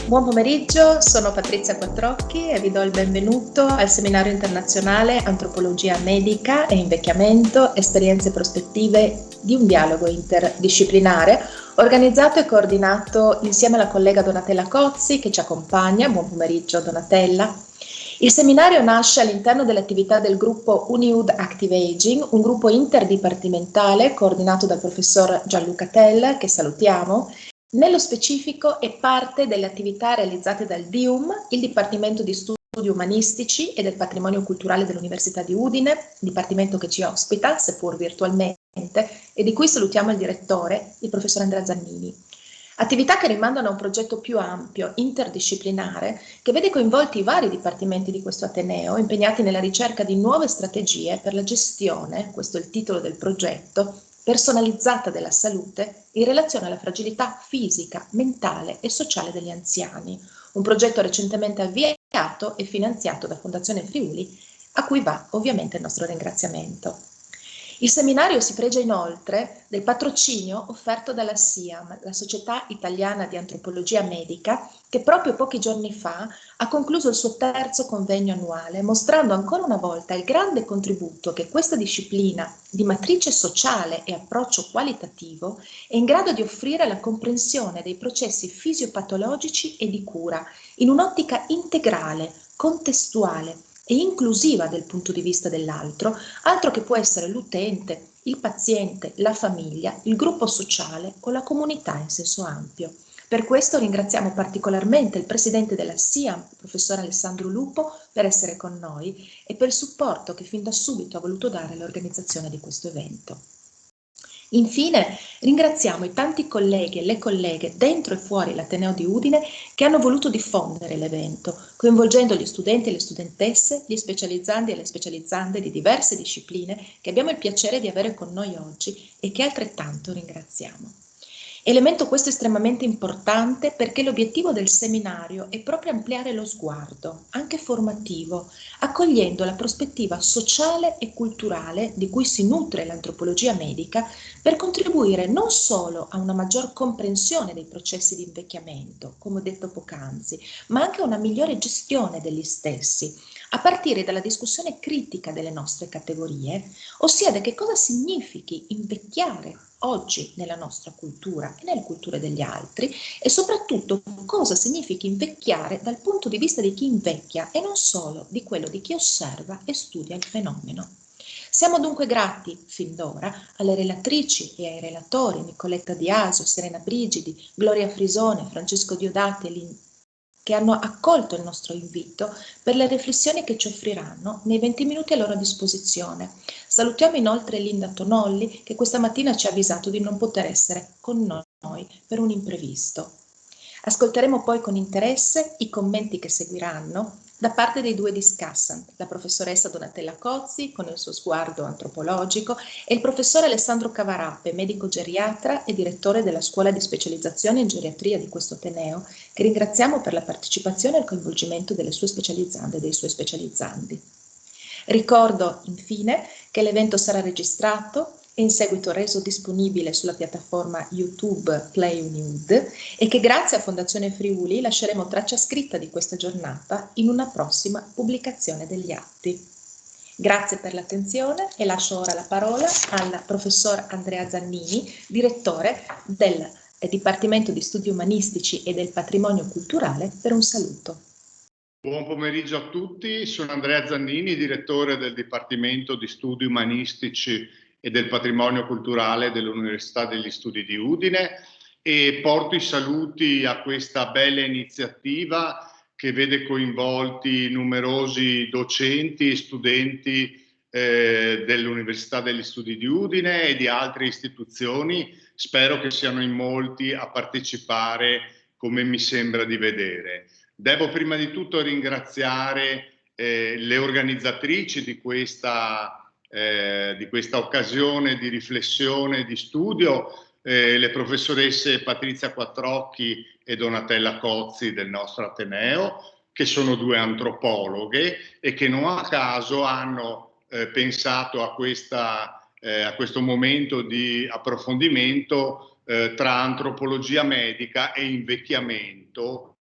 Buon pomeriggio, sono Patrizia Quattrocchi e vi do il benvenuto al seminario internazionale Antropologia medica e invecchiamento, esperienze e prospettive di un dialogo interdisciplinare, organizzato e coordinato insieme alla collega Donatella Cozzi che ci accompagna. Buon pomeriggio Donatella. Il seminario nasce all'interno delle attività del gruppo UniUD Active Aging, un gruppo interdipartimentale coordinato dal professor Gianluca Tella, che salutiamo. Nello specifico è parte delle attività realizzate dal DIUM, il Dipartimento di Studi Umanistici e del Patrimonio Culturale dell'Università di Udine, dipartimento che ci ospita, seppur virtualmente, e di cui salutiamo il direttore, il professor Andrea Zannini. Attività che rimandano a un progetto più ampio, interdisciplinare, che vede coinvolti i vari dipartimenti di questo Ateneo, impegnati nella ricerca di nuove strategie per la gestione, questo è il titolo del progetto, personalizzata della salute in relazione alla fragilità fisica, mentale e sociale degli anziani, un progetto recentemente avviato e finanziato da Fondazione Friuli, a cui va ovviamente il nostro ringraziamento. Il seminario si pregia inoltre del patrocinio offerto dalla SIAM, la Società Italiana di Antropologia Medica, che proprio pochi giorni fa ha concluso il suo terzo convegno annuale, mostrando ancora una volta il grande contributo che questa disciplina di matrice sociale e approccio qualitativo è in grado di offrire alla comprensione dei processi fisiopatologici e di cura, in un'ottica integrale, contestuale e inclusiva del punto di vista dell'altro, altro che può essere l'utente, il paziente, la famiglia, il gruppo sociale o la comunità in senso ampio. Per questo ringraziamo particolarmente il presidente della SIAM, il professor Alessandro Lupo, per essere con noi e per il supporto che fin da subito ha voluto dare all'organizzazione di questo evento. Infine, ringraziamo i tanti colleghi e le colleghe dentro e fuori l'Ateneo di Udine che hanno voluto diffondere l'evento, coinvolgendo gli studenti e le studentesse, gli specializzandi e le specializzande di diverse discipline che abbiamo il piacere di avere con noi oggi e che altrettanto ringraziamo. Elemento questo estremamente importante perché l'obiettivo del seminario è proprio ampliare lo sguardo, anche formativo, accogliendo la prospettiva sociale e culturale di cui si nutre l'antropologia medica per contribuire non solo a una maggior comprensione dei processi di invecchiamento, come ho detto poc'anzi, ma anche a una migliore gestione degli stessi, a partire dalla discussione critica delle nostre categorie, ossia da che cosa significhi invecchiare oggi nella nostra cultura e nelle culture degli altri e soprattutto cosa significa invecchiare dal punto di vista di chi invecchia e non solo di quello di chi osserva e studia il fenomeno. Siamo dunque grati fin d'ora alle relatrici e ai relatori Nicoletta Di Asio, Serena Brigidi, Gloria Frisone, Francesco Diodati che hanno accolto il nostro invito per le riflessioni che ci offriranno nei 20 minuti a loro disposizione. Salutiamo inoltre Linda Tonolli che questa mattina ci ha avvisato di non poter essere con noi per un imprevisto. Ascolteremo poi con interesse i commenti che seguiranno da parte dei due discussant, la professoressa Donatella Cozzi con il suo sguardo antropologico e il professore Alessandro Cavarappe, medico geriatra e direttore della scuola di specializzazione in geriatria di questo Ateneo, che ringraziamo per la partecipazione e il coinvolgimento delle sue specializzande e dei suoi specializzandi. Ricordo infine che l'evento sarà registrato e in seguito reso disponibile sulla piattaforma YouTube Play UniUD e che grazie a Fondazione Friuli lasceremo traccia scritta di questa giornata in una prossima pubblicazione degli atti. Grazie per l'attenzione e lascio ora la parola al professor Andrea Zannini, direttore del Dipartimento di Studi Umanistici e del Patrimonio Culturale, per un saluto. Buon pomeriggio a tutti, sono Andrea Zannini, direttore del Dipartimento di Studi Umanistici e del Patrimonio Culturale dell'Università degli Studi di Udine e porto i saluti a questa bella iniziativa che vede coinvolti numerosi docenti e studenti dell'Università degli Studi di Udine e di altre istituzioni. Spero che siano in molti a partecipare, come mi sembra di vedere. Devo prima di tutto ringraziare le organizzatrici di questa occasione di riflessione, di studio, le professoresse Patrizia Quattrocchi e Donatella Cozzi del nostro Ateneo, che sono due antropologhe e che non a caso hanno pensato a questo momento di approfondimento tra antropologia medica e invecchiamento,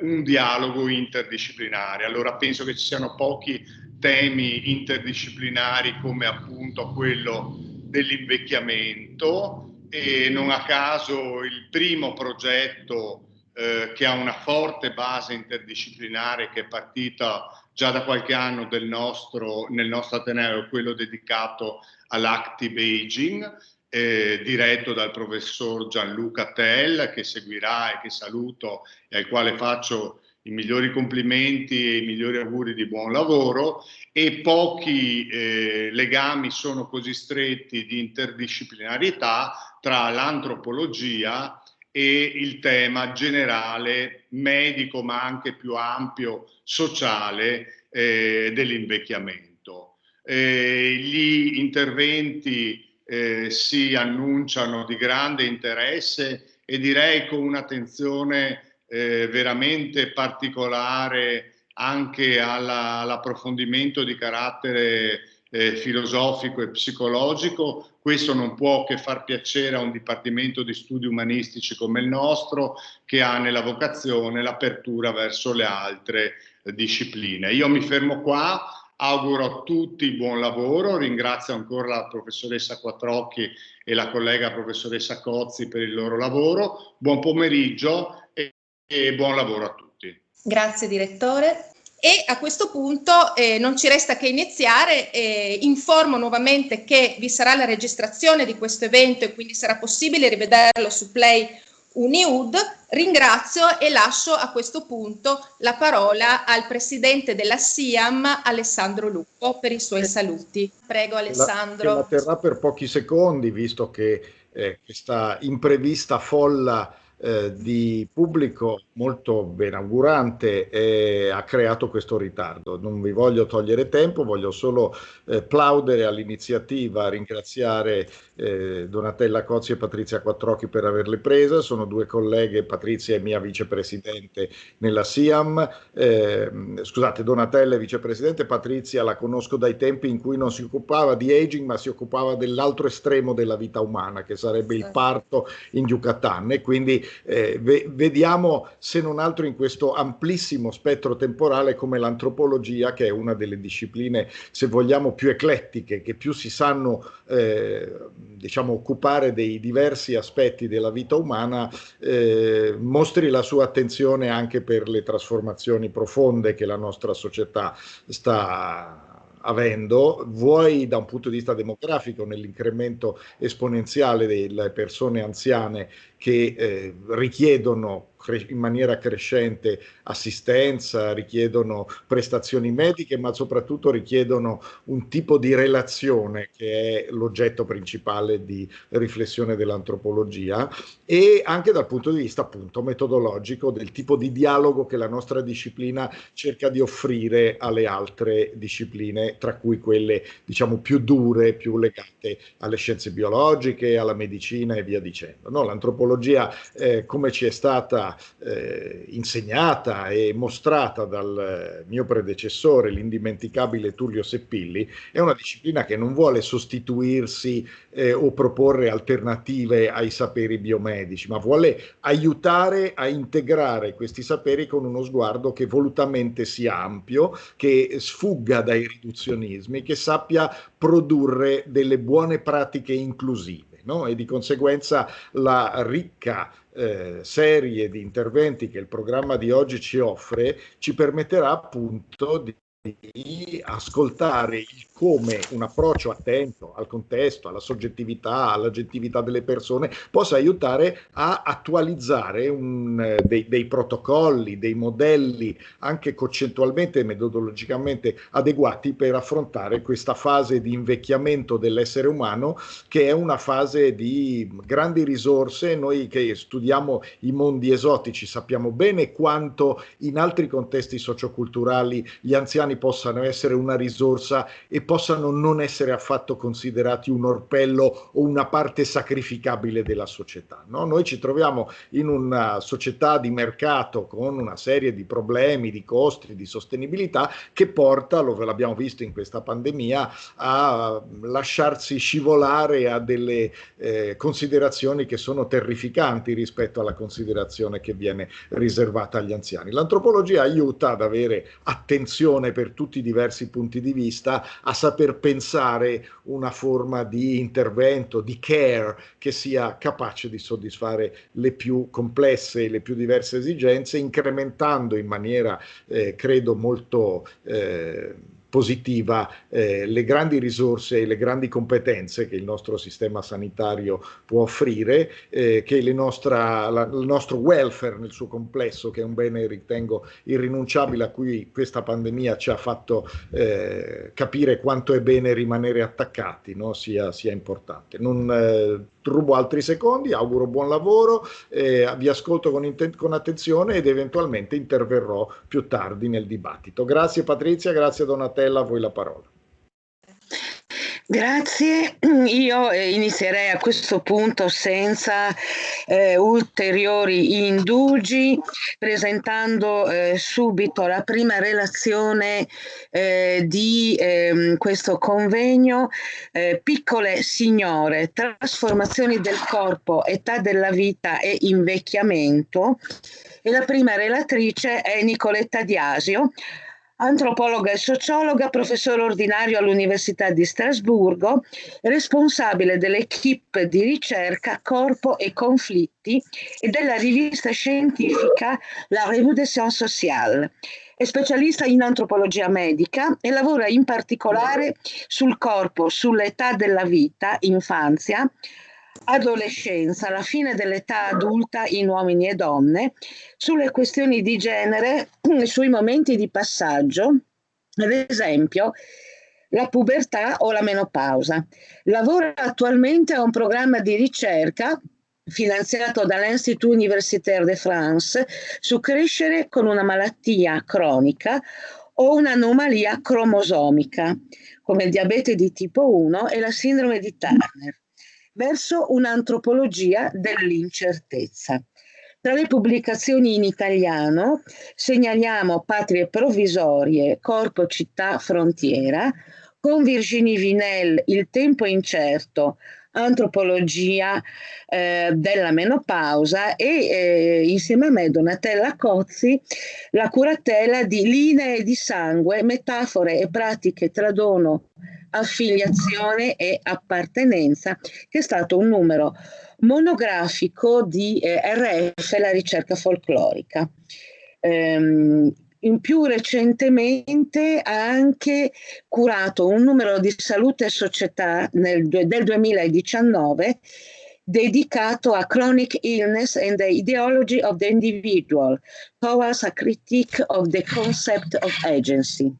un dialogo interdisciplinare. Allora penso che ci siano pochi temi interdisciplinari come appunto quello dell'invecchiamento, e non a caso il primo progetto che ha una forte base interdisciplinare, che è partita già da qualche anno nel nostro Ateneo, è quello dedicato all'active aging, diretto dal professor Gianluca Tell, che seguirà e che saluto e al quale faccio i migliori complimenti e i migliori auguri di buon lavoro. E pochi legami sono così stretti di interdisciplinarità tra l'antropologia e il tema generale medico, ma anche più ampio sociale, dell'invecchiamento. Gli interventi si annunciano di grande interesse, e direi con un'attenzione veramente particolare anche all'approfondimento di carattere filosofico e psicologico. Questo non può che far piacere a un Dipartimento di Studi Umanistici come il nostro, che ha nella vocazione l'apertura verso le altre discipline. Io mi fermo qua, auguro a tutti buon lavoro, ringrazio ancora la professoressa Quattrocchi e la collega professoressa Cozzi per il loro lavoro. Buon pomeriggio e buon lavoro a tutti. Grazie direttore. E a questo punto non ci resta che iniziare. Informo nuovamente che vi sarà la registrazione di questo evento e quindi sarà possibile rivederlo su Play Uniud. Ringrazio e lascio a questo punto la parola al presidente della SIAM, Alessandro Lupo, per i suoi saluti. Prego Alessandro. La terrà per pochi secondi, visto che questa imprevista folla di pubblico molto benaugurante ha creato questo ritardo. Non vi voglio togliere tempo, voglio solo plaudere all'iniziativa, ringraziare Donatella Cozzi e Patrizia Quattrocchi per averle presa. Sono due colleghe, Patrizia è mia vicepresidente nella SIAM, scusate, Donatella è vicepresidente, Patrizia la conosco dai tempi in cui non si occupava di aging ma si occupava dell'altro estremo della vita umana, che sarebbe il parto in Yucatan, e quindi vediamo, se non altro in questo amplissimo spettro temporale, come l'antropologia, che è una delle discipline, se vogliamo, più eclettiche, che più si sanno diciamo occupare dei diversi aspetti della vita umana, mostri la sua attenzione anche per le trasformazioni profonde che la nostra società sta avendo, vuoi da un punto di vista demografico, nell'incremento esponenziale delle persone anziane che richiedono in maniera crescente assistenza, richiedono prestazioni mediche, ma soprattutto richiedono un tipo di relazione che è l'oggetto principale di riflessione dell'antropologia, e anche dal punto di vista appunto metodologico del tipo di dialogo che la nostra disciplina cerca di offrire alle altre discipline, tra cui quelle diciamo più dure, più legate alle scienze biologiche, alla medicina e via dicendo. No, l'antropologia, come ci è stata insegnata e mostrata dal mio predecessore, l'indimenticabile Tullio Seppilli, è una disciplina che non vuole sostituirsi o proporre alternative ai saperi biomedici, ma vuole aiutare a integrare questi saperi con uno sguardo che volutamente sia ampio, che sfugga dai riduzionismi, che sappia produrre delle buone pratiche inclusive, no? E di conseguenza la ricca serie di interventi che il programma di oggi ci offre ci permetterà appunto di ascoltare il come un approccio attento al contesto, alla soggettività, all'oggettività delle persone possa aiutare a attualizzare dei protocolli, dei modelli anche concettualmente e metodologicamente adeguati per affrontare questa fase di invecchiamento dell'essere umano, che è una fase di grandi risorse. Noi che studiamo i mondi esotici sappiamo bene quanto in altri contesti socioculturali gli anziani anziani possano essere una risorsa e possano non essere affatto considerati un orpello o una parte sacrificabile della società, no? Noi ci troviamo in una società di mercato con una serie di problemi, di costi, di sostenibilità che porta, l'abbiamo visto in questa pandemia, a lasciarsi scivolare a delle considerazioni che sono terrificanti rispetto alla considerazione che viene riservata agli anziani. L'antropologia aiuta ad avere attenzione per tutti i diversi punti di vista, a saper pensare una forma di intervento, di care, che sia capace di soddisfare le più complesse e le più diverse esigenze, incrementando in maniera, credo, molto positiva le grandi risorse e le grandi competenze che il nostro sistema sanitario può offrire, che il nostro welfare nel suo complesso, che è un bene, ritengo, irrinunciabile, a cui questa pandemia ci ha fatto capire quanto è bene rimanere attaccati, no? sia importante. Non rubo altri secondi, auguro buon lavoro, vi ascolto con attenzione ed eventualmente interverrò più tardi nel dibattito. Grazie Patrizia, grazie Donatella, a voi la parola. Grazie, io inizierei a questo punto senza ulteriori indugi, presentando subito la prima relazione di questo convegno, Piccole signore, trasformazioni del corpo, età della vita e invecchiamento. E la prima relatrice è Nicoletta Diasio, antropologa e sociologa, professore ordinario all'Università di Strasburgo, responsabile dell'equipe di ricerca Corpo e Conflitti e della rivista scientifica La Revue des Sciences Sociales. È specialista in antropologia medica e lavora in particolare sul corpo, sull'età della vita, infanzia, adolescenza, la fine dell'età adulta in uomini e donne, sulle questioni di genere, sui momenti di passaggio, ad esempio la pubertà o la menopausa. Lavora attualmente a un programma di ricerca finanziato dall'Institut Universitaire de France su crescere con una malattia cronica o un'anomalia cromosomica, come il diabete di tipo 1 e la sindrome di Turner, verso un'antropologia dell'incertezza. Tra le pubblicazioni in italiano segnaliamo Patrie provvisorie, Corpo, città, frontiera, con Virginie Vinel Il tempo incerto, antropologia della menopausa e insieme a me Donatella Cozzi la curatela di Linee di sangue, metafore e pratiche tra dono, affiliazione e appartenenza, che è stato un numero monografico di RF, la ricerca folclorica. In più recentemente ha anche curato un numero di Salute e Società del 2019 dedicato a Chronic Illness and the Ideology of the Individual, towards a critique of the concept of agency.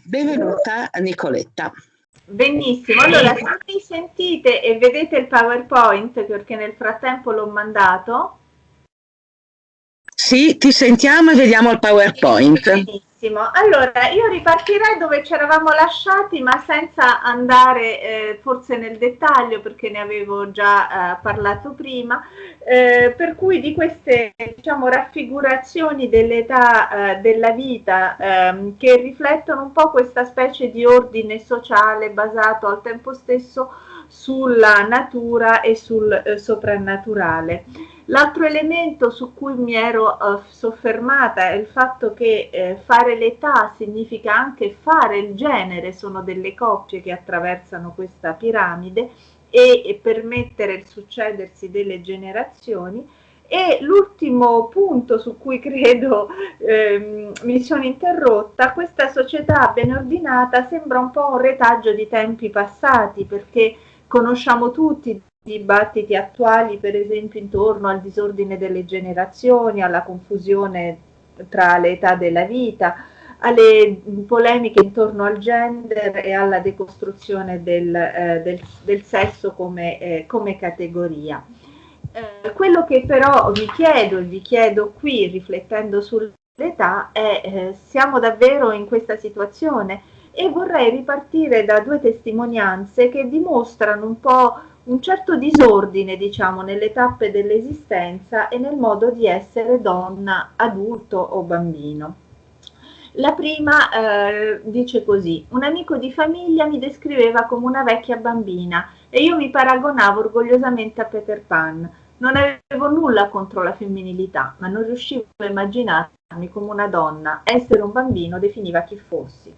Benvenuta Nicoletta. Benissimo, allora se mi sentite e vedete il PowerPoint, perché nel frattempo l'ho mandato. Sì, ti sentiamo e vediamo il PowerPoint. Benissimo, allora io ripartirei dove ci eravamo lasciati, ma senza andare forse nel dettaglio, perché ne avevo già parlato prima, per cui di queste, diciamo, raffigurazioni dell'età della vita che riflettono un po' questa specie di ordine sociale basato al tempo stesso sulla natura e sul soprannaturale. L'altro elemento su cui mi ero soffermata è il fatto che fare l'età significa anche fare il genere, sono delle coppie che attraversano questa piramide e permettere il succedersi delle generazioni. E l'ultimo punto su cui credo mi sono interrotta, questa società ben ordinata sembra un po' un retaggio di tempi passati, perché conosciamo tutti i dibattiti attuali, per esempio intorno al disordine delle generazioni, alla confusione tra le età della vita, alle polemiche intorno al gender e alla decostruzione del sesso come categoria. Quello che però mi chiedo e vi chiedo qui, riflettendo sulla dell'età siamo davvero in questa situazione, e vorrei ripartire da due testimonianze che dimostrano un po' un certo disordine, diciamo, nelle tappe dell'esistenza e nel modo di essere donna, adulto o bambino. La prima dice così: un amico di famiglia mi descriveva come una vecchia bambina e io mi paragonavo orgogliosamente a Peter Pan. Non avevo nulla contro la femminilità, ma non riuscivo a immaginarmi come una donna. Essere un bambino definiva chi fossi.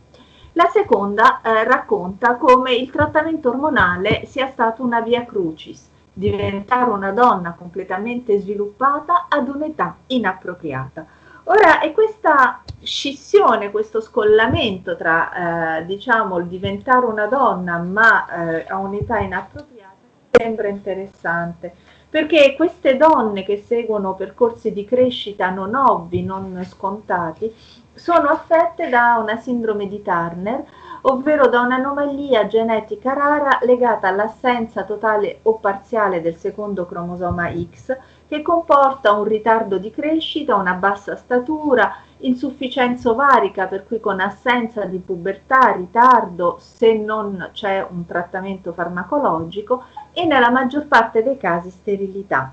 La seconda racconta come il trattamento ormonale sia stato una via crucis, diventare una donna completamente sviluppata ad un'età inappropriata. Ora, è questa scissione, questo scollamento tra diciamo il diventare una donna ma a un'età inappropriata sembra interessante, perché queste donne che seguono percorsi di crescita non ovvi, non scontati, sono affette da una sindrome di Turner, ovvero da un'anomalia genetica rara legata all'assenza totale o parziale del secondo cromosoma X, che comporta un ritardo di crescita, una bassa statura, insufficienza ovarica, per cui con assenza di pubertà, ritardo se non c'è un trattamento farmacologico, e nella maggior parte dei casi sterilità.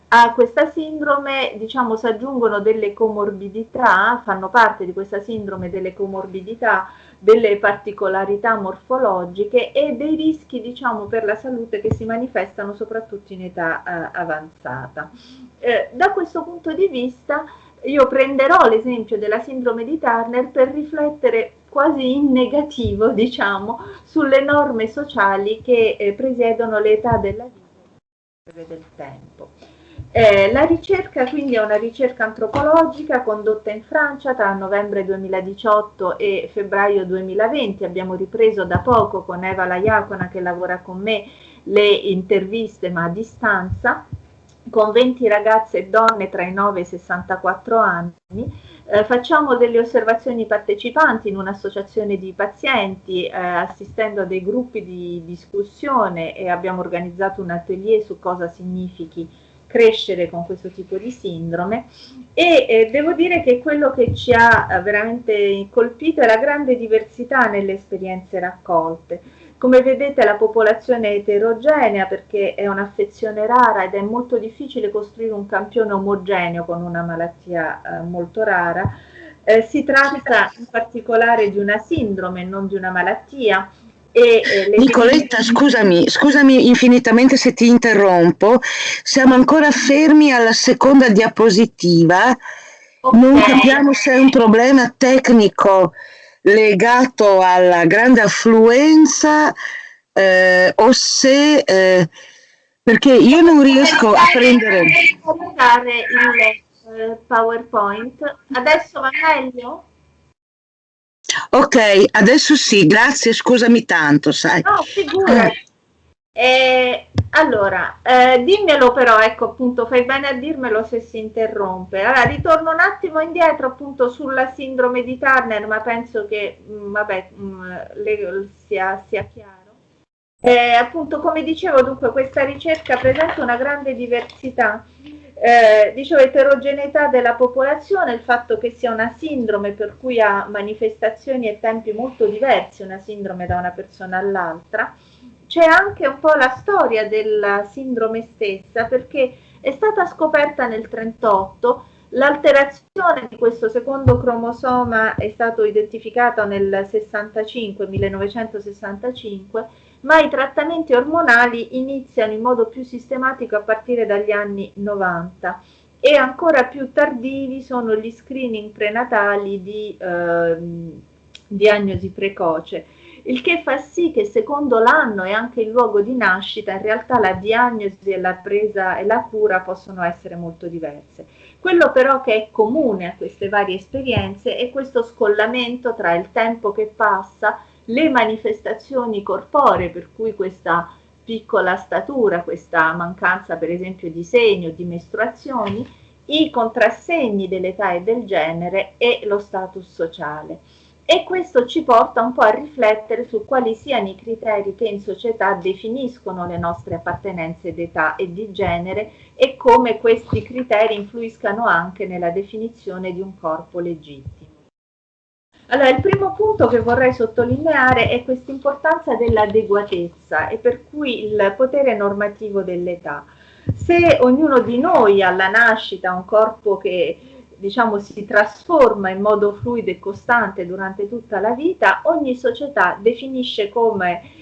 A questa sindrome, diciamo, si aggiungono delle comorbidità, fanno parte di questa sindrome delle comorbidità, delle particolarità morfologiche e dei rischi, diciamo, per la salute che si manifestano soprattutto in età avanzata. Da questo punto di vista io prenderò l'esempio della sindrome di Turner per riflettere quasi in negativo, diciamo, sulle norme sociali che presiedono l'età della vita e del tempo. La ricerca quindi è una ricerca antropologica condotta in Francia tra novembre 2018 e febbraio 2020. Abbiamo ripreso da poco con Eva Laiacona, che lavora con me, le interviste ma a distanza, con 20 ragazze e donne tra i 9 e i 64 anni. Facciamo delle osservazioni partecipanti in un'associazione di pazienti, assistendo a dei gruppi di discussione, e abbiamo organizzato un atelier su cosa significhi crescere con questo tipo di sindrome, e devo dire che quello che ci ha veramente colpito è la grande diversità nelle esperienze raccolte. Come vedete, la popolazione è eterogenea perché è un'affezione rara ed è molto difficile costruire un campione omogeneo con una malattia molto rara. Si tratta in particolare di una sindrome, non di una malattia. Nicoletta, scusami infinitamente se ti interrompo, siamo ancora fermi alla seconda diapositiva, okay. Non capiamo se è un problema tecnico legato alla grande affluenza o se perché io non riesco a prendere il PowerPoint. Adesso va meglio? Ok, adesso sì, grazie, scusami tanto, sai. No, figurati. Allora, dimmelo però, ecco, appunto, fai bene a dirmelo se si interrompe. Allora, ritorno un attimo indietro appunto sulla sindrome di Turner, ma penso che, sia chiaro. Appunto, come dicevo, dunque, questa ricerca presenta una grande diversità. Dicevo, eterogeneità della popolazione, il fatto che sia una sindrome per cui ha manifestazioni e tempi molto diversi, una sindrome da una persona all'altra. C'è anche un po' la storia della sindrome stessa, perché è stata scoperta nel 1938, l'alterazione di questo secondo cromosoma è stata identificata nel 1965, ma i trattamenti ormonali iniziano in modo più sistematico a partire dagli anni 90, e ancora più tardivi sono gli screening prenatali di diagnosi precoce, il che fa sì che secondo l'anno e anche il luogo di nascita in realtà la diagnosi e la presa e la cura possono essere molto diverse. Quello però che è comune a queste varie esperienze è questo scollamento tra il tempo che passa, le manifestazioni corporee, per cui questa piccola statura, questa mancanza per esempio di seni o di mestruazioni, i contrassegni dell'età e del genere e lo status sociale. E questo ci porta un po' a riflettere su quali siano i criteri che in società definiscono le nostre appartenenze d'età e di genere e come questi criteri influiscano anche nella definizione di un corpo legittimo. Allora, il primo punto che vorrei sottolineare è questa importanza dell'adeguatezza e per cui il potere normativo dell'età. Se ognuno di noi alla nascita ha un corpo che diciamo si trasforma in modo fluido e costante durante tutta la vita, ogni società definisce come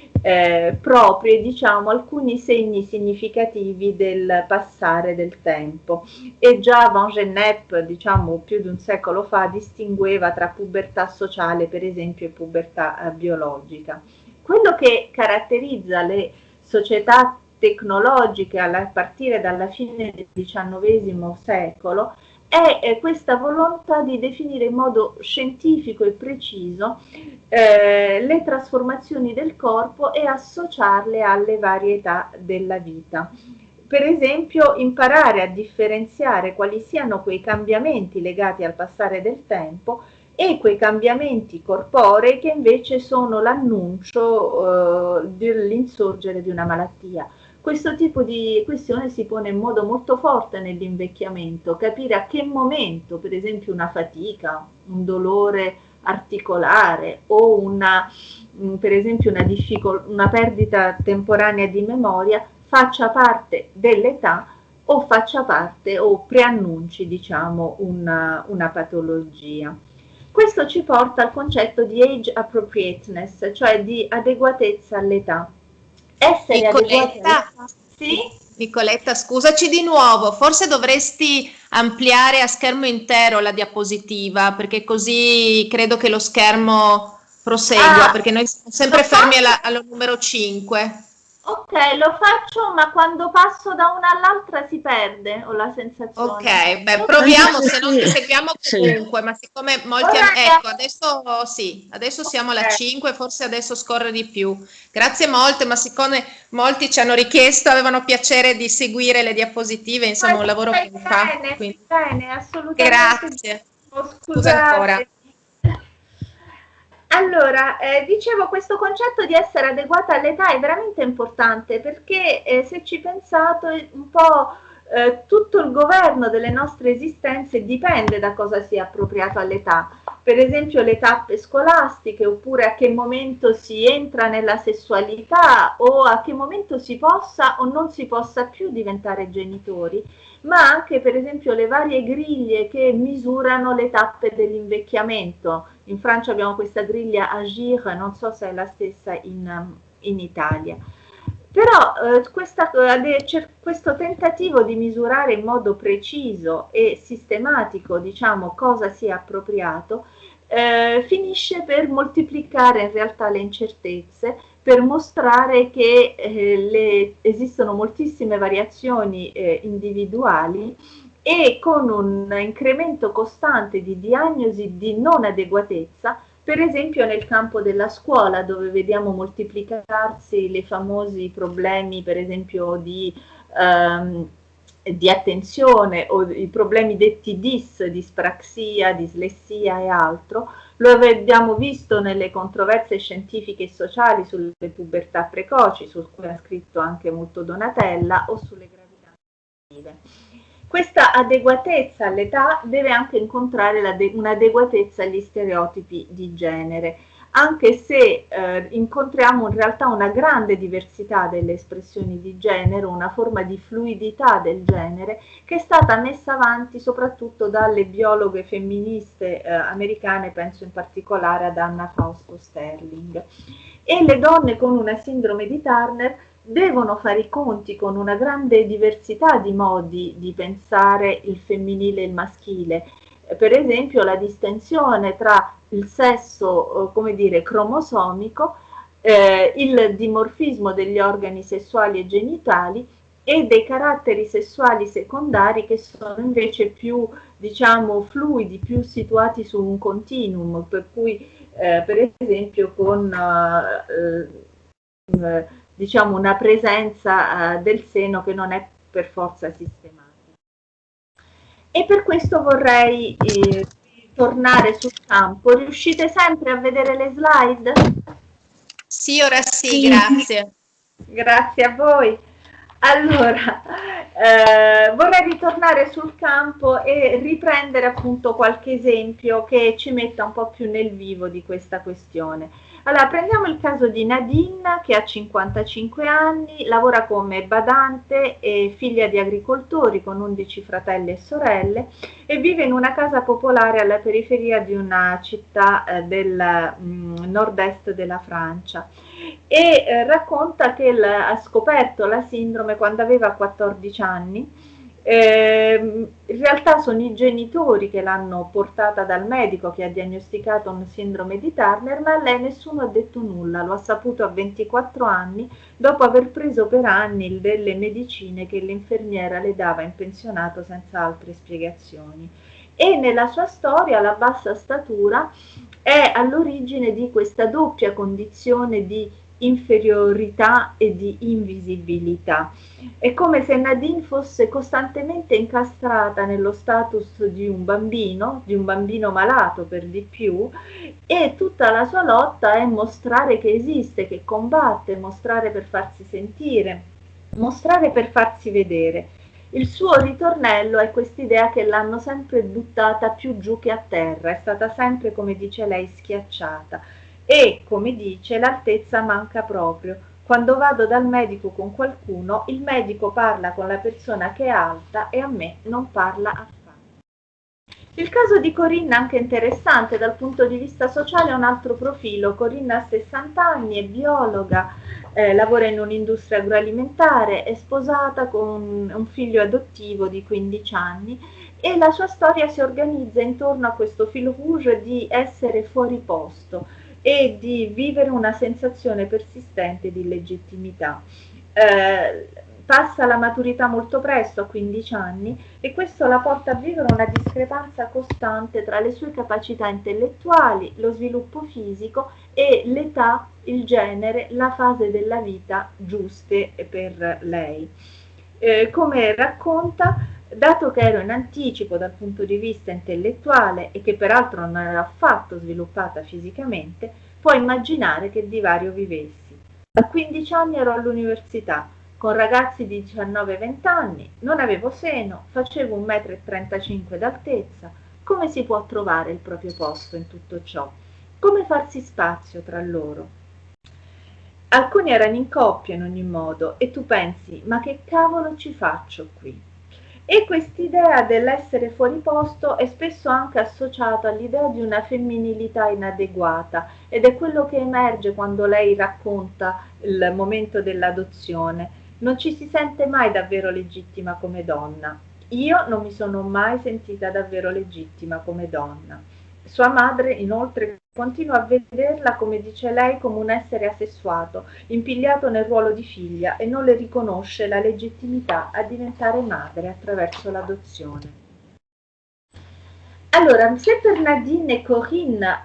propri diciamo alcuni segni significativi del passare del tempo e già Van Gennep diciamo più di un secolo fa distingueva tra pubertà sociale per esempio e pubertà biologica. Quello che caratterizza le società tecnologiche a partire dalla fine del XIX secolo è questa volontà di definire in modo scientifico e preciso le trasformazioni del corpo e associarle alle varie età della vita. Per esempio, imparare a differenziare quali siano quei cambiamenti legati al passare del tempo e quei cambiamenti corporei che invece sono l'annuncio dell'insorgere di una malattia. Questo tipo di questione si pone in modo molto forte nell'invecchiamento, capire a che momento, per esempio, una fatica, un dolore articolare o per esempio una perdita temporanea di memoria faccia parte dell'età o faccia parte o preannunci, diciamo, una patologia. Questo ci porta al concetto di age appropriateness, cioè di adeguatezza all'età. Essere adeguati all'età. Sì? Nicoletta, scusaci di nuovo, forse dovresti ampliare a schermo intero la diapositiva, perché così credo che lo schermo prosegua, perché noi siamo sempre fermi allo numero 5. Ok, lo faccio, ma quando passo da una all'altra si perde, ho la sensazione. Ok, beh, proviamo, se non ti seguiamo comunque, ma siccome molti ecco, adesso siamo alla 5, forse adesso scorre di più. Grazie molte, ma siccome molti ci hanno richiesto, avevano piacere di seguire le diapositive, insomma, un lavoro che fa. Bene, assolutamente. Grazie. Scusa ancora. Allora, dicevo, questo concetto di essere adeguata all'età è veramente importante perché se ci pensate un po' tutto il governo delle nostre esistenze dipende da cosa sia appropriato all'età. Per esempio le tappe scolastiche, oppure a che momento si entra nella sessualità o a che momento si possa o non si possa più diventare genitori, ma anche per esempio le varie griglie che misurano le tappe dell'invecchiamento. In Francia abbiamo questa griglia Agir, non so se è la stessa in Italia. Però questo tentativo di misurare in modo preciso e sistematico, diciamo, cosa sia appropriato, finisce per moltiplicare in realtà le incertezze, per mostrare che esistono moltissime variazioni individuali e con un incremento costante di diagnosi di non adeguatezza, per esempio nel campo della scuola, dove vediamo moltiplicarsi i famosi problemi, per esempio di attenzione o i problemi detti DIS, dispraxia, dislessia e altro. Lo abbiamo visto nelle controversie scientifiche e sociali sulle pubertà precoci, su cui ha scritto anche molto Donatella, o sulle gravidanze. Questa adeguatezza all'età deve anche incontrare un'adeguatezza agli stereotipi di genere, anche se incontriamo in realtà una grande diversità delle espressioni di genere, una forma di fluidità del genere che è stata messa avanti soprattutto dalle biologhe femministe americane, penso in particolare ad Anna Fausto Sterling. E le donne con una sindrome di Turner devono fare i conti con una grande diversità di modi di pensare il femminile e il maschile. Per esempio la distinzione tra il sesso, come dire, cromosomico, il dimorfismo degli organi sessuali e genitali e dei caratteri sessuali secondari che sono invece più, diciamo, fluidi, più situati su un continuum, per cui per esempio con diciamo una presenza del seno che non è per forza sistematica. E per questo vorrei tornare sul campo. Riuscite sempre a vedere le slide? Sì, ora sì, grazie. Grazie a voi. Allora, vorrei ritornare sul campo e riprendere appunto qualche esempio che ci metta un po' più nel vivo di questa questione. Allora, prendiamo il caso di Nadine, che ha 55 anni, lavora come badante e figlia di agricoltori con 11 fratelli e sorelle e vive in una casa popolare alla periferia di una città del nord-est della Francia. E racconta che ha scoperto la sindrome quando aveva 14 anni. In realtà sono i genitori che l'hanno portata dal medico che ha diagnosticato una sindrome di Turner, ma a lei nessuno ha detto nulla, lo ha saputo a 24 anni dopo aver preso per anni delle medicine che l'infermiera le dava in pensionato senza altre spiegazioni. E nella sua storia la bassa statura è all'origine di questa doppia condizione di inferiorità e di invisibilità. È come se Nadine fosse costantemente incastrata nello status di un bambino malato per di più, e tutta la sua lotta è mostrare che esiste, che combatte, mostrare per farsi sentire, mostrare per farsi vedere. Il suo ritornello è quest'idea che l'hanno sempre buttata più giù che a terra, è stata sempre, come dice lei, schiacciata. E, come dice, l'altezza manca proprio. Quando vado dal medico con qualcuno, il medico parla con la persona che è alta e a me non parla affatto. Il caso di Corinna è anche interessante dal punto di vista sociale, è un altro profilo. Corinna ha 60 anni, è biologa, lavora in un'industria agroalimentare, è sposata con un figlio adottivo di 15 anni e la sua storia si organizza intorno a questo fil rouge di essere fuori posto e di vivere una sensazione persistente di illegittimità. Passa la maturità molto presto, a 15 anni, e questo la porta a vivere una discrepanza costante tra le sue capacità intellettuali, lo sviluppo fisico e l'età, il genere, la fase della vita giuste per lei. Come racconta, dato che ero in anticipo dal punto di vista intellettuale e che peraltro non ero affatto sviluppata fisicamente, puoi immaginare che divario vivessi. A 15 anni ero all'università, con ragazzi di 19-20 anni, non avevo seno, facevo 1,35 m d'altezza. Come si può trovare il proprio posto in tutto ciò? Come farsi spazio tra loro? Alcuni erano in coppia in ogni modo e tu pensi, ma che cavolo ci faccio qui? E quest'idea dell'essere fuori posto è spesso anche associata all'idea di una femminilità inadeguata, ed è quello che emerge quando lei racconta il momento dell'adozione. Non ci si sente mai davvero legittima come donna. Io non mi sono mai sentita davvero legittima come donna. Sua madre, inoltre, continua a vederla, come dice lei, come un essere asessuato, impigliato nel ruolo di figlia, e non le riconosce la legittimità a diventare madre attraverso l'adozione. Allora, se per Nadine e Corinne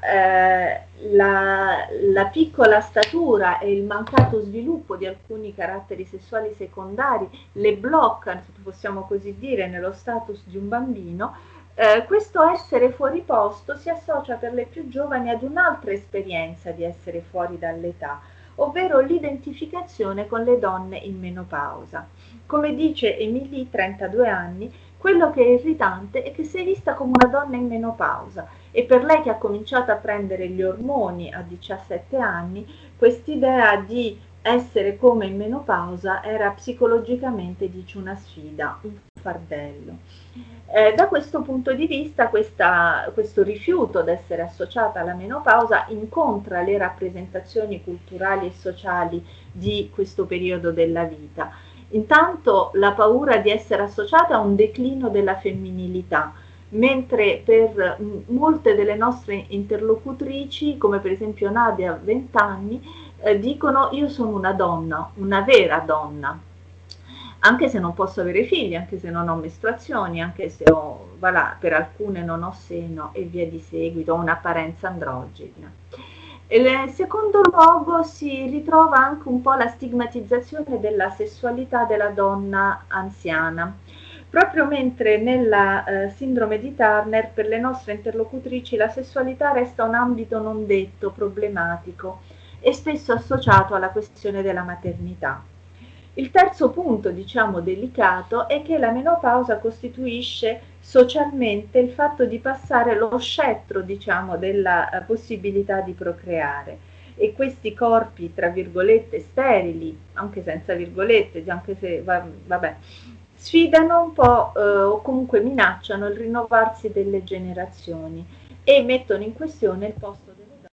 la piccola statura e il mancato sviluppo di alcuni caratteri sessuali secondari le bloccano, se possiamo così dire, nello status di un bambino, questo essere fuori posto si associa per le più giovani ad un'altra esperienza di essere fuori dall'età, ovvero l'identificazione con le donne in menopausa. Come dice Emilie, 32 anni, quello che è irritante è che si è vista come una donna in menopausa, e per lei, che ha cominciato a prendere gli ormoni a 17 anni, quest'idea di essere come in menopausa era psicologicamente, dice, una sfida, un fardello. Da questo punto di vista questo rifiuto di essere associata alla menopausa incontra le rappresentazioni culturali e sociali di questo periodo della vita. Intanto la paura di essere associata a un declino della femminilità, mentre per molte delle nostre interlocutrici, come per esempio Nadia, 20 anni, dicono: io sono una donna, una vera donna, anche se non posso avere figli, anche se non ho mestruazioni, anche se per alcune non ho seno e via di seguito, ho un'apparenza androgena. In secondo luogo si ritrova anche un po' la stigmatizzazione della sessualità della donna anziana. proprio mentre nella sindrome di Turner per le nostre interlocutrici la sessualità resta un ambito non detto, problematico e spesso associato alla questione della maternità. Il terzo punto, diciamo, delicato è che la menopausa costituisce socialmente il fatto di passare lo scettro, diciamo, della possibilità di procreare, e questi corpi, tra virgolette, sterili, anche senza virgolette, anche se, vabbè, sfidano un po' o comunque minacciano il rinnovarsi delle generazioni e mettono in questione il posto delle donne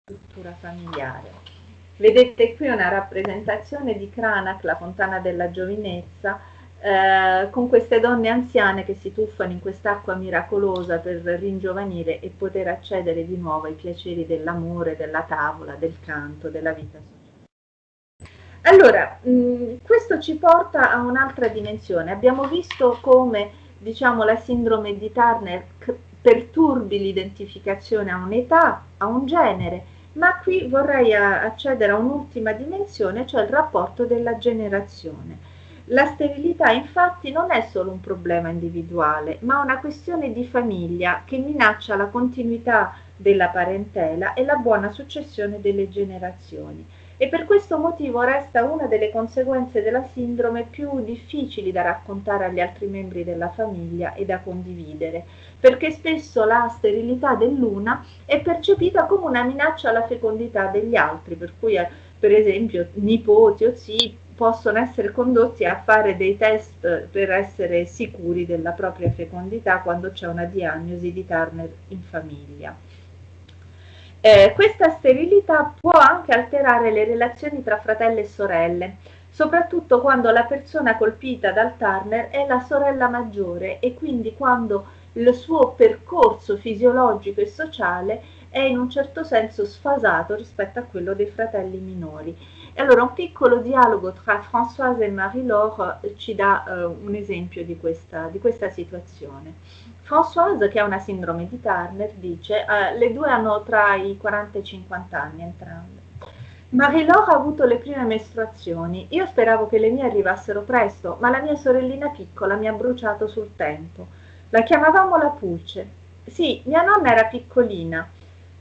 nella struttura familiare. Vedete qui una rappresentazione di Cranach, la fontana della giovinezza, con queste donne anziane che si tuffano in quest'acqua miracolosa per ringiovanire e poter accedere di nuovo ai piaceri dell'amore, della tavola, del canto, della vita sociale. Allora, questo ci porta a un'altra dimensione. Abbiamo visto come, diciamo, la sindrome di Turner perturbi l'identificazione a un'età, a un genere, ma qui vorrei accedere a un'ultima dimensione, cioè il rapporto della generazione. La sterilità infatti non è solo un problema individuale, ma una questione di famiglia che minaccia la continuità della parentela e la buona successione delle generazioni. E per questo motivo resta una delle conseguenze della sindrome più difficili da raccontare agli altri membri della famiglia e da condividere, perché spesso la sterilità dell'una è percepita come una minaccia alla fecondità degli altri, per cui per esempio nipoti o zii possono essere condotti a fare dei test per essere sicuri della propria fecondità quando c'è una diagnosi di Turner in famiglia. Questa sterilità può anche alterare le relazioni tra fratelli e sorelle, soprattutto quando la persona colpita dal Turner è la sorella maggiore e quindi quando il suo percorso fisiologico e sociale è in un certo senso sfasato rispetto a quello dei fratelli minori. E allora un piccolo dialogo tra Françoise e Marie-Laure ci dà un esempio di questa situazione. Françoise, che ha una sindrome di Turner, dice le due hanno tra i 40 e i 50 anni entrambe. Marie-Laure ha avuto le prime mestruazioni. Io speravo che le mie arrivassero presto, ma la mia sorellina piccola mi ha bruciato sul tempo. La chiamavamo la pulce. Sì, mia nonna era piccolina.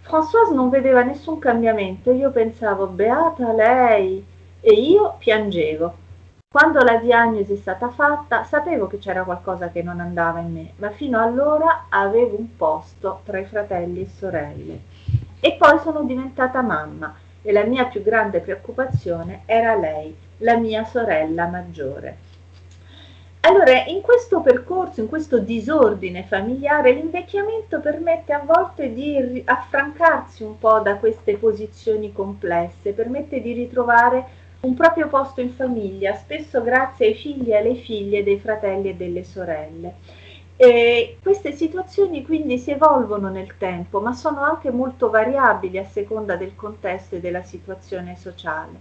Françoise non vedeva nessun cambiamento. Io pensavo, beata lei, e io piangevo. Quando la diagnosi è stata fatta, sapevo che c'era qualcosa che non andava in me, ma fino allora avevo un posto tra i fratelli e sorelle. E poi sono diventata mamma e la mia più grande preoccupazione era lei, la mia sorella maggiore. Allora, in questo percorso, in questo disordine familiare, l'invecchiamento permette a volte di affrancarsi un po' da queste posizioni complesse, permette di ritrovare un proprio posto in famiglia, spesso grazie ai figli e alle figlie dei fratelli e delle sorelle. Queste situazioni quindi si evolvono nel tempo, ma sono anche molto variabili a seconda del contesto e della situazione sociale.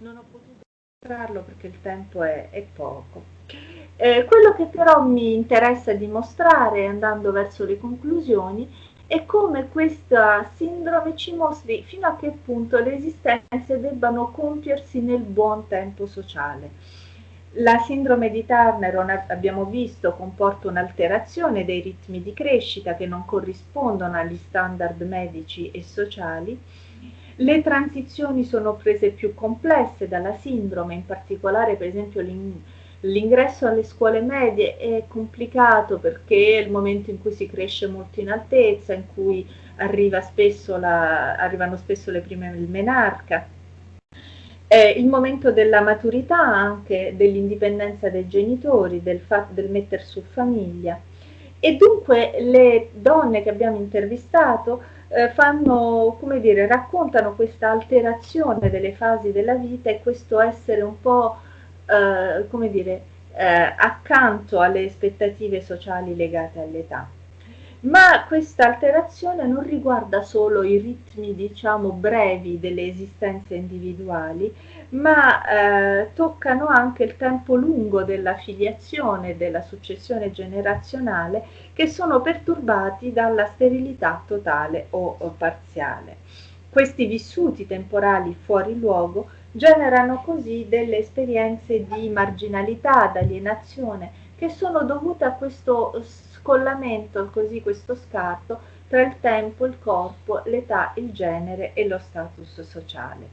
Non ho potuto mostrarlo perché il tempo è poco. Quello che però mi interessa dimostrare, andando verso le conclusioni, è come questa sindrome ci mostri fino a che punto le esistenze debbano compiersi nel buon tempo sociale. La sindrome di Turner, abbiamo visto, comporta un'alterazione dei ritmi di crescita che non corrispondono agli standard medici e sociali. Le transizioni sono rese più complesse dalla sindrome, in particolare per esempio l'ingresso alle scuole medie è complicato perché è il momento in cui si cresce molto in altezza, in cui arrivano spesso le prime il menarca. Il momento della maturità anche, dell'indipendenza dei genitori, del metter su famiglia. E dunque le donne che abbiamo intervistato raccontano questa alterazione delle fasi della vita e questo essere un po' accanto alle aspettative sociali legate all'età. Ma questa alterazione non riguarda solo i ritmi, diciamo, brevi delle esistenze individuali, ma toccano anche il tempo lungo della filiazione e della successione generazionale, che sono perturbati dalla sterilità totale o parziale. Questi vissuti temporali fuori luogo generano così delle esperienze di marginalità, d'alienazione, che sono dovute a questo scollamento, così questo scarto tra il tempo, il corpo, l'età, il genere e lo status sociale.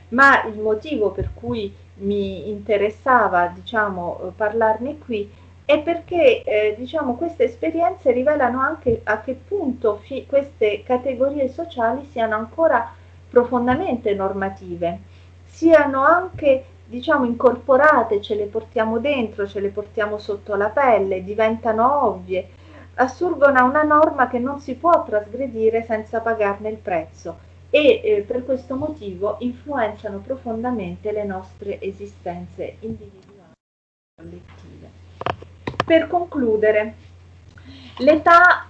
Ma il motivo per cui mi interessava, diciamo, parlarne qui è perché diciamo, queste esperienze rivelano anche a che punto queste categorie sociali siano ancora profondamente normative, siano anche diciamo incorporate, ce le portiamo dentro, ce le portiamo sotto la pelle, diventano ovvie, assurgono a una norma che non si può trasgredire senza pagarne il prezzo e per questo motivo influenzano profondamente le nostre esistenze individuali e collettive. Per concludere, l'età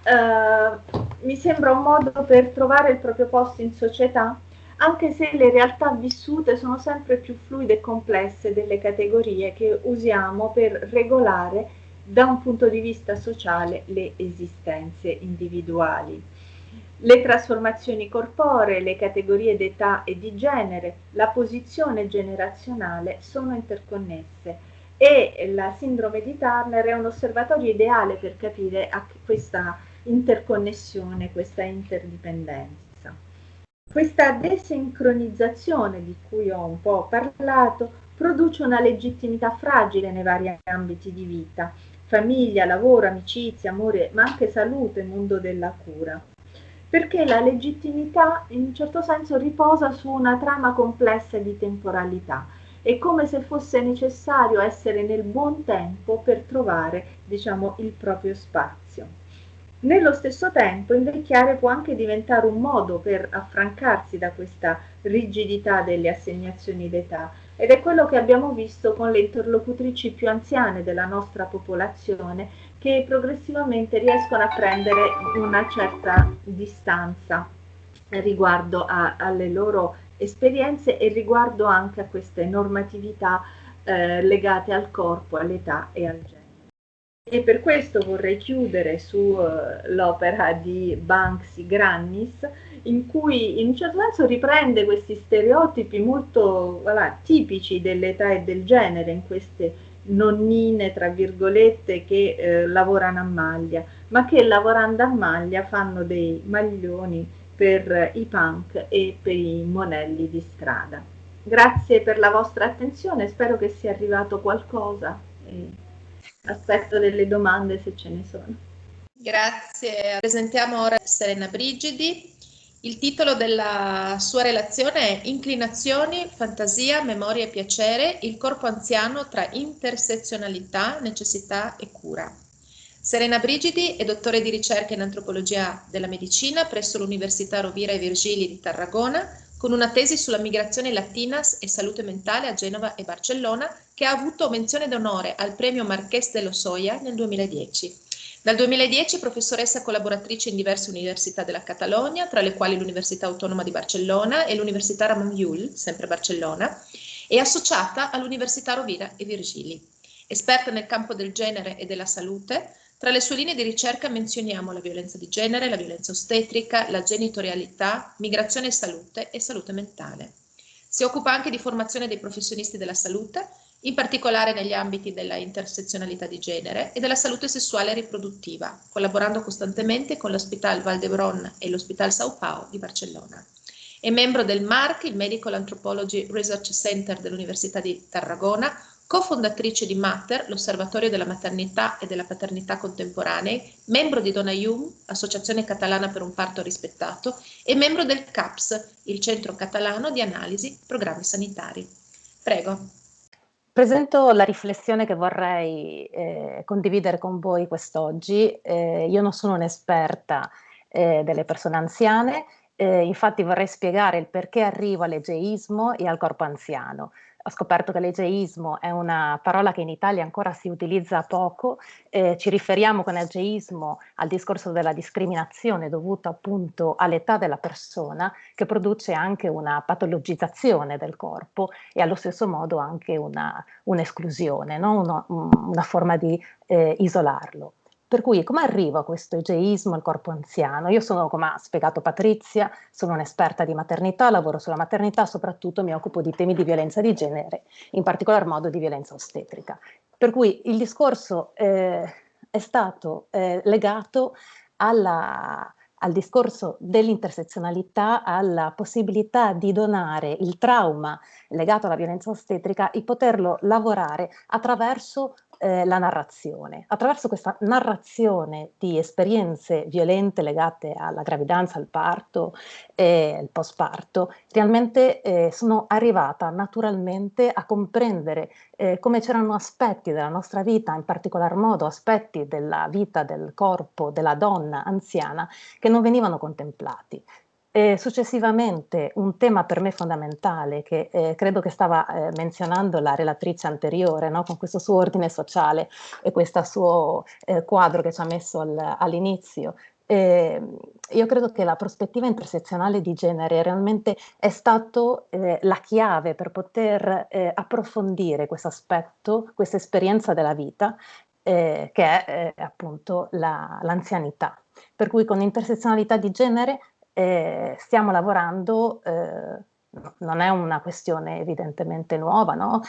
mi sembra un modo per trovare il proprio posto in società, anche se le realtà vissute sono sempre più fluide e complesse delle categorie che usiamo per regolare da un punto di vista sociale le esistenze individuali. Le trasformazioni corporee, le categorie d'età e di genere, la posizione generazionale sono interconnesse e la sindrome di Turner è un osservatorio ideale per capire questa interconnessione, questa interdipendenza. Questa desincronizzazione di cui ho un po' parlato produce una legittimità fragile nei vari ambiti di vita, famiglia, lavoro, amicizia, amore, ma anche salute, mondo della cura. Perché la legittimità in un certo senso riposa su una trama complessa di temporalità. È come se fosse necessario essere nel buon tempo per trovare, diciamo, il proprio spazio. Nello stesso tempo invecchiare può anche diventare un modo per affrancarsi da questa rigidità delle assegnazioni d'età ed è quello che abbiamo visto con le interlocutrici più anziane della nostra popolazione che progressivamente riescono a prendere una certa distanza riguardo alle loro esperienze e riguardo anche a queste normatività legate al corpo, all'età e al genere. E per questo vorrei chiudere sull'opera di Banksy Grannis, in cui in un certo senso riprende questi stereotipi molto tipici dell'età e del genere, in queste nonnine, tra virgolette, che lavorano a maglia, ma che lavorando a maglia fanno dei maglioni per i punk e per i monelli di strada. Grazie per la vostra attenzione, spero che sia arrivato qualcosa. Aspetto delle domande se ce ne sono. Grazie. Presentiamo ora Serena Brigidi. Il titolo della sua relazione è Inclinazioni, fantasia, memoria e piacere, il corpo anziano tra intersezionalità, necessità e cura. Serena Brigidi è dottore di ricerca in antropologia della medicina presso l'Università Rovira e Virgili di Tarragona, con una tesi sulla migrazione latinas e salute mentale a Genova e Barcellona, che ha avuto menzione d'onore al premio Marqués de Lozoya nel 2010. Dal 2010 è professoressa collaboratrice in diverse università della Catalogna, tra le quali l'Università Autonoma di Barcellona e l'Università Ramon Llull, sempre Barcellona, e associata all'Università Rovira e Virgili. Esperta nel campo del genere e della salute, tra le sue linee di ricerca menzioniamo la violenza di genere, la violenza ostetrica, la genitorialità, migrazione e salute mentale. Si occupa anche di formazione dei professionisti della salute, in particolare negli ambiti della intersezionalità di genere e della salute sessuale e riproduttiva, collaborando costantemente con l'Hospital Vall d'Hebron e l'Hospital São Paulo di Barcellona. È membro del MARC, il Medical Anthropology Research Center dell'Università di Tarragona, cofondatrice di Mater, l'Osservatorio della Maternità e della Paternità Contemporanei, membro di Donaium, Associazione Catalana per un Parto Rispettato, e membro del CAPS, il Centro Catalano di Analisi Programmi Sanitari. Prego. Presento la riflessione che vorrei condividere con voi quest'oggi. Io non sono un'esperta delle persone anziane, infatti vorrei spiegare il perché arrivo all'egeismo e al corpo anziano. Ho scoperto che l'egeismo è una parola che in Italia ancora si utilizza poco, ci riferiamo con egeismo al discorso della discriminazione dovuta appunto all'età della persona, che produce anche una patologizzazione del corpo e allo stesso modo anche un'esclusione, no? una forma di isolarlo. Per cui come arrivo a questo egeismo al corpo anziano? Io sono, come ha spiegato Patrizia, sono un'esperta di maternità, lavoro sulla maternità, soprattutto mi occupo di temi di violenza di genere, in particolar modo di violenza ostetrica. Per cui il discorso è stato legato al discorso dell'intersezionalità, alla possibilità di donare il trauma legato alla violenza ostetrica e poterlo lavorare attraverso la narrazione. Attraverso questa narrazione di esperienze violente legate alla gravidanza, al parto e al postparto, realmente sono arrivata naturalmente a comprendere come c'erano aspetti della nostra vita, in particolar modo aspetti della vita del corpo della donna anziana che non venivano contemplati. Successivamente un tema per me fondamentale che credo che stava menzionando la relatrice anteriore, no? Con questo suo ordine sociale e questo suo quadro che ci ha messo all'inizio. Io credo che la prospettiva intersezionale di genere realmente è stato la chiave per poter approfondire questo aspetto, questa esperienza della vita che è appunto l'anzianità. Per cui con intersezionalità di genere stiamo lavorando, non è una questione evidentemente nuova, no?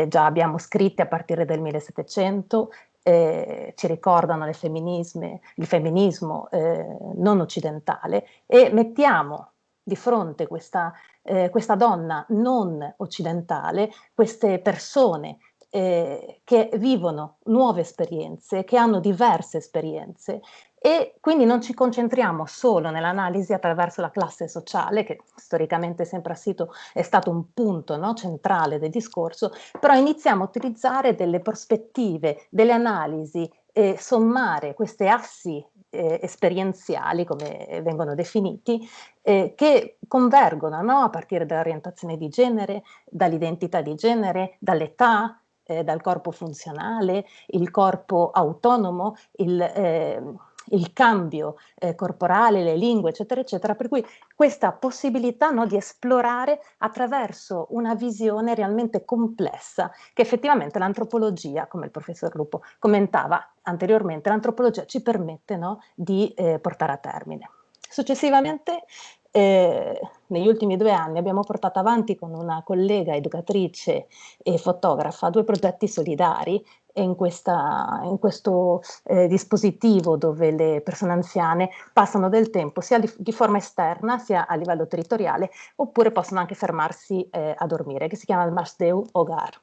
Già abbiamo scritti a partire del 1700, ci ricordano il femminismo non occidentale e mettiamo di fronte questa donna non occidentale, queste persone che vivono nuove esperienze, che hanno diverse esperienze e quindi non ci concentriamo solo nell'analisi attraverso la classe sociale, che storicamente sempre è stato un punto, no, centrale del discorso, però iniziamo a utilizzare delle prospettive, delle analisi e sommare questi assi esperienziali, come vengono definiti, che convergono, no, a partire dall'orientazione di genere, dall'identità di genere, dall'età, dal corpo funzionale, il corpo autonomo, il cambio corporale, le lingue, eccetera, eccetera, per cui questa possibilità, no, di esplorare attraverso una visione realmente complessa, che effettivamente l'antropologia, come il professor Lupo commentava anteriormente, l'antropologia ci permette, no, di portare a termine. Successivamente, negli ultimi 2 anni abbiamo portato avanti con una collega educatrice e fotografa 2 progetti solidari in questo dispositivo dove le persone anziane passano del tempo sia di forma esterna sia a livello territoriale, oppure possono anche fermarsi a dormire, che si chiama il Marsdeu Hogar.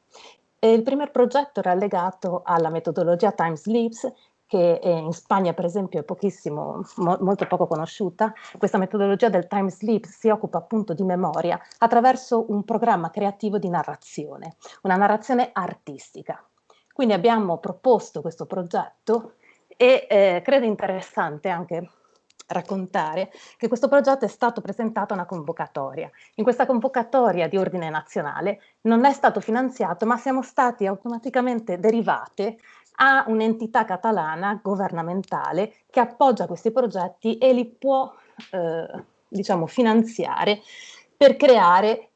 Il primo progetto era legato alla metodologia Time Sleeps, che in Spagna per esempio è molto poco conosciuta. Questa metodologia del time sleep si occupa appunto di memoria attraverso un programma creativo di narrazione, una narrazione artistica. Quindi abbiamo proposto questo progetto e credo interessante anche raccontare che questo progetto è stato presentato a una convocatoria. In questa convocatoria di ordine nazionale non è stato finanziato, ma siamo stati automaticamente derivate a un'entità catalana governamentale che appoggia questi progetti e li può finanziare per creare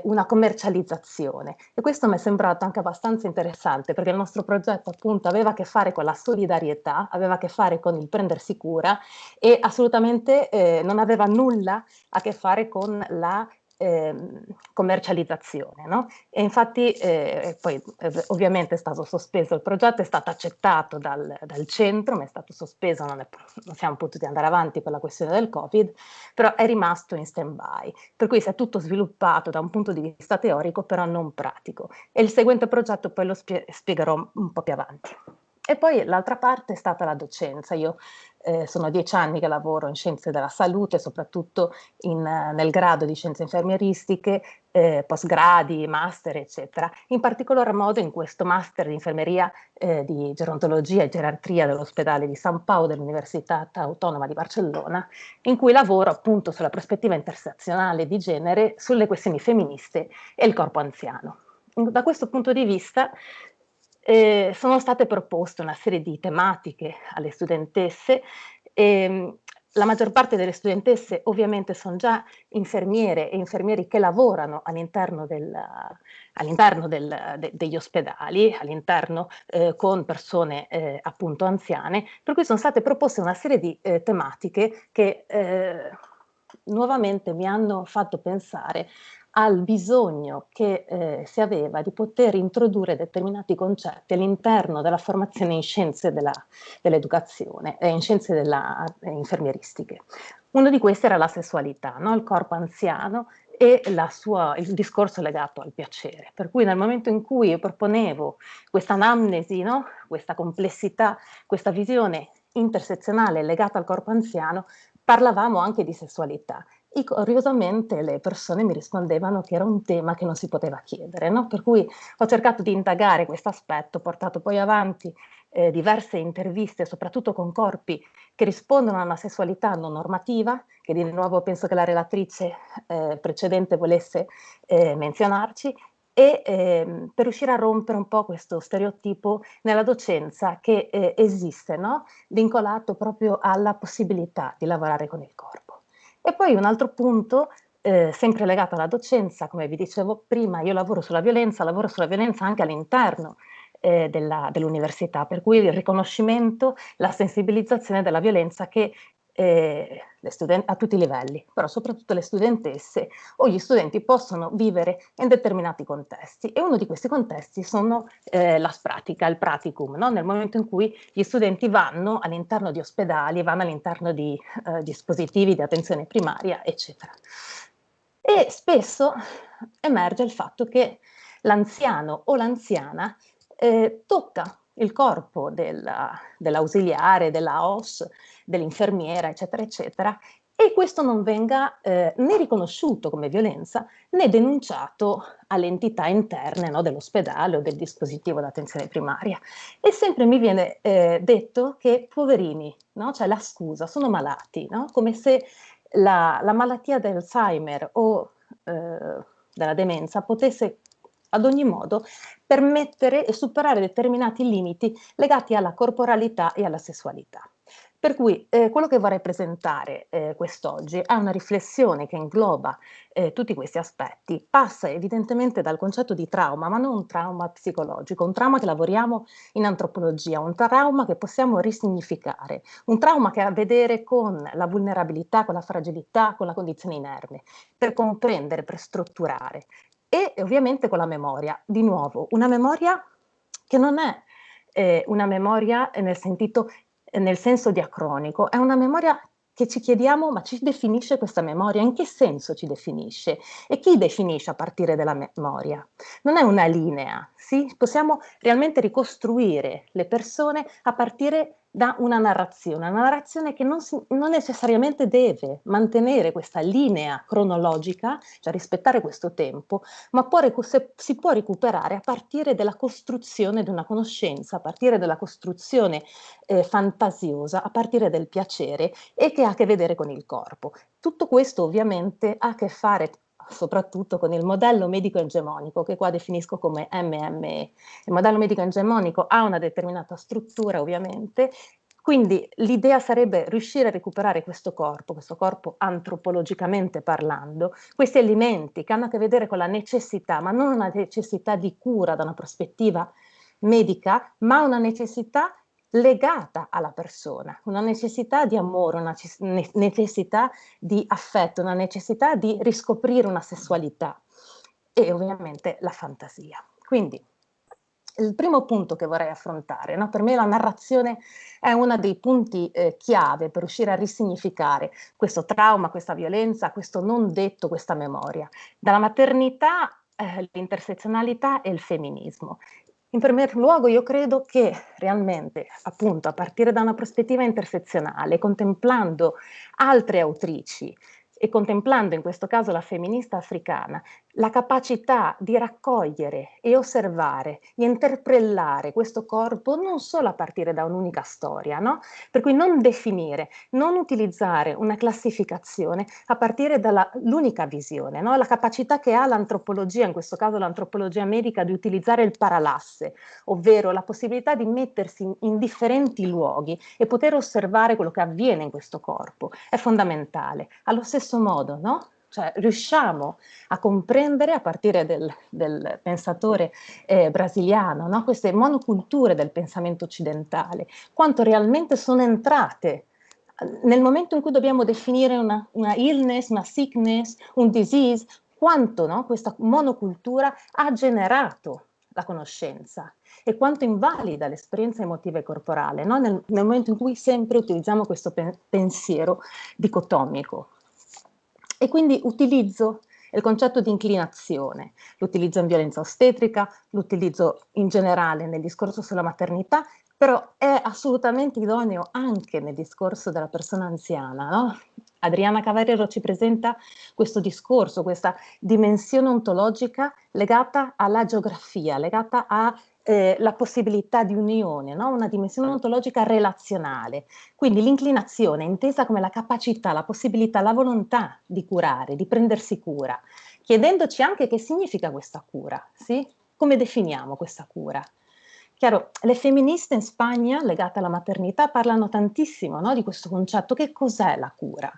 una commercializzazione. E questo mi è sembrato anche abbastanza interessante, perché il nostro progetto appunto aveva a che fare con la solidarietà, aveva a che fare con il prendersi cura e assolutamente non aveva nulla a che fare con la commercializzazione, no? E infatti poi ovviamente è stato sospeso il progetto, è stato accettato dal centro, ma è stato sospeso, non siamo potuti andare avanti per la questione del Covid, però è rimasto in stand-by, per cui si è tutto sviluppato da un punto di vista teorico, però non pratico. E il seguente progetto poi lo spiegherò un po' più avanti. E poi l'altra parte è stata la docenza. Io sono 10 anni che lavoro in scienze della salute, soprattutto nel grado di scienze infermieristiche, postgradi, master, eccetera. In particolar modo in questo master di infermeria di gerontologia e gerarchia dell'ospedale di San Paolo dell'Università Autonoma di Barcellona, in cui lavoro appunto sulla prospettiva intersezionale di genere, sulle questioni femministe e il corpo anziano. Da questo punto di vista sono state proposte una serie di tematiche alle studentesse. La maggior parte delle studentesse ovviamente sono già infermiere e infermieri che lavorano all'interno degli ospedali, all'interno con persone appunto anziane, per cui sono state proposte una serie di tematiche che nuovamente mi hanno fatto pensare al bisogno che si aveva di poter introdurre determinati concetti all'interno della formazione in scienze dell'educazione e in scienze infermieristiche. Uno di questi era la sessualità, no? Il corpo anziano e il discorso legato al piacere. Per cui nel momento in cui io proponevo questa anamnesi, no? Questa complessità, questa visione intersezionale legata al corpo anziano, parlavamo anche di sessualità. E curiosamente le persone mi rispondevano che era un tema che non si poteva chiedere, no? Per cui ho cercato di indagare questo aspetto, ho portato poi avanti diverse interviste, soprattutto con corpi che rispondono a una sessualità non normativa, che di nuovo penso che la relatrice precedente volesse menzionarci, e per riuscire a rompere un po' questo stereotipo nella docenza che esiste, no? Vincolato proprio alla possibilità di lavorare con il corpo. E poi un altro punto, sempre legato alla docenza, come vi dicevo prima, io lavoro sulla violenza anche all'interno dell'università, per cui il riconoscimento, la sensibilizzazione della violenza che a tutti i livelli, però soprattutto le studentesse o gli studenti possono vivere in determinati contesti, e uno di questi contesti sono la pratica, il praticum, no? Nel momento in cui gli studenti vanno all'interno di ospedali, vanno all'interno di dispositivi di attenzione primaria, eccetera. E spesso emerge il fatto che l'anziano o l'anziana tocca il corpo dell'ausiliare, della OS, dell'infermiera, eccetera, eccetera, e questo non venga né riconosciuto come violenza né denunciato alle entità interne, no, dell'ospedale o del dispositivo d'attenzione primaria. E sempre mi viene detto che poverini, no? Cioè la scusa, sono malati, no? Come se la malattia dell'Alzheimer o della demenza potesse ad ogni modo permettere e superare determinati limiti legati alla corporalità e alla sessualità. Per cui quello che vorrei presentare quest'oggi è una riflessione che ingloba tutti questi aspetti, passa evidentemente dal concetto di trauma, ma non un trauma psicologico, un trauma che lavoriamo in antropologia, un trauma che possiamo risignificare, un trauma che ha a vedere con la vulnerabilità, con la fragilità, con la condizione inerme, per comprendere, per strutturare. E ovviamente con la memoria, di nuovo, una memoria che non è una memoria nel senso diacronico, è una memoria che ci chiediamo, ma ci definisce questa memoria? In che senso ci definisce? E chi definisce a partire dalla memoria? Non è una linea, sì? Possiamo realmente ricostruire le persone a partire da una narrazione che non necessariamente deve mantenere questa linea cronologica, cioè rispettare questo tempo, ma si può recuperare a partire della costruzione di una conoscenza, a partire della costruzione fantasiosa, a partire del piacere, e che ha a che vedere con il corpo. Tutto questo ovviamente ha a che fare soprattutto con il modello medico egemonico, che qua definisco come MME. Il modello medico egemonico ha una determinata struttura, ovviamente, quindi l'idea sarebbe riuscire a recuperare questo corpo antropologicamente parlando, questi elementi che hanno a che vedere con la necessità, ma non una necessità di cura da una prospettiva medica, ma una necessità legata alla persona, una necessità di amore, una necessità di affetto, una necessità di riscoprire una sessualità e ovviamente la fantasia. Quindi il primo punto che vorrei affrontare, no? Per me la narrazione è uno dei punti chiave per riuscire a risignificare questo trauma, questa violenza, questo non detto, questa memoria. Dalla maternità, l'intersezionalità e il femminismo. In primo luogo io credo che realmente, appunto, a partire da una prospettiva intersezionale, contemplando altre autrici e contemplando in questo caso la femminista africana, la capacità di raccogliere e osservare, di interpellare questo corpo non solo a partire da un'unica storia, no? Per cui non definire, non utilizzare una classificazione a partire dall'unica visione, no? La capacità che ha l'antropologia, in questo caso l'antropologia medica, di utilizzare il paralasse, ovvero la possibilità di mettersi in differenti luoghi e poter osservare quello che avviene in questo corpo, è fondamentale. Allo stesso modo, no? Cioè riusciamo a comprendere a partire del pensatore brasiliano, no? Queste monoculture del pensamento occidentale, quanto realmente sono entrate nel momento in cui dobbiamo definire una illness, una sickness, un disease, quanto, no, questa monocultura ha generato la conoscenza e quanto invalida l'esperienza emotiva e corporale, no? Nel momento in cui sempre utilizziamo questo pensiero dicotomico. E quindi utilizzo il concetto di inclinazione, l'utilizzo in violenza ostetrica, l'utilizzo in generale nel discorso sulla maternità, però è assolutamente idoneo anche nel discorso della persona anziana, no? Adriana Cavarero ci presenta questo discorso, questa dimensione ontologica legata alla geografia, legata alla possibilità di unione, no? Una dimensione ontologica relazionale. Quindi l'inclinazione è intesa come la capacità, la possibilità, la volontà di curare, di prendersi cura, chiedendoci anche che significa questa cura, sì? Come definiamo questa cura? Chiaro, le femministe in Spagna legate alla maternità parlano tantissimo, no, di questo concetto. Che cos'è la cura?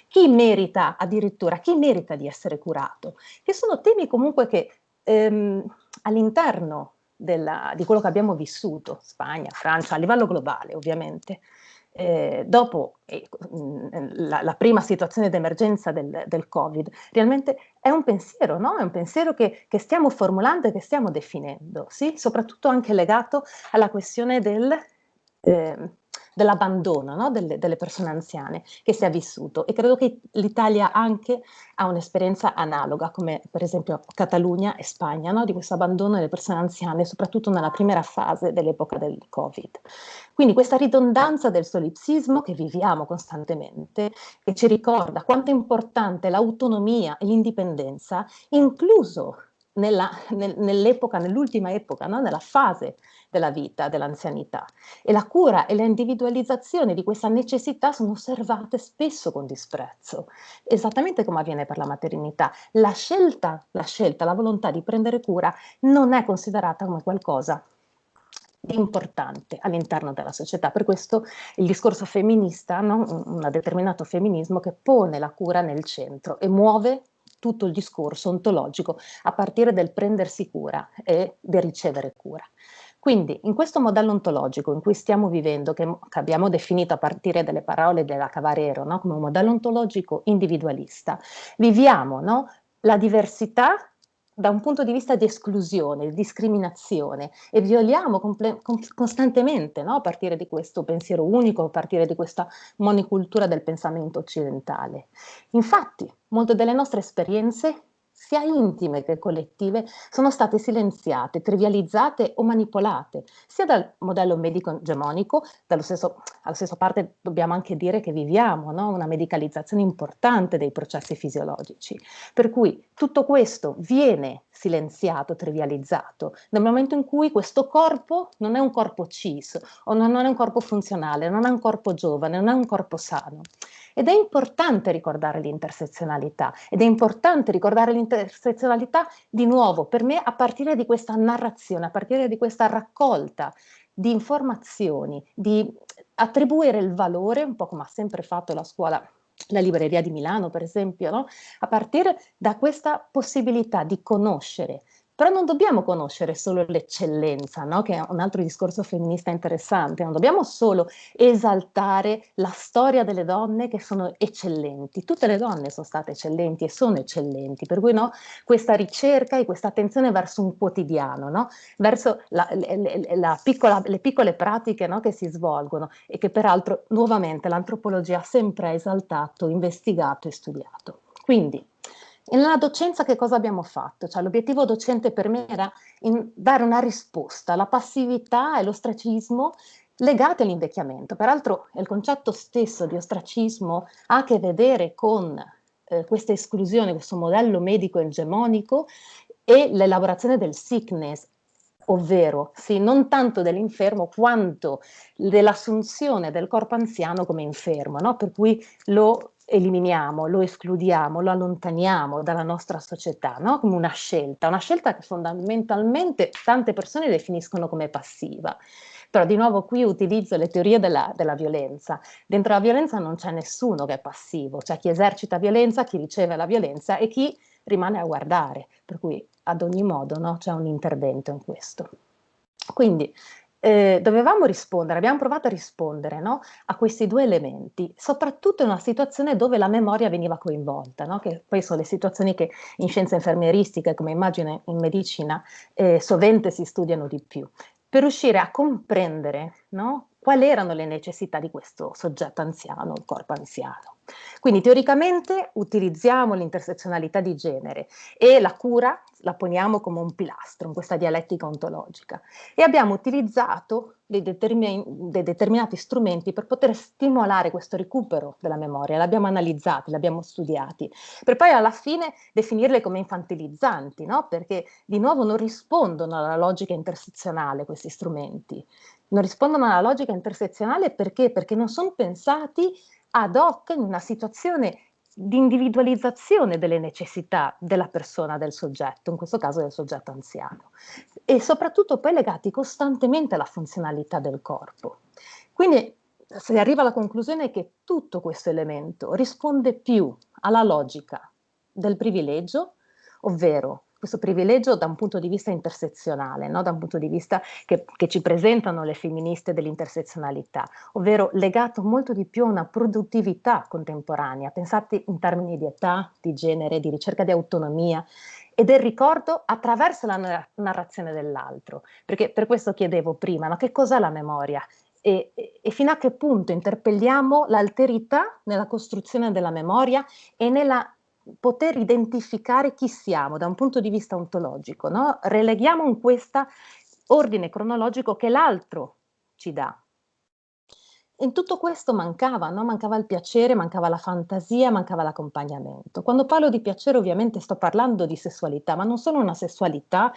Chi merita addirittura, chi merita di essere curato? Che sono temi comunque che all'interno di quello che abbiamo vissuto, Spagna, Francia, a livello globale ovviamente, dopo la prima situazione d'emergenza del Covid, realmente è un pensiero, no? È un pensiero che stiamo formulando e che stiamo definendo, sì? Soprattutto anche legato alla questione dell'abbandono, no? delle persone anziane che si è vissuto, e credo che l'Italia anche ha un'esperienza analoga, come per esempio Catalogna e Spagna, no? Di questo abbandono delle persone anziane, soprattutto nella prima fase dell'epoca del Covid. Quindi questa ridondanza del solipsismo che viviamo costantemente, che ci ricorda quanto è importante l'autonomia e l'indipendenza, incluso nell'epoca, nell'ultima epoca, no? Nella fase della vita, dell'anzianità. E la cura e l'individualizzazione di questa necessità sono osservate spesso con disprezzo, esattamente come avviene per la maternità. La scelta, la volontà di prendere cura non è considerata come qualcosa di importante all'interno della società. Per questo il discorso femminista, no? Un determinato femminismo che pone la cura nel centro e muove tutto il discorso ontologico a partire del prendersi cura e del ricevere cura. Quindi in questo modello ontologico in cui stiamo vivendo, che abbiamo definito a partire dalle parole della Cavarero, no? Come un modello ontologico individualista, viviamo, no? La diversità da un punto di vista di esclusione, di discriminazione, e violiamo costantemente, no? A partire di questo pensiero unico, a partire di questa monicultura del pensamento occidentale. Infatti, molte delle nostre esperienze, sia intime che collettive, sono state silenziate, trivializzate o manipolate, sia dal modello medico egemonico, alla stessa parte dobbiamo anche dire che viviamo, no? Una medicalizzazione importante dei processi fisiologici, per cui tutto questo viene silenziato, trivializzato, nel momento in cui questo corpo non è un corpo cis, o non è un corpo funzionale, non è un corpo giovane, non è un corpo sano. Ed è importante ricordare l'intersezionalità, ed è importante ricordare l'intersezionalità di nuovo, per me, a partire di questa narrazione, a partire di questa raccolta di informazioni, di attribuire il valore, un po' come ha sempre fatto la scuola, la libreria di Milano per esempio, no? A partire da questa possibilità di conoscere. Però non dobbiamo conoscere solo l'eccellenza, no? Che è un altro discorso femminista interessante, non dobbiamo solo esaltare la storia delle donne che sono eccellenti, tutte le donne sono state eccellenti e sono eccellenti, per cui no? Questa ricerca e questa attenzione verso un quotidiano, no? Verso le piccole pratiche, no? Che si svolgono e che peraltro nuovamente l'antropologia ha sempre esaltato, investigato e studiato. Quindi, nella docenza che cosa abbiamo fatto? Cioè, l'obiettivo docente per me era dare una risposta alla passività e l'ostracismo legati all'invecchiamento. Peraltro il concetto stesso di ostracismo ha a che vedere con questa esclusione, questo modello medico egemonico e l'elaborazione del sickness, ovvero sì, non tanto dell'infermo quanto dell'assunzione del corpo anziano come infermo, no? Per cui lo eliminiamo, lo escludiamo, lo allontaniamo dalla nostra società, no? Come una scelta che fondamentalmente tante persone definiscono come passiva. Però di nuovo qui utilizzo le teorie della violenza. Dentro la violenza non c'è nessuno che è passivo, c'è chi esercita violenza, chi riceve la violenza e chi rimane a guardare, per cui ad ogni modo, no, c'è un intervento in questo. Quindi dovevamo rispondere, abbiamo provato a rispondere, no, a questi due elementi, soprattutto in una situazione dove la memoria veniva coinvolta, no, che poi sono le situazioni che in scienze infermieristiche, come immagino in medicina, sovente si studiano di più, per riuscire a comprendere, no, quali erano le necessità di questo soggetto anziano, il corpo anziano. Quindi teoricamente utilizziamo l'intersezionalità di genere e la cura la poniamo come un pilastro in questa dialettica ontologica e abbiamo utilizzato dei determinati strumenti per poter stimolare questo recupero della memoria, l'abbiamo analizzati, l'abbiamo studiati, per poi alla fine definirle come infantilizzanti, no? Perché di nuovo non rispondono alla logica intersezionale questi strumenti, non rispondono alla logica intersezionale perché? Perché non sono pensati ad hoc in una situazione di individualizzazione delle necessità della persona, del soggetto, in questo caso del soggetto anziano, e soprattutto poi legati costantemente alla funzionalità del corpo. Quindi si arriva alla conclusione che tutto questo elemento risponde più alla logica del privilegio, ovvero questo privilegio da un punto di vista intersezionale, no? Da un punto di vista che ci presentano le femministe dell'intersezionalità, ovvero legato molto di più a una produttività contemporanea, pensate in termini di età, di genere, di ricerca di autonomia e del ricordo attraverso la narrazione dell'altro, perché per questo chiedevo prima, no? Che cos'è la memoria? E fino a che punto interpelliamo l'alterità nella costruzione della memoria e nella poter identificare chi siamo da un punto di vista ontologico, no? Releghiamo in questo ordine cronologico che l'altro ci dà. In tutto questo mancava, no? Mancava il piacere, mancava la fantasia, mancava l'accompagnamento. Quando parlo di piacere ovviamente sto parlando di sessualità, ma non solo una sessualità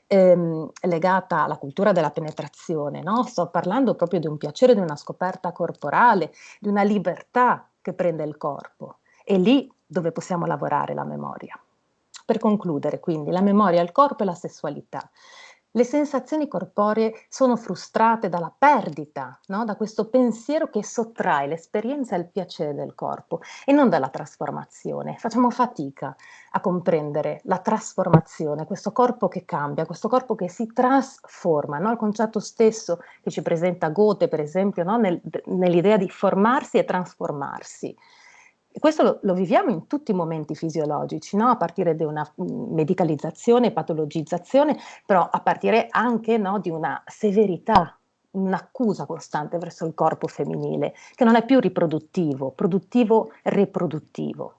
legata alla cultura della penetrazione, no? Sto parlando proprio di un piacere, di una scoperta corporale, di una libertà che prende il corpo. È lì dove possiamo lavorare la memoria. Per concludere, quindi, la memoria, il corpo e la sessualità. Le sensazioni corporee sono frustrate dalla perdita, no? Da questo pensiero che sottrae l'esperienza e il piacere del corpo e non dalla trasformazione. Facciamo fatica a comprendere la trasformazione, questo corpo che cambia, questo corpo che si trasforma, no? Il concetto stesso che ci presenta Goethe, per esempio, no? Nell'idea di formarsi e trasformarsi. E questo lo viviamo in tutti i momenti fisiologici, no? A partire da una medicalizzazione, patologizzazione, però a partire anche, no, di una severità, un'accusa costante verso il corpo femminile, che non è più riproduttivo, produttivo, riproduttivo.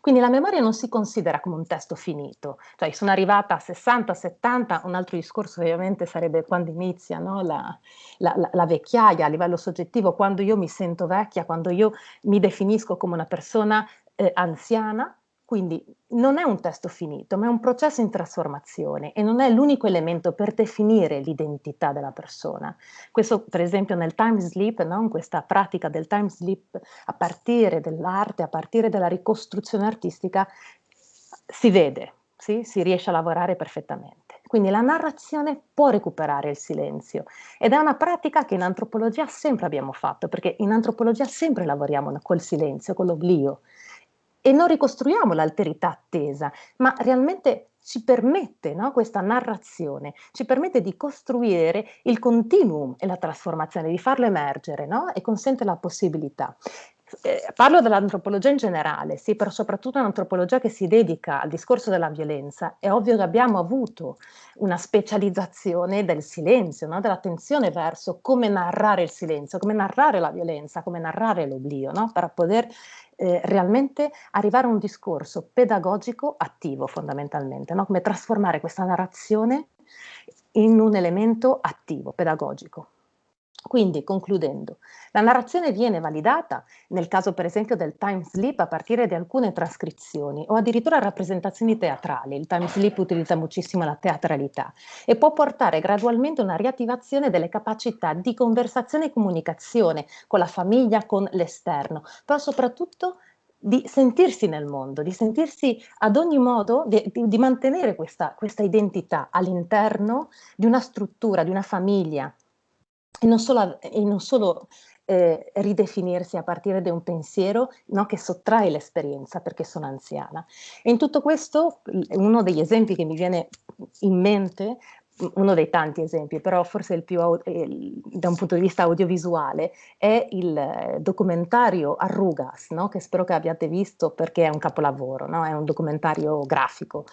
Quindi la memoria non si considera come un testo finito, cioè sono arrivata a 60, 70, un altro discorso ovviamente sarebbe quando inizia, no, la vecchiaia a livello soggettivo, quando io mi sento vecchia, quando io mi definisco come una persona anziana, quindi non è un testo finito, ma è un processo in trasformazione e non è l'unico elemento per definire l'identità della persona. Questo per esempio nel time sleep, no? In questa pratica del time sleep, a partire dell'arte, a partire dalla ricostruzione artistica, si vede, sì? Si riesce a lavorare perfettamente. Quindi la narrazione può recuperare il silenzio ed è una pratica che in antropologia sempre abbiamo fatto, perché in antropologia sempre lavoriamo col silenzio, con l'oblio. E non ricostruiamo l'alterità attesa, ma realmente ci permette, no, questa narrazione, ci permette di costruire il continuum e la trasformazione, di farlo emergere, no? E consente la possibilità. Parlo dell'antropologia in generale, sì, però soprattutto un'antropologia che si dedica al discorso della violenza. È ovvio che abbiamo avuto una specializzazione del silenzio, no? Dell'attenzione verso come narrare il silenzio, come narrare la violenza, come narrare l'oblio, no? Per poter realmente arrivare a un discorso pedagogico attivo fondamentalmente, no? Come trasformare questa narrazione in un elemento attivo, pedagogico. Quindi, concludendo, la narrazione viene validata nel caso per esempio del time sleep a partire da alcune trascrizioni o addirittura rappresentazioni teatrali. Il time sleep utilizza moltissimo la teatralità e può portare gradualmente a una riattivazione delle capacità di conversazione e comunicazione con la famiglia, con l'esterno, però soprattutto di sentirsi nel mondo, di sentirsi ad ogni modo, di mantenere questa identità all'interno di una struttura, di una famiglia, e non solo ridefinirsi a partire da un pensiero, no, che sottrae l'esperienza perché sono anziana. E in tutto questo, uno degli esempi che mi viene in mente uno dei tanti esempi, però forse il più da un punto di vista audiovisuale è il documentario Arrugas, no? Che spero che abbiate visto perché è un capolavoro, no? È un documentario grafico,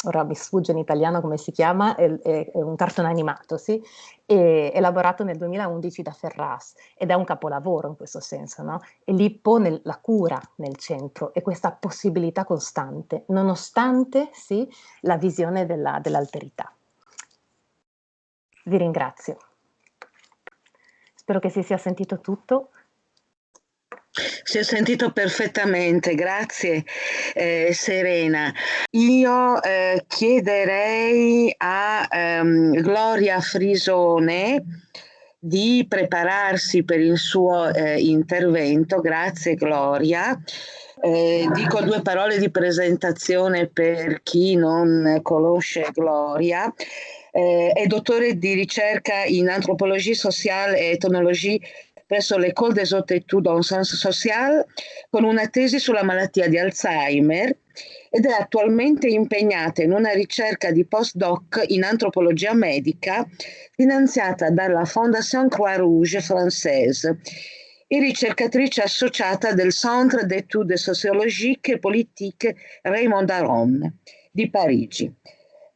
ora mi sfugge in italiano come si chiama, è un cartone animato, sì? Elaborato nel 2011 da Ferraz ed è un capolavoro in questo senso, no? E lì pone la cura nel centro e questa possibilità costante, nonostante sì, la visione dell'alterità. Vi ringrazio. Spero che si sia sentito tutto. Si è sentito perfettamente, grazie Serena. Io chiederei a Gloria Frisone di prepararsi per il suo intervento. Grazie Gloria. Dico due parole di presentazione per chi non conosce Gloria. È dottore di ricerca in antropologie sociale e etnologie presso l'École des Hautes Études en Sciences Sociales con una tesi sulla malattia di Alzheimer ed è attualmente impegnata in una ricerca di postdoc in antropologia medica finanziata dalla Fondation Croix-Rouge française e ricercatrice associata del Centre d'études sociologiques et politiques Raymond Aron di Parigi.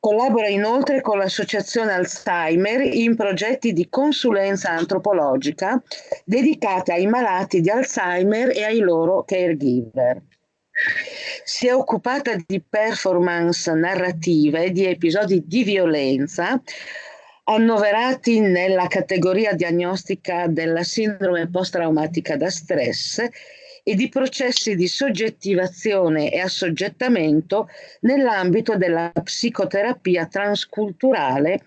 Collabora inoltre con l'Associazione Alzheimer in progetti di consulenza antropologica dedicati ai malati di Alzheimer e ai loro caregiver. Si è occupata di performance narrative di episodi di violenza annoverati nella categoria diagnostica della sindrome post-traumatica da stress e di processi di soggettivazione e assoggettamento nell'ambito della psicoterapia transculturale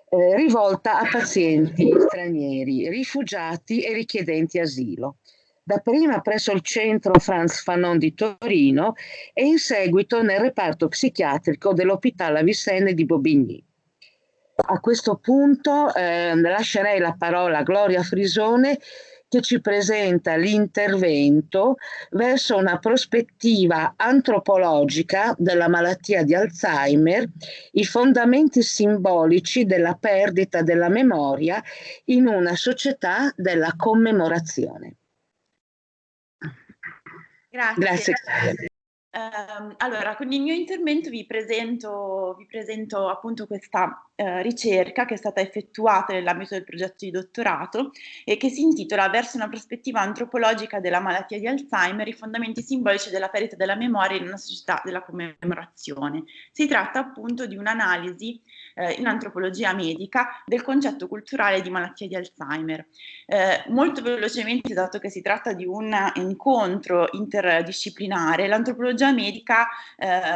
rivolta a pazienti stranieri, rifugiati e richiedenti asilo, dapprima presso il centro Frantz Fanon di Torino e in seguito nel reparto psichiatrico dell'Hôpital Avicenne di Bobigny. A questo punto lascerei la parola a Gloria Frisone che ci presenta l'intervento verso una prospettiva antropologica della malattia di Alzheimer, i fondamenti simbolici della perdita della memoria in una società della commemorazione. Grazie. Allora, con il mio intervento vi presento appunto questa ricerca che è stata effettuata nell'ambito del progetto di dottorato e che si intitola Verso una prospettiva antropologica della malattia di Alzheimer, i fondamenti simbolici della perdita della memoria in una società della commemorazione. Si tratta appunto di un'analisi in antropologia medica del concetto culturale di malattia di Alzheimer. Molto velocemente, dato che si tratta di un incontro interdisciplinare, l'antropologia medica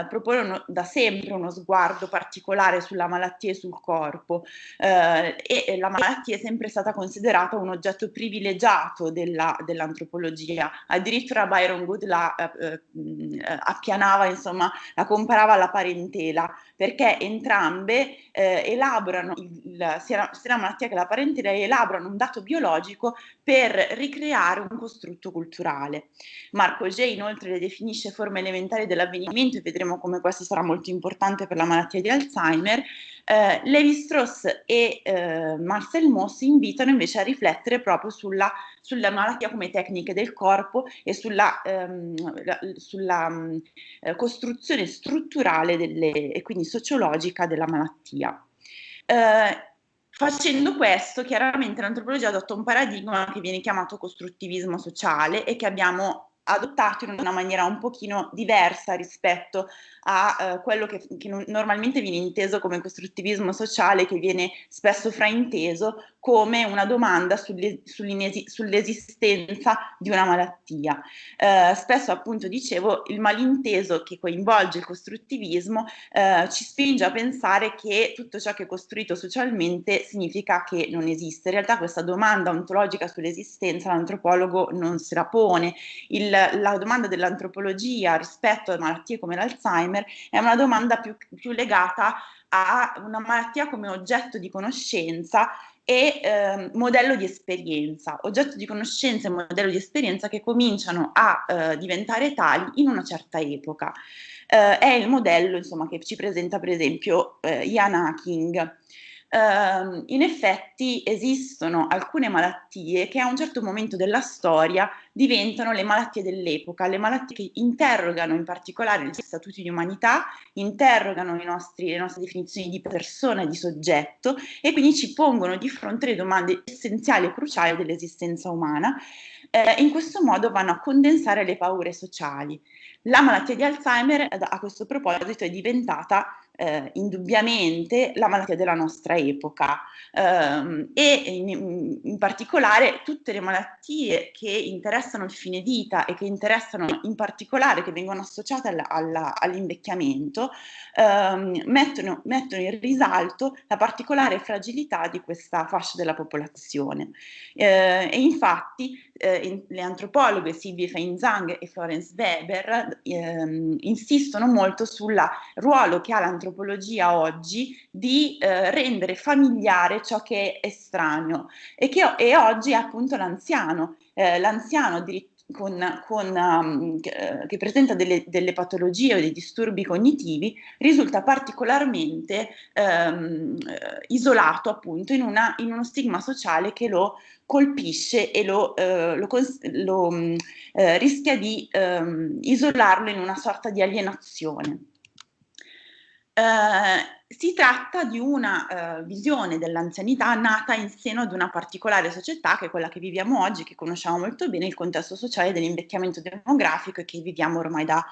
propone da sempre uno sguardo particolare sulla malattia e sul corpo e la malattia è sempre stata considerata un oggetto privilegiato dell'antropologia. Addirittura Byron Good la appianava, insomma, la comparava alla parentela, perché entrambe elaborano, sia la malattia che la parentela elaborano un dato biologico per ricreare un costrutto culturale. Marc Auger inoltre le definisce forme elementari dell'avvenimento e vedremo come questo sarà molto importante per la malattia di Alzheimer. Lévi-Strauss e Marcel Mauss invitano invece a riflettere proprio sulla malattia come tecniche del corpo e sulla costruzione strutturale e quindi sociologica della malattia. Facendo questo, chiaramente l'antropologia adotta un paradigma che viene chiamato costruttivismo sociale e che abbiamo adottato in una maniera un pochino diversa rispetto a quello che normalmente viene inteso come costruttivismo sociale, che viene spesso frainteso come una domanda sull'esistenza di una malattia. Spesso, appunto, dicevo, il malinteso che coinvolge il costruttivismo ci spinge a pensare che tutto ciò che è costruito socialmente significa che non esiste. In realtà questa domanda ontologica sull'esistenza l'antropologo non se la pone. La domanda dell'antropologia rispetto a malattie come l'Alzheimer è una domanda più legata a una malattia come oggetto di conoscenza e modello di esperienza, oggetto di conoscenza e modello di esperienza che cominciano a diventare tali in una certa epoca. È il modello, insomma, che ci presenta per esempio Ian Hacking. In effetti esistono alcune malattie che a un certo momento della storia diventano le malattie dell'epoca, le malattie che interrogano in particolare gli statuti di umanità, interrogano le nostre definizioni di persona e di soggetto, e quindi ci pongono di fronte le domande essenziali e cruciali dell'esistenza umana. In questo modo vanno a condensare le paure sociali. La malattia di Alzheimer, a questo proposito, è diventata indubbiamente la malattia della nostra epoca, e in particolare tutte le malattie che interessano il fine vita e che interessano in particolare, che vengono associate all'invecchiamento, mettono in risalto la particolare fragilità di questa fascia della popolazione. E infatti le antropologhe Sylvie Feinzang e Florence Weber insistono molto sul ruolo che ha l'antropologia oggi di rendere familiare ciò che è estraneo, e oggi è appunto l'anziano che presenta delle patologie o dei disturbi cognitivi, risulta particolarmente isolato appunto in uno stigma sociale che lo colpisce e rischia di isolarlo in una sorta di alienazione. Si tratta di una visione dell'anzianità nata in seno ad una particolare società, che è quella che viviamo oggi, che conosciamo molto bene, il contesto sociale dell'invecchiamento demografico, e che viviamo ormai da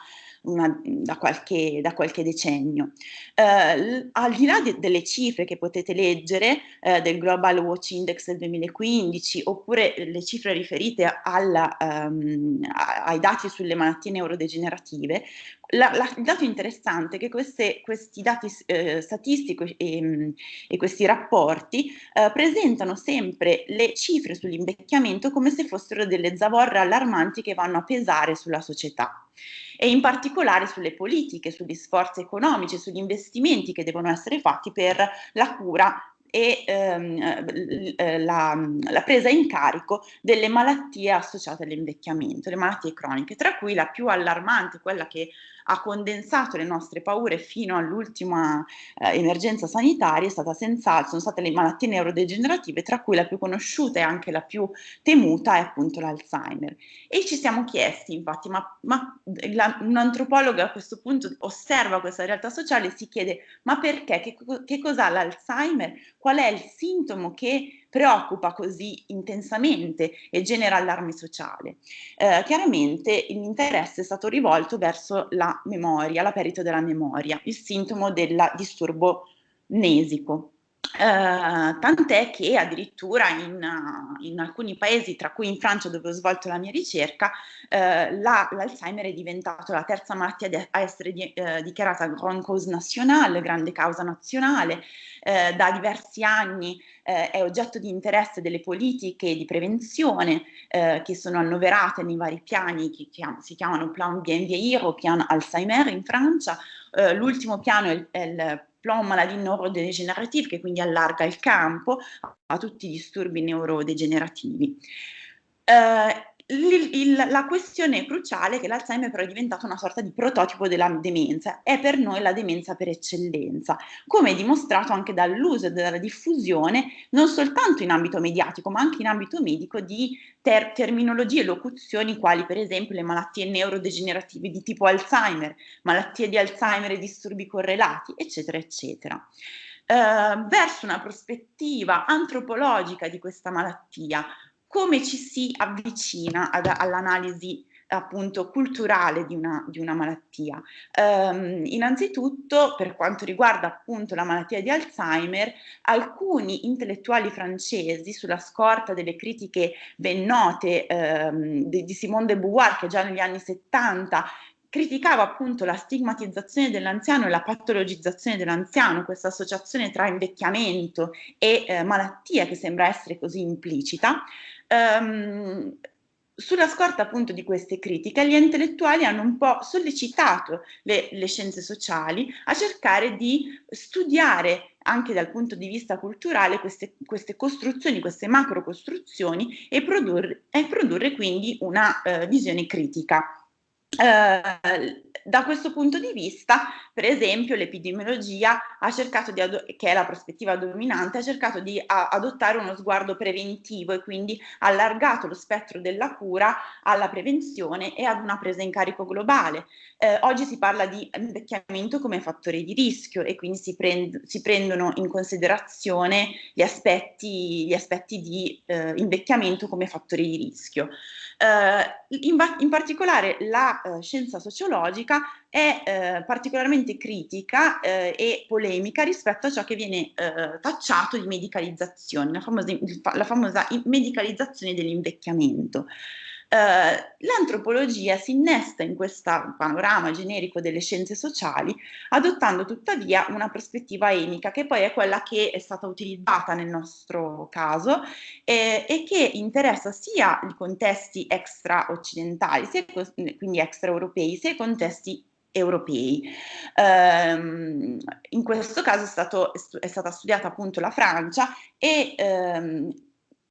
qualche decennio. Al di là delle cifre che potete leggere del Global Watch Index del 2015, oppure le cifre riferite ai dati sulle malattie neurodegenerative, il dato interessante è che questi dati statistici e questi rapporti presentano sempre le cifre sull'invecchiamento come se fossero delle zavorre allarmanti che vanno a pesare sulla società, e in particolare sulle politiche, sugli sforzi economici, sugli investimenti che devono essere fatti per la cura e la presa in carico delle malattie associate all'invecchiamento, le malattie croniche, tra cui la più allarmante, quella che ha condensato le nostre paure fino all'ultima emergenza sanitaria, sono state le malattie neurodegenerative, tra cui la più conosciuta e anche la più temuta è appunto l'Alzheimer. E ci siamo chiesti, infatti, ma un antropologo a questo punto osserva questa realtà sociale e si chiede: ma perché? Che cos'ha l'Alzheimer? Qual è il sintomo che preoccupa così intensamente e genera allarme sociale? Chiaramente l'interesse è stato rivolto verso la memoria, la perdita della memoria, il sintomo del disturbo mnesico. Tant'è che addirittura in alcuni paesi, tra cui in Francia dove ho svolto la mia ricerca, l'Alzheimer è diventato la terza malattia a essere dichiarata grande cause nationale, grande causa nazionale. Da diversi anni è oggetto di interesse delle politiche di prevenzione che sono annoverate nei vari piani che si chiamano Plan Bien Vieillir o Pian Alzheimer in Francia. L'ultimo piano è il Plan Maladie Neurodegenerative, che quindi allarga il campo a tutti i disturbi neurodegenerativi. La questione cruciale è che l'Alzheimer però è diventato una sorta di prototipo della demenza, è per noi la demenza per eccellenza, come dimostrato anche dall'uso e dalla diffusione non soltanto in ambito mediatico ma anche in ambito medico di terminologie e locuzioni quali per esempio le malattie neurodegenerative di tipo Alzheimer, malattie di Alzheimer e disturbi correlati, eccetera, eccetera. Verso una prospettiva antropologica di questa malattia, come ci si avvicina all'analisi appunto culturale di una malattia? Innanzitutto, per quanto riguarda appunto la malattia di Alzheimer, alcuni intellettuali francesi, sulla scorta delle critiche ben note di Simone de Beauvoir, che già negli anni 70 criticava appunto la stigmatizzazione dell'anziano e la patologizzazione dell'anziano, questa associazione tra invecchiamento e malattia che sembra essere così implicita, sulla scorta appunto di queste critiche, gli intellettuali hanno un po' sollecitato le scienze sociali a cercare di studiare anche dal punto di vista culturale queste costruzioni, queste macro costruzioni e produrre quindi una visione critica. Da questo punto di vista, per esempio, l'epidemiologia ha cercato che è la prospettiva dominante, ha cercato di adottare uno sguardo preventivo e quindi ha allargato lo spettro della cura alla prevenzione e ad una presa in carico globale. Oggi si parla di invecchiamento come fattore di rischio e quindi si prendono in considerazione gli aspetti di invecchiamento come fattori di rischio. In particolare la scienza sociologica è particolarmente critica e polemica rispetto a ciò che viene tacciato di medicalizzazione, la famosa medicalizzazione dell'invecchiamento. L'antropologia si innesta in questo panorama generico delle scienze sociali, adottando tuttavia una prospettiva emica, che poi è quella che è stata utilizzata nel nostro caso e che interessa sia i contesti extra-occidentali, quindi extra-europei, sia i contesti europei. In questo caso è stata studiata appunto la Francia e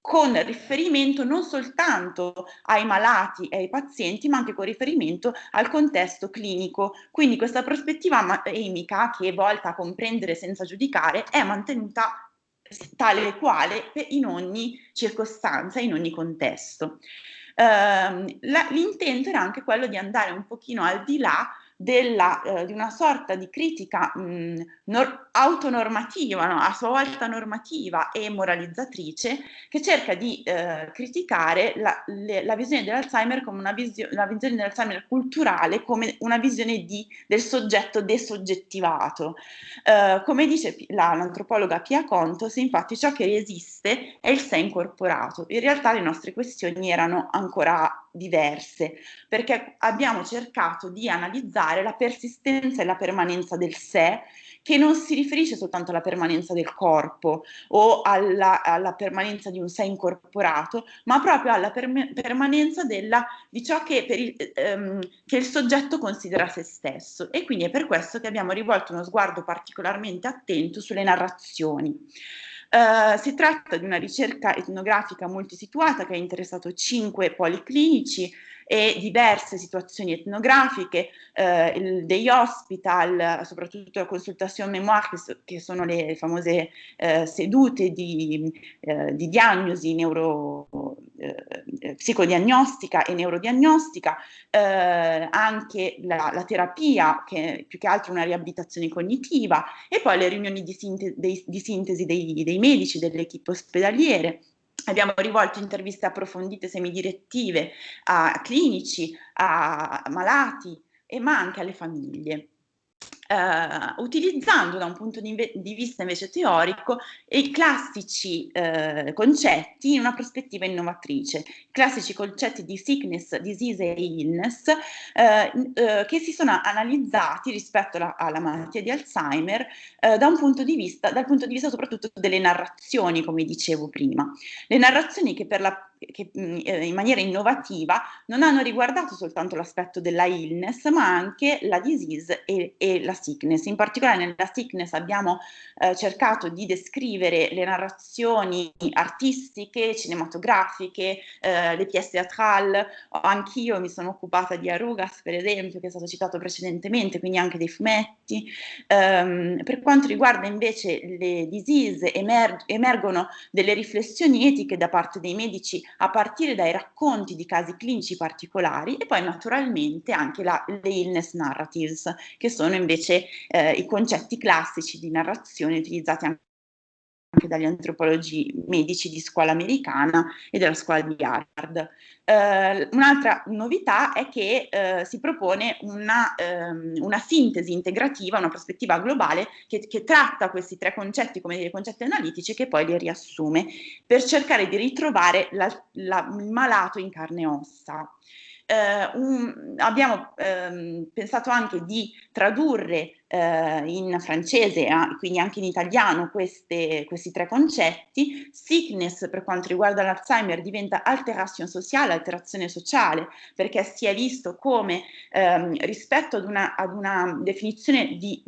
con riferimento non soltanto ai malati e ai pazienti, ma anche con riferimento al contesto clinico. Quindi questa prospettiva emica, che è volta a comprendere senza giudicare, è mantenuta tale e quale in ogni circostanza, in ogni contesto. L'intento era anche quello di andare un pochino al di là di una sorta di critica autonormativa, no? A sua volta normativa e moralizzatrice, che cerca di criticare la visione dell'Alzheimer come la visione dell'Alzheimer culturale, come una visione del soggetto desoggettivato. Come dice l'antropologa Pia Contos, infatti ciò che resiste è il sé incorporato. In realtà le nostre questioni erano ancora diverse, perché abbiamo cercato di analizzare la persistenza e la permanenza del sé, che non si riferisce soltanto alla permanenza del corpo o alla permanenza di un sé incorporato, ma proprio alla permanenza di ciò che il soggetto considera se stesso. E quindi è per questo che abbiamo rivolto uno sguardo particolarmente attento sulle narrazioni. Si tratta di una ricerca etnografica multisituata che ha interessato 5 poli clinici e diverse situazioni etnografiche, degli hospital, soprattutto la consultation mémoire, che sono le famose sedute di diagnosi psicodiagnostica e neurodiagnostica, anche la terapia, che è più che altro una riabilitazione cognitiva, e poi le riunioni di sintesi dei medici, delle equipe ospedaliere. Abbiamo rivolto interviste approfondite semidirettive a clinici, a malati, ma anche alle famiglie. Utilizzando da un punto di vista invece teorico i classici concetti in una prospettiva innovatrice, i classici concetti di sickness, disease e illness che si sono analizzati rispetto alla malattia di Alzheimer dal punto di vista soprattutto delle narrazioni, come dicevo prima. Le narrazioni che in maniera innovativa non hanno riguardato soltanto l'aspetto della illness, ma anche la disease e la sickness. In particolare nella sickness abbiamo cercato di descrivere le narrazioni artistiche, cinematografiche, le pièce théâtrales. Anch'io mi sono occupata di Arugas, per esempio, che è stato citato precedentemente, quindi anche dei fumetti. Per quanto riguarda invece le disease, emergono delle riflessioni etiche da parte dei medici a partire dai racconti di casi clinici particolari, e poi naturalmente anche le illness narratives, che sono invece i concetti classici di narrazione utilizzati anche dagli antropologi medici di scuola americana e della scuola di Harvard. Un'altra novità è che si propone una sintesi integrativa, una prospettiva globale che tratta questi 3 concetti come dei concetti analitici e che poi li riassume per cercare di ritrovare il malato in carne e ossa. Abbiamo pensato anche di tradurre in francese, quindi anche in italiano, questi tre concetti. Sickness per quanto riguarda l'Alzheimer diventa alteration sociale, alterazione sociale, perché si è visto come rispetto ad una definizione di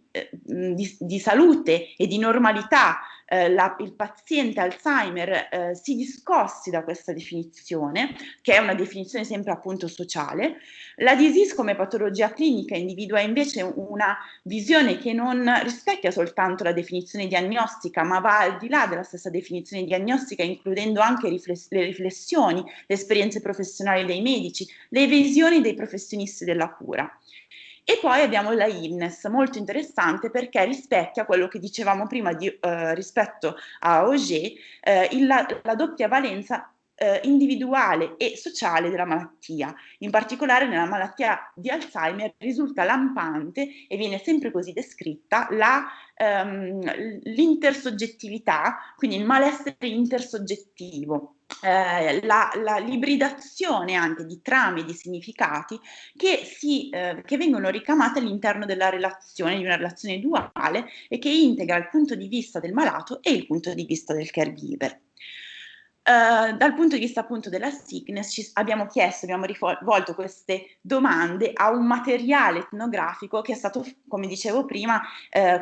salute e di normalità, il paziente Alzheimer si discosti da questa definizione, che è una definizione sempre appunto sociale. La disease come patologia clinica individua invece una visione che non rispecchia soltanto la definizione diagnostica, ma va al di là della stessa definizione diagnostica, includendo anche le riflessioni, le esperienze professionali dei medici, le visioni dei professionisti della cura. E poi abbiamo la illness, molto interessante perché rispecchia quello che dicevamo prima rispetto a Auger, la doppia valenza individuale e sociale della malattia. In particolare nella malattia di Alzheimer risulta lampante e viene sempre così descritta l'intersoggettività, quindi il malessere intersoggettivo. L'ibridazione anche di trame e di significati che vengono ricamate all'interno della relazione, di una relazione duale, e che integra il punto di vista del malato e il punto di vista del caregiver. Dal punto di vista appunto della sickness abbiamo rivolto queste domande a un materiale etnografico che è stato, come dicevo prima,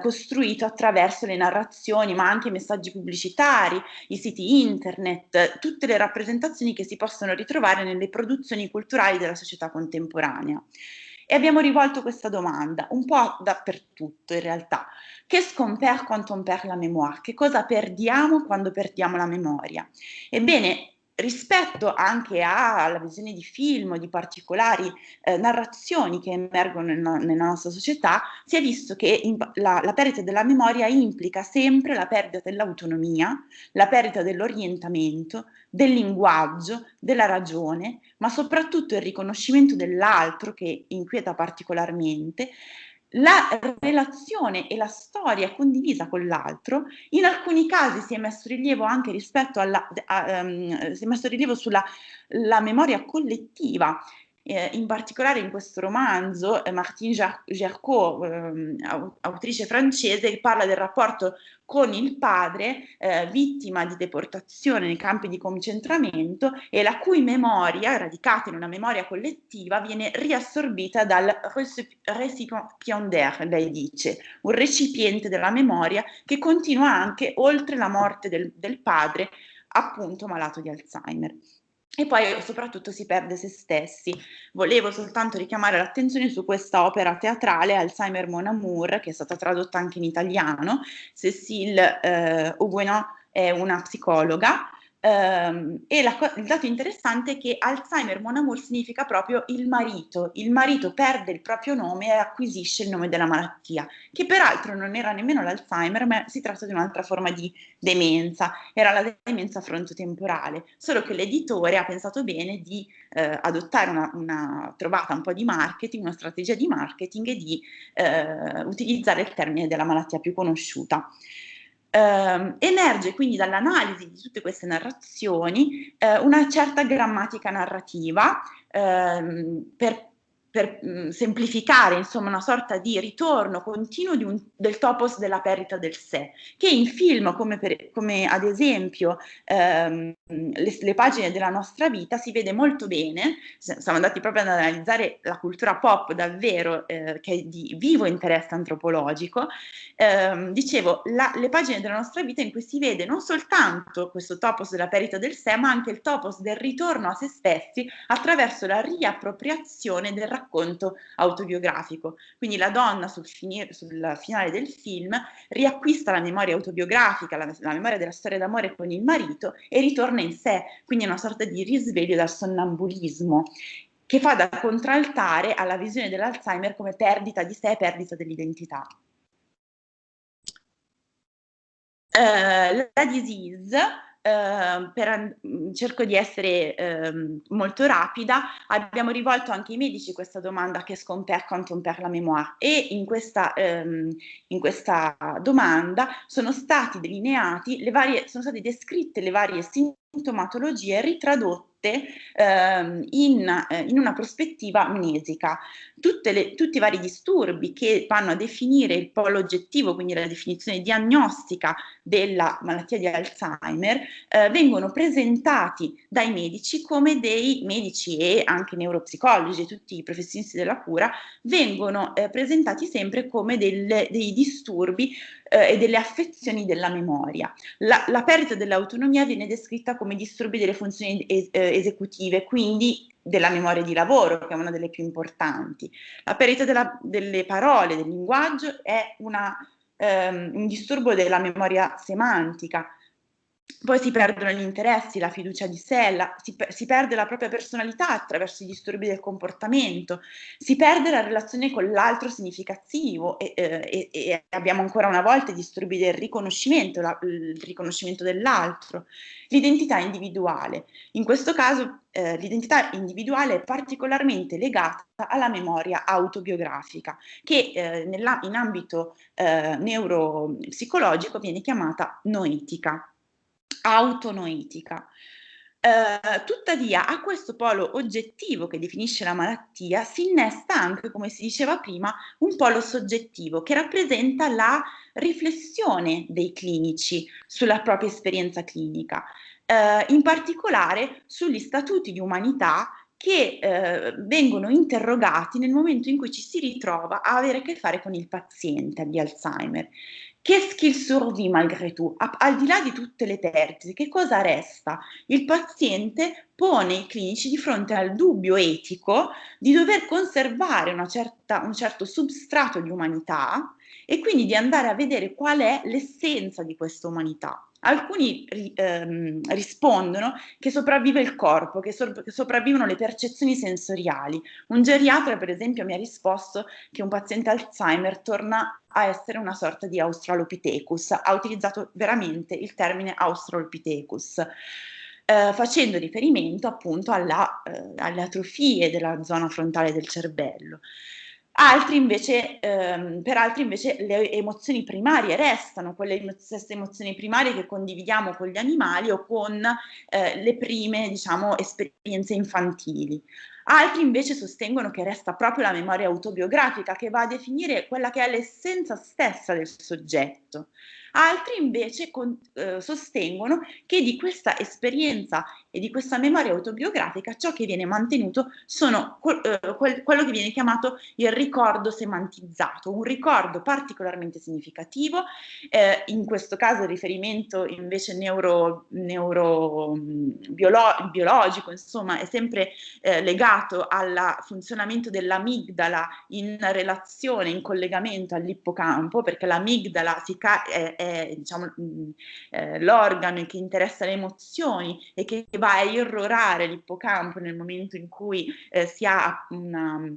costruito attraverso le narrazioni, ma anche i messaggi pubblicitari, i siti internet, tutte le rappresentazioni che si possono ritrovare nelle produzioni culturali della società contemporanea. E abbiamo rivolto questa domanda un po' dappertutto in realtà. Qu'est-ce qu'on perd quand on perd la mémoire? Che cosa perdiamo quando perdiamo la memoria? Ebbene, rispetto anche alla visione di film o di particolari narrazioni che emergono nella nostra società, si è visto che la perdita della memoria implica sempre la perdita dell'autonomia, la perdita dell'orientamento, del linguaggio, della ragione, ma soprattutto il riconoscimento dell'altro, che inquieta particolarmente, la relazione e la storia condivisa con l'altro. In alcuni casi si è messo rilievo anche rispetto si è messo rilievo sulla memoria collettiva. In particolare in questo romanzo Martine Gercourt, autrice francese, parla del rapporto con il padre vittima di deportazione nei campi di concentramento, e la cui memoria, radicata in una memoria collettiva, viene riassorbita dal récipiendaire, lei dice, un recipiente della memoria che continua anche oltre la morte del padre, appunto malato di Alzheimer. E poi soprattutto si perde se stessi. Volevo soltanto richiamare l'attenzione su questa opera teatrale, Alzheimer Mon Amour, che è stata tradotta anche in italiano. Cécile Houguenot è una psicologa, e il dato interessante è che Alzheimer Mon Amour significa proprio il marito. Il marito perde il proprio nome e acquisisce il nome della malattia, che peraltro non era nemmeno l'Alzheimer, ma si tratta di un'altra forma di demenza, era la demenza frontotemporale, solo che l'editore ha pensato bene di adottare una trovata un po' di marketing, una strategia di marketing, e di utilizzare il termine della malattia più conosciuta. Emerge quindi dall'analisi di tutte queste narrazioni una certa grammatica narrativa per semplificare, insomma, una sorta di ritorno continuo del topos della perdita del sé, che in film come ad esempio le pagine della nostra vita si vede molto bene. Siamo andati proprio ad analizzare la cultura pop davvero, che è di vivo interesse antropologico. Dicevo, le pagine della nostra vita in cui si vede non soltanto questo topos della perdita del sé, ma anche il topos del ritorno a se stessi attraverso la riappropriazione del racconto autobiografico. Quindi la donna sul finale del film riacquista la memoria autobiografica, la memoria della storia d'amore con il marito, e ritorna in sé, quindi è una sorta di risveglio dal sonnambulismo, che fa da contraltare alla visione dell'Alzheimer come perdita di sé, perdita dell'identità. La disease, cerco di essere molto rapida, abbiamo rivolto anche ai medici questa domanda: qu'est-ce qu'on perd quand on perd la mémoire? E in questa domanda sono state descritte le varie sintomatologie ritradotte in una prospettiva mnesica. tutti i vari disturbi che vanno a definire il polo oggettivo, quindi la definizione diagnostica della malattia di Alzheimer, vengono presentati dai medici come dei medici e anche neuropsicologi, tutti i professionisti della cura, vengono presentati sempre come dei disturbi e delle affezioni della memoria. La perdita dell'autonomia viene descritta come disturbi delle funzioni esecutive, quindi della memoria di lavoro, che è una delle più importanti. La perdita delle parole, del linguaggio, è un disturbo della memoria semantica. Poi si perdono gli interessi, la fiducia di sé, si perde la propria personalità attraverso i disturbi del comportamento, si perde la relazione con l'altro significativo e abbiamo ancora una volta i disturbi del riconoscimento, il riconoscimento dell'altro, l'identità individuale. In questo caso l'identità individuale è particolarmente legata alla memoria autobiografica, che in ambito neuropsicologico viene chiamata noetica. Autonoetica. Tuttavia, a questo polo oggettivo che definisce la malattia si innesta anche, come si diceva prima, un polo soggettivo che rappresenta la riflessione dei clinici sulla propria esperienza clinica, in particolare sugli statuti di umanità che vengono interrogati nel momento in cui ci si ritrova a avere a che fare con il paziente di Alzheimer. Qu'est-ce qu'il survit malgré tout? Al di là di tutte le perdite, che cosa resta? Il paziente pone i clinici di fronte al dubbio etico di dover conservare un certo substrato di umanità e quindi di andare a vedere qual è l'essenza di questa umanità. Alcuni rispondono che sopravvive il corpo, che sopravvivono le percezioni sensoriali. Un geriatra, per esempio, mi ha risposto che un paziente Alzheimer torna a essere una sorta di Australopithecus. Ha utilizzato veramente il termine Australopithecus, facendo riferimento appunto alle atrofie della zona frontale del cervello. Per altri invece le emozioni primarie restano, quelle stesse emozioni primarie che condividiamo con gli animali o con le prime, diciamo, esperienze infantili. Altri invece sostengono che resta proprio la memoria autobiografica che va a definire quella che è l'essenza stessa del soggetto. Altri invece sostengono che di questa esperienza e di questa memoria autobiografica ciò che viene mantenuto sono quello che viene chiamato il ricordo semantizzato, un ricordo particolarmente significativo, in questo caso il riferimento invece biologico, insomma, è sempre legato al funzionamento dell'amigdala in relazione, in collegamento all'ippocampo, perché l'amigdala è diciamo, l'organo che interessa le emozioni e che va a irrorare l'ippocampo nel momento in cui si ha un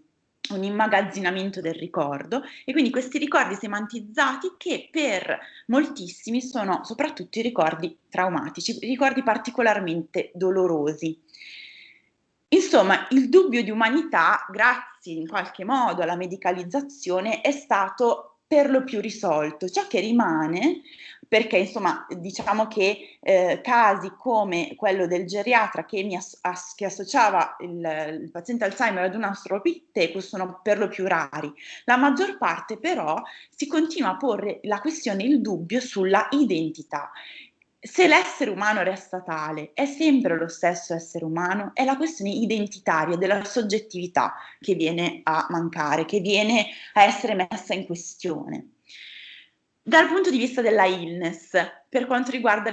immagazzinamento del ricordo, e quindi questi ricordi semantizzati che per moltissimi sono soprattutto i ricordi traumatici, ricordi particolarmente dolorosi. Insomma, il dubbio di umanità, grazie in qualche modo alla medicalizzazione, è stato per lo più risolto. Ciò che rimane, perché insomma diciamo che casi come quello del geriatra che associava il paziente Alzheimer ad un Australopithecus sono per lo più rari. La maggior parte però si continua a porre la questione, il dubbio sulla identità. Se l'essere umano resta tale, è sempre lo stesso essere umano, è la questione identitaria della soggettività che viene a mancare, che viene a essere messa in questione. Dal punto di vista della illness, per quanto riguarda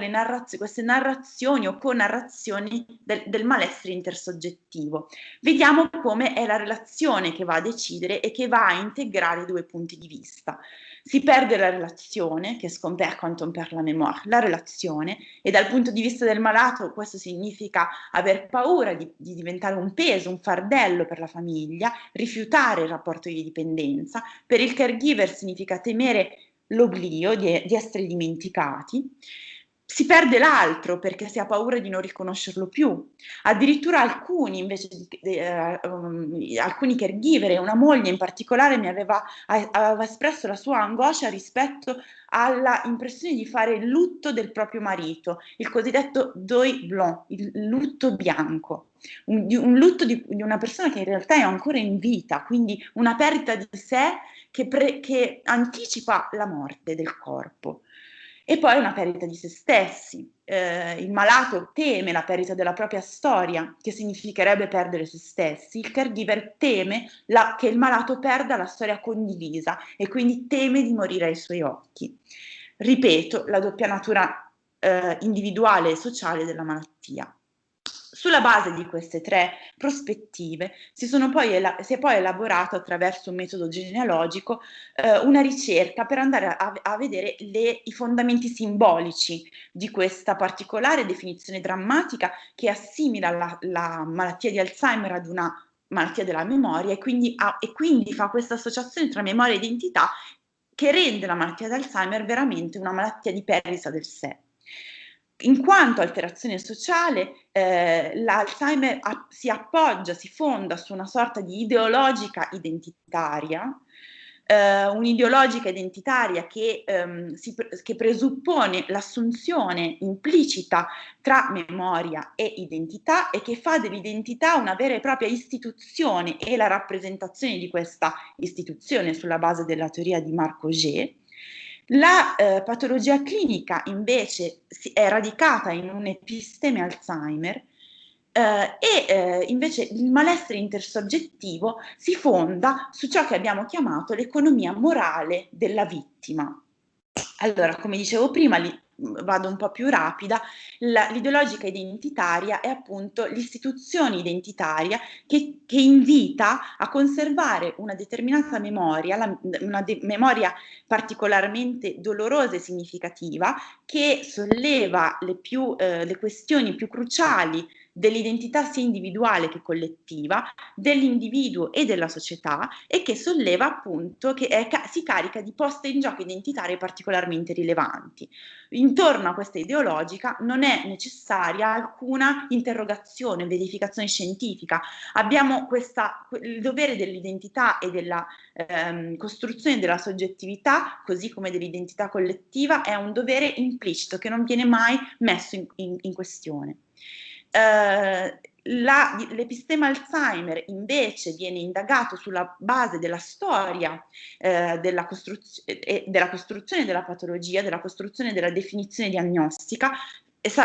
queste narrazioni o co-narrazioni del malessere intersoggettivo, vediamo come è la relazione che va a decidere e che va a integrare i due punti di vista. Si perde la relazione, che scompare quand on perd la mémoire, la relazione, e dal punto di vista del malato questo significa aver paura di diventare un peso, un fardello per la famiglia, rifiutare il rapporto di dipendenza. Per il caregiver significa temere l'oblio, di essere dimenticati. si perde l'altro perché si ha paura di non riconoscerlo più. Addirittura alcuni, invece alcuni caregiver, una moglie in particolare, aveva espresso la sua angoscia rispetto alla impressione di fare il lutto del proprio marito, il cosiddetto deuil blanc, il lutto bianco, un lutto di una persona che in realtà è ancora in vita, quindi una perdita di sé che anticipa la morte del corpo. E poi una perdita di se stessi. Il malato teme la perdita della propria storia, che significherebbe perdere se stessi. Il caregiver teme che il malato perda la storia condivisa e quindi teme di morire ai suoi occhi. Ripeto, la doppia natura individuale e sociale della malattia. Sulla base di queste 3 prospettive si è poi elaborato attraverso un metodo genealogico una ricerca per andare a vedere i fondamenti simbolici di questa particolare definizione drammatica che assimila la malattia di Alzheimer ad una malattia della memoria e quindi fa questa associazione tra memoria e identità che rende la malattia di Alzheimer veramente una malattia di perdita del sé. In quanto alterazione sociale, l'Alzheimer si fonda su una sorta di ideologica identitaria, un'ideologica identitaria che presuppone l'assunzione implicita tra memoria e identità e che fa dell'identità una vera e propria istituzione e la rappresentazione di questa istituzione sulla base della teoria di Marc Augé. La patologia clinica invece è radicata in un episteme Alzheimer invece il malessere intersoggettivo si fonda su ciò che abbiamo chiamato l'economia morale della vittima. Allora, come dicevo prima, vado un po' più rapida, l'ideologica identitaria è appunto l'istituzione identitaria che invita a conservare una determinata memoria, memoria particolarmente dolorosa e significativa, che solleva le questioni più cruciali dell'identità sia individuale che collettiva, dell'individuo e della società e che solleva appunto, si carica di poste in gioco identitarie particolarmente rilevanti. Intorno a questa ideologica non è necessaria alcuna interrogazione, verificazione scientifica. Abbiamo il dovere dell'identità e della costruzione della soggettività, così come dell'identità collettiva, è un dovere implicito che non viene mai messo in questione. L'epistema Alzheimer invece viene indagato sulla base della storia della costruzione della patologia, della costruzione della definizione diagnostica.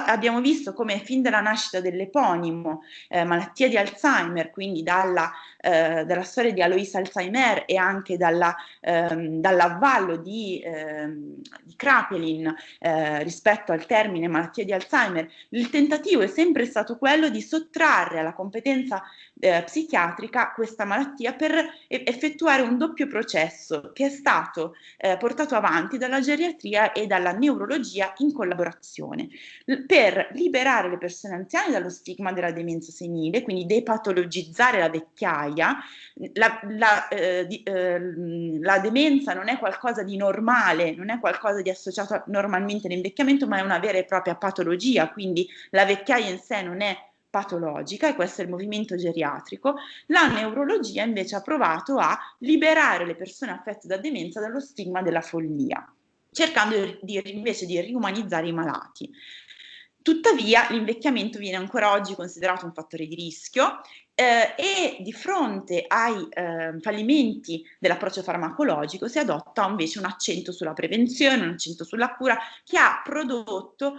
Abbiamo visto come fin dalla nascita dell'eponimo malattia di Alzheimer, quindi dalla storia di Alois Alzheimer e anche dall'avvallo di Kraepelin rispetto al termine malattia di Alzheimer, il tentativo è sempre stato quello di sottrarre alla competenza psichiatrica questa malattia per effettuare un doppio processo che è stato portato avanti dalla geriatria e dalla neurologia in collaborazione, per liberare le persone anziane dallo stigma della demenza senile, quindi depatologizzare la vecchiaia. La demenza non è qualcosa di normale, non è qualcosa di associato normalmente all'invecchiamento, ma è una vera e propria patologia, quindi la vecchiaia in sé non è patologica, e questo è il movimento geriatrico. La neurologia invece ha provato a liberare le persone affette da demenza dallo stigma della follia, cercando invece di riumanizzare i malati. Tuttavia l'invecchiamento viene ancora oggi considerato un fattore di rischio e di fronte ai fallimenti dell'approccio farmacologico si adotta invece un accento sulla prevenzione, un accento sulla cura, che ha prodotto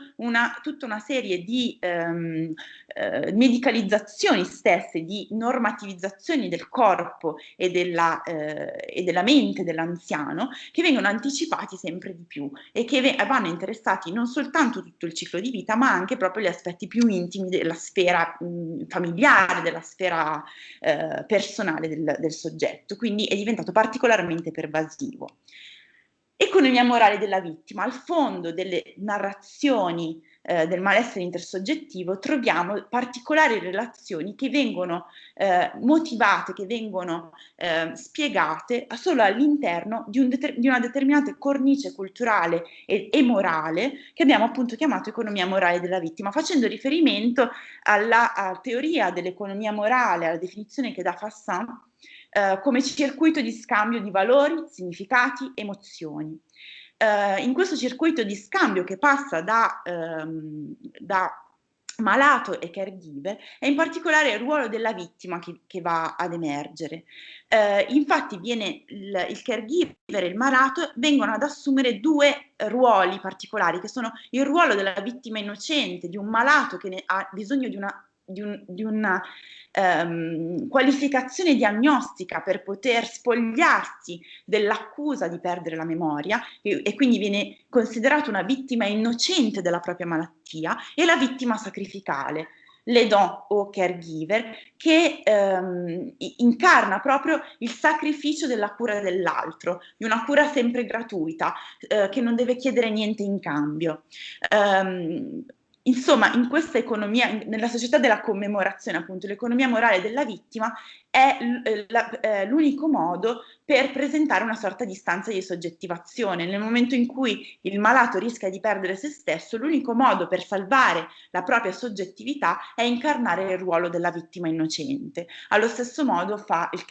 tutta una serie di medicalizzazioni stesse, di normativizzazioni del corpo e della mente dell'anziano, che vengono anticipati sempre di più e che vanno interessati non soltanto tutto il ciclo di vita, ma anche proprio gli aspetti più intimi della sfera familiare, della sfera personale del soggetto, quindi è diventato particolarmente pervasivo. Economia morale della vittima. Al fondo delle narrazioni del malessere intersoggettivo troviamo particolari relazioni che vengono motivate, che vengono spiegate solo all'interno di una determinata cornice culturale e morale che abbiamo appunto chiamato economia morale della vittima, facendo riferimento alla teoria dell'economia morale, alla definizione che dà Fassin, come circuito di scambio di valori, significati, emozioni. In questo circuito di scambio che passa da malato e caregiver è in particolare il ruolo della vittima che va ad emergere. Infatti il caregiver e il malato vengono ad assumere due ruoli particolari, che sono il ruolo della vittima innocente, di un malato che ha bisogno di una qualificazione diagnostica per poter spogliarsi dell'accusa di perdere la memoria e quindi viene considerato una vittima innocente della propria malattia, e la vittima sacrificale, l'aidant o caregiver, che incarna proprio il sacrificio della cura dell'altro, di una cura sempre gratuita, che non deve chiedere niente in cambio. Insomma, in questa economia, nella società della commemorazione, appunto, l'economia morale della vittima è l'unico modo per presentare una sorta di stanza di soggettivazione. Nel momento in cui il malato rischia di perdere se stesso, l'unico modo per salvare la propria soggettività è incarnare il ruolo della vittima innocente. Allo stesso modo fa il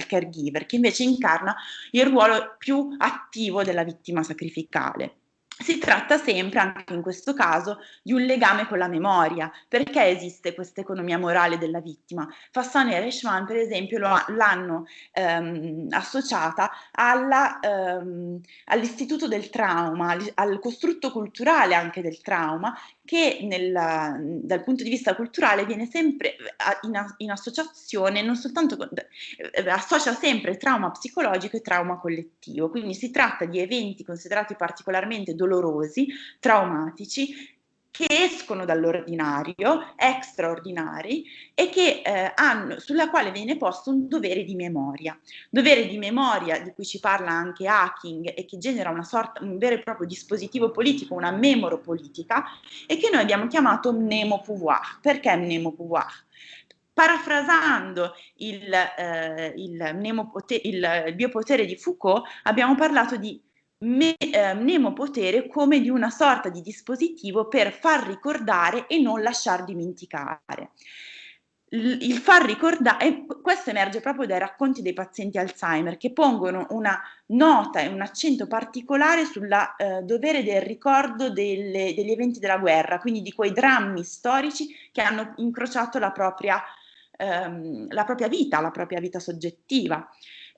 caregiver, che invece incarna il ruolo più attivo della vittima sacrificale. Si tratta sempre, anche in questo caso, di un legame con la memoria. Perché esiste questa economia morale della vittima? Fassin e Reichmann, per esempio, l'hanno associata all'istituto del trauma, al costrutto culturale anche del trauma, che dal punto di vista culturale viene sempre in associazione, non soltanto associa sempre trauma psicologico e trauma collettivo. Quindi si tratta di eventi considerati particolarmente dolorosi, traumatici, che escono dall'ordinario, extraordinari, e che sulla quale viene posto un dovere di memoria di cui ci parla anche Hacking e che genera un vero e proprio dispositivo politico, una memoropolitica, e che noi abbiamo chiamato mnemopouvoir. Perché mnemopouvoir? Parafrasando il biopotere di Foucault, abbiamo parlato di mnemopotere come di una sorta di dispositivo per far ricordare e non lasciar dimenticare. Il far ricordare, questo emerge proprio dai racconti dei pazienti Alzheimer, che pongono una nota e un accento particolare sul dovere del ricordo degli eventi della guerra, quindi di quei drammi storici che hanno incrociato la propria vita soggettiva.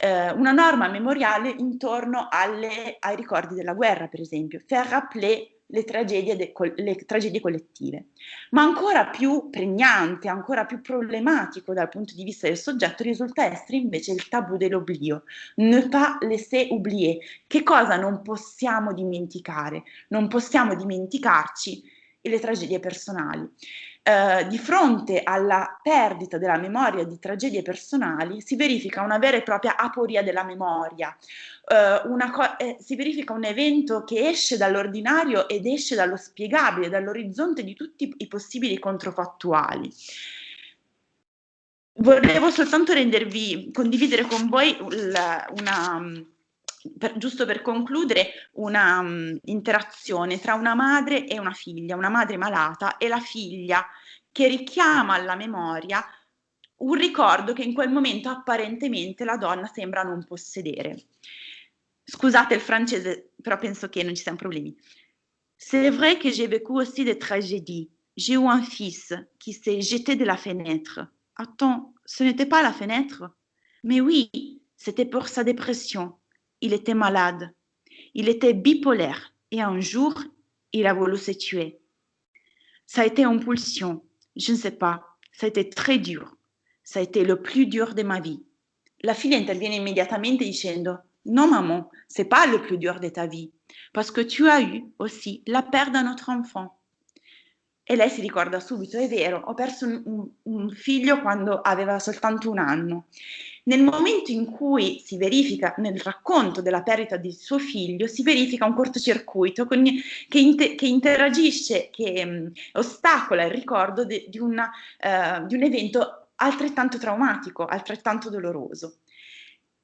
Una norma memoriale intorno ai ricordi della guerra, per esempio, faire rappeler le tragedie collettive. Ma ancora più pregnante, ancora più problematico dal punto di vista del soggetto risulta essere invece il tabù dell'oblio, ne pas laisser oublier. Che cosa non possiamo dimenticare? Non possiamo dimenticarci le tragedie personali. Di fronte alla perdita della memoria di tragedie personali si verifica una vera e propria aporia della memoria, si verifica un evento che esce dall'ordinario ed esce dallo spiegabile, dall'orizzonte di tutti i possibili controfattuali. Volevo soltanto condividere con voi giusto per concludere, una interazione tra una madre e una figlia, una madre malata e la figlia che richiama alla memoria un ricordo che in quel momento apparentemente la donna sembra non possedere. Scusate il francese, però penso che non ci siano problemi. C'est vrai que j'ai vécu aussi des tragédies. J'ai eu un fils qui s'est jeté de la fenêtre. Attends, ce n'était pas la fenêtre? Mais oui, c'était pour sa dépression. Il était malade. Il était bipolaire. Et un jour, il a voulu se tuer. Ça a été une pulsion. Je ne sais pas. Ça a été très dur. Ça a été le plus dur de ma vie. La figlia interviene immediatamente dicendo: non maman, c'est pas le plus dur de ta vie, parce que tu as eu aussi la perte d'un autre enfant. E lei si ricorda subito: è vero, ho perso un figlio quando aveva soltanto 1 anno. Nel momento in cui si verifica, nel racconto della perdita di suo figlio, si verifica un cortocircuito che interagisce, che ostacola il ricordo di un evento altrettanto traumatico, altrettanto doloroso.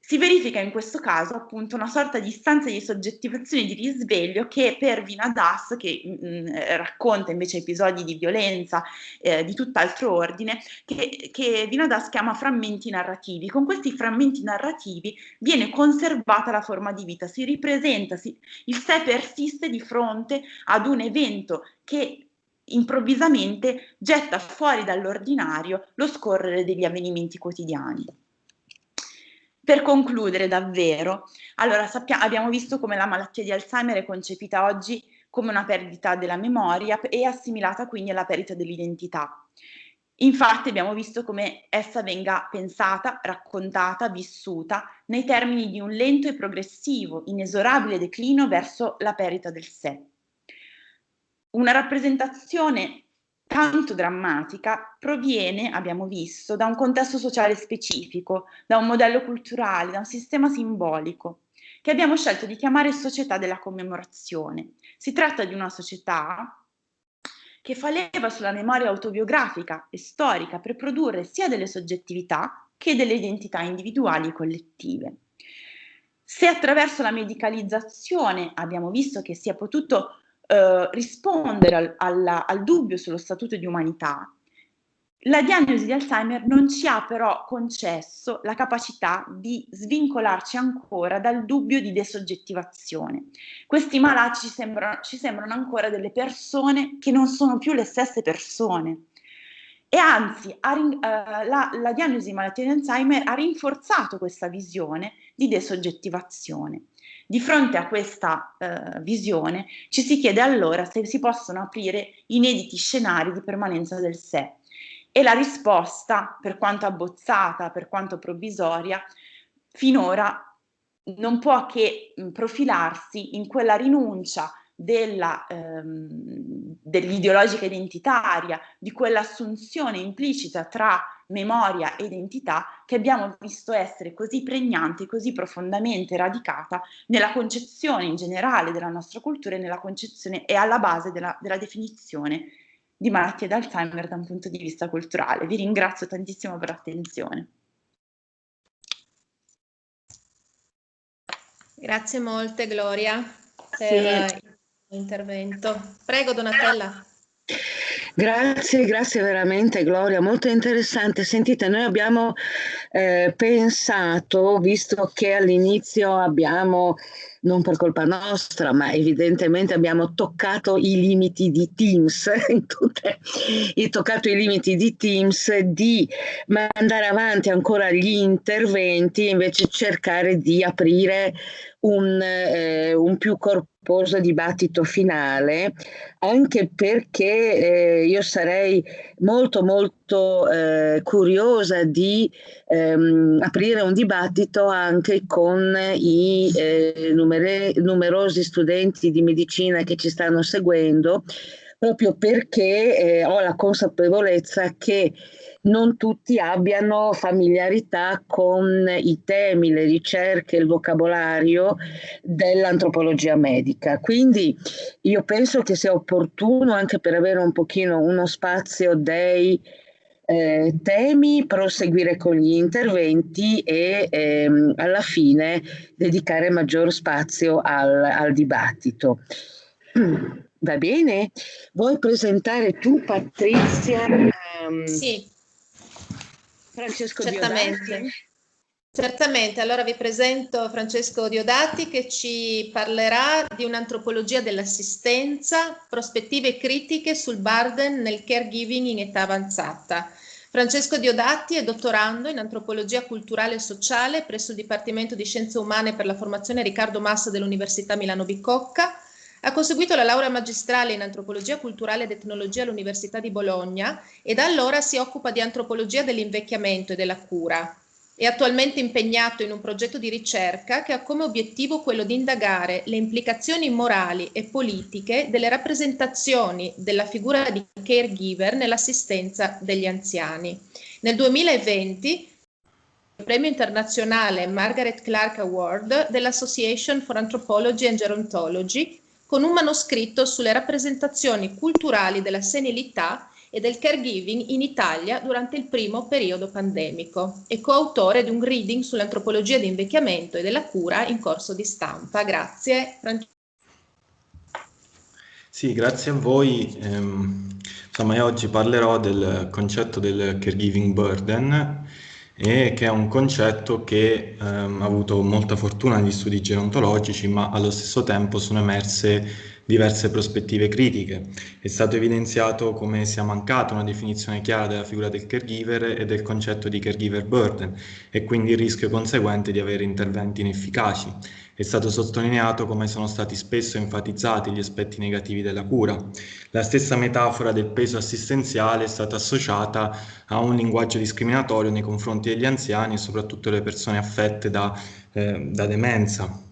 Si verifica in questo caso appunto una sorta di istanza di soggettivazione, di risveglio, che per Vinadas, che racconta invece episodi di violenza di tutt'altro ordine, che Vinadas chiama frammenti narrativi. Con questi frammenti narrativi viene conservata la forma di vita, si ripresenta, il sé persiste di fronte ad un evento che improvvisamente getta fuori dall'ordinario lo scorrere degli avvenimenti quotidiani. Per concludere davvero, allora abbiamo visto come la malattia di Alzheimer è concepita oggi come una perdita della memoria e assimilata quindi alla perdita dell'identità. Infatti abbiamo visto come essa venga pensata, raccontata, vissuta nei termini di un lento e progressivo, inesorabile declino verso la perdita del sé. Una rappresentazione tanto drammatica proviene, abbiamo visto, da un contesto sociale specifico, da un modello culturale, da un sistema simbolico, che abbiamo scelto di chiamare società della commemorazione. Si tratta di una società che fa leva sulla memoria autobiografica e storica per produrre sia delle soggettività che delle identità individuali e collettive. Se attraverso la medicalizzazione abbiamo visto che si è potuto rispondere al dubbio sullo statuto di umanità, la diagnosi di Alzheimer non ci ha però concesso la capacità di svincolarci ancora dal dubbio di desoggettivazione. Questi malati ci sembrano ancora delle persone che non sono più le stesse persone. E anzi, la diagnosi di malattia di Alzheimer ha rinforzato questa visione di desoggettivazione. Di fronte a questa visione ci si chiede allora se si possono aprire inediti scenari di permanenza del sé. E la risposta, per quanto abbozzata, per quanto provvisoria, finora non può che profilarsi in quella rinuncia dell'ideologica identitaria, di quell'assunzione implicita tra memoria e identità che abbiamo visto essere così pregnante, così profondamente radicata nella concezione in generale della nostra cultura e nella concezione e alla base della definizione di malattia d'Alzheimer da un punto di vista culturale. Vi ringrazio tantissimo per l'attenzione. Grazie molte Gloria per l'intervento. Prego Donatella. Grazie veramente Gloria, molto interessante. Sentite, noi abbiamo pensato, visto che all'inizio abbiamo, non per colpa nostra, ma evidentemente abbiamo toccato i limiti di Teams, di mandare avanti ancora gli interventi e invece cercare di aprire un più corposo dibattito finale, anche perché io sarei molto curiosa di aprire un dibattito anche con i numerosi studenti di medicina che ci stanno seguendo, proprio perché ho la consapevolezza che non tutti abbiano familiarità con i temi, le ricerche, il vocabolario dell'antropologia medica. Quindi io penso che sia opportuno, anche per avere un pochino uno spazio dei temi, proseguire con gli interventi e alla fine dedicare maggior spazio al dibattito. Va bene? Vuoi presentare tu, Patrizia? Sì. Francesco Certamente. Diodati? Certamente, allora vi presento Francesco Diodati che ci parlerà di un'antropologia dell'assistenza, prospettive critiche sul burden nel caregiving in età avanzata. Francesco Diodati è dottorando in antropologia culturale e sociale presso il Dipartimento di Scienze Umane per la formazione Riccardo Massa dell'Università Milano Bicocca. Ha conseguito la laurea magistrale in antropologia culturale ed etnologia all'Università di Bologna e da allora si occupa di antropologia dell'invecchiamento e della cura. È attualmente impegnato in un progetto di ricerca che ha come obiettivo quello di indagare le implicazioni morali e politiche delle rappresentazioni della figura di caregiver nell'assistenza degli anziani. Nel 2020 premio internazionale Margaret Clark Award dell'Association for Anthropology and Gerontology con un manoscritto sulle rappresentazioni culturali della senilità e del caregiving in Italia durante il primo periodo pandemico e coautore di un reading sull'antropologia di invecchiamento e della cura in corso di stampa. Grazie. Sì, grazie a voi. Insomma, io oggi parlerò del concetto del caregiving burden, che è un concetto che ha avuto molta fortuna negli studi gerontologici, ma allo stesso tempo sono emerse diverse prospettive critiche. È stato evidenziato come sia mancata una definizione chiara della figura del caregiver e del concetto di caregiver burden, e quindi il rischio conseguente di avere interventi inefficaci. È stato sottolineato come sono stati spesso enfatizzati gli aspetti negativi della cura. La stessa metafora del peso assistenziale è stata associata a un linguaggio discriminatorio nei confronti degli anziani e soprattutto delle persone affette da demenza.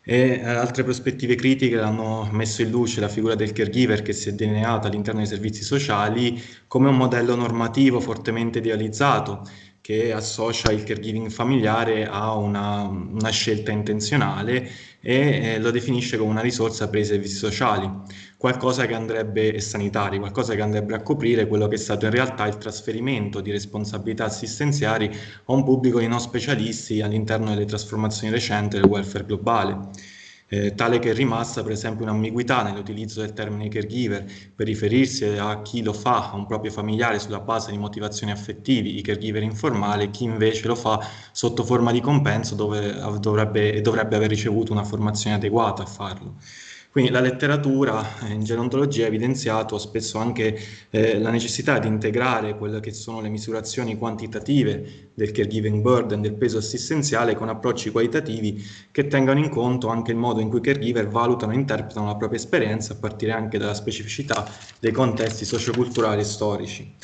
E altre prospettive critiche hanno messo in luce la figura del caregiver, che si è delineata all'interno dei servizi sociali come un modello normativo fortemente idealizzato, che associa il caregiving familiare a una scelta intenzionale e lo definisce come una risorsa per i servizi sociali, qualcosa che andrebbe sanitari, qualcosa che andrebbe a coprire quello che è stato in realtà il trasferimento di responsabilità assistenziali a un pubblico di non specialisti all'interno delle trasformazioni recenti del welfare globale. Tale che è rimasta per esempio un'ambiguità nell'utilizzo del termine caregiver per riferirsi a chi lo fa a un proprio familiare sulla base di motivazioni affettivi, i caregiver informali, e chi invece lo fa sotto forma di compenso dovrebbe aver ricevuto una formazione adeguata a farlo. Quindi la letteratura in gerontologia ha evidenziato spesso anche la necessità di integrare quelle che sono le misurazioni quantitative del caregiving burden, del peso assistenziale, con approcci qualitativi che tengano in conto anche il modo in cui i caregiver valutano e interpretano la propria esperienza a partire anche dalla specificità dei contesti socioculturali e storici.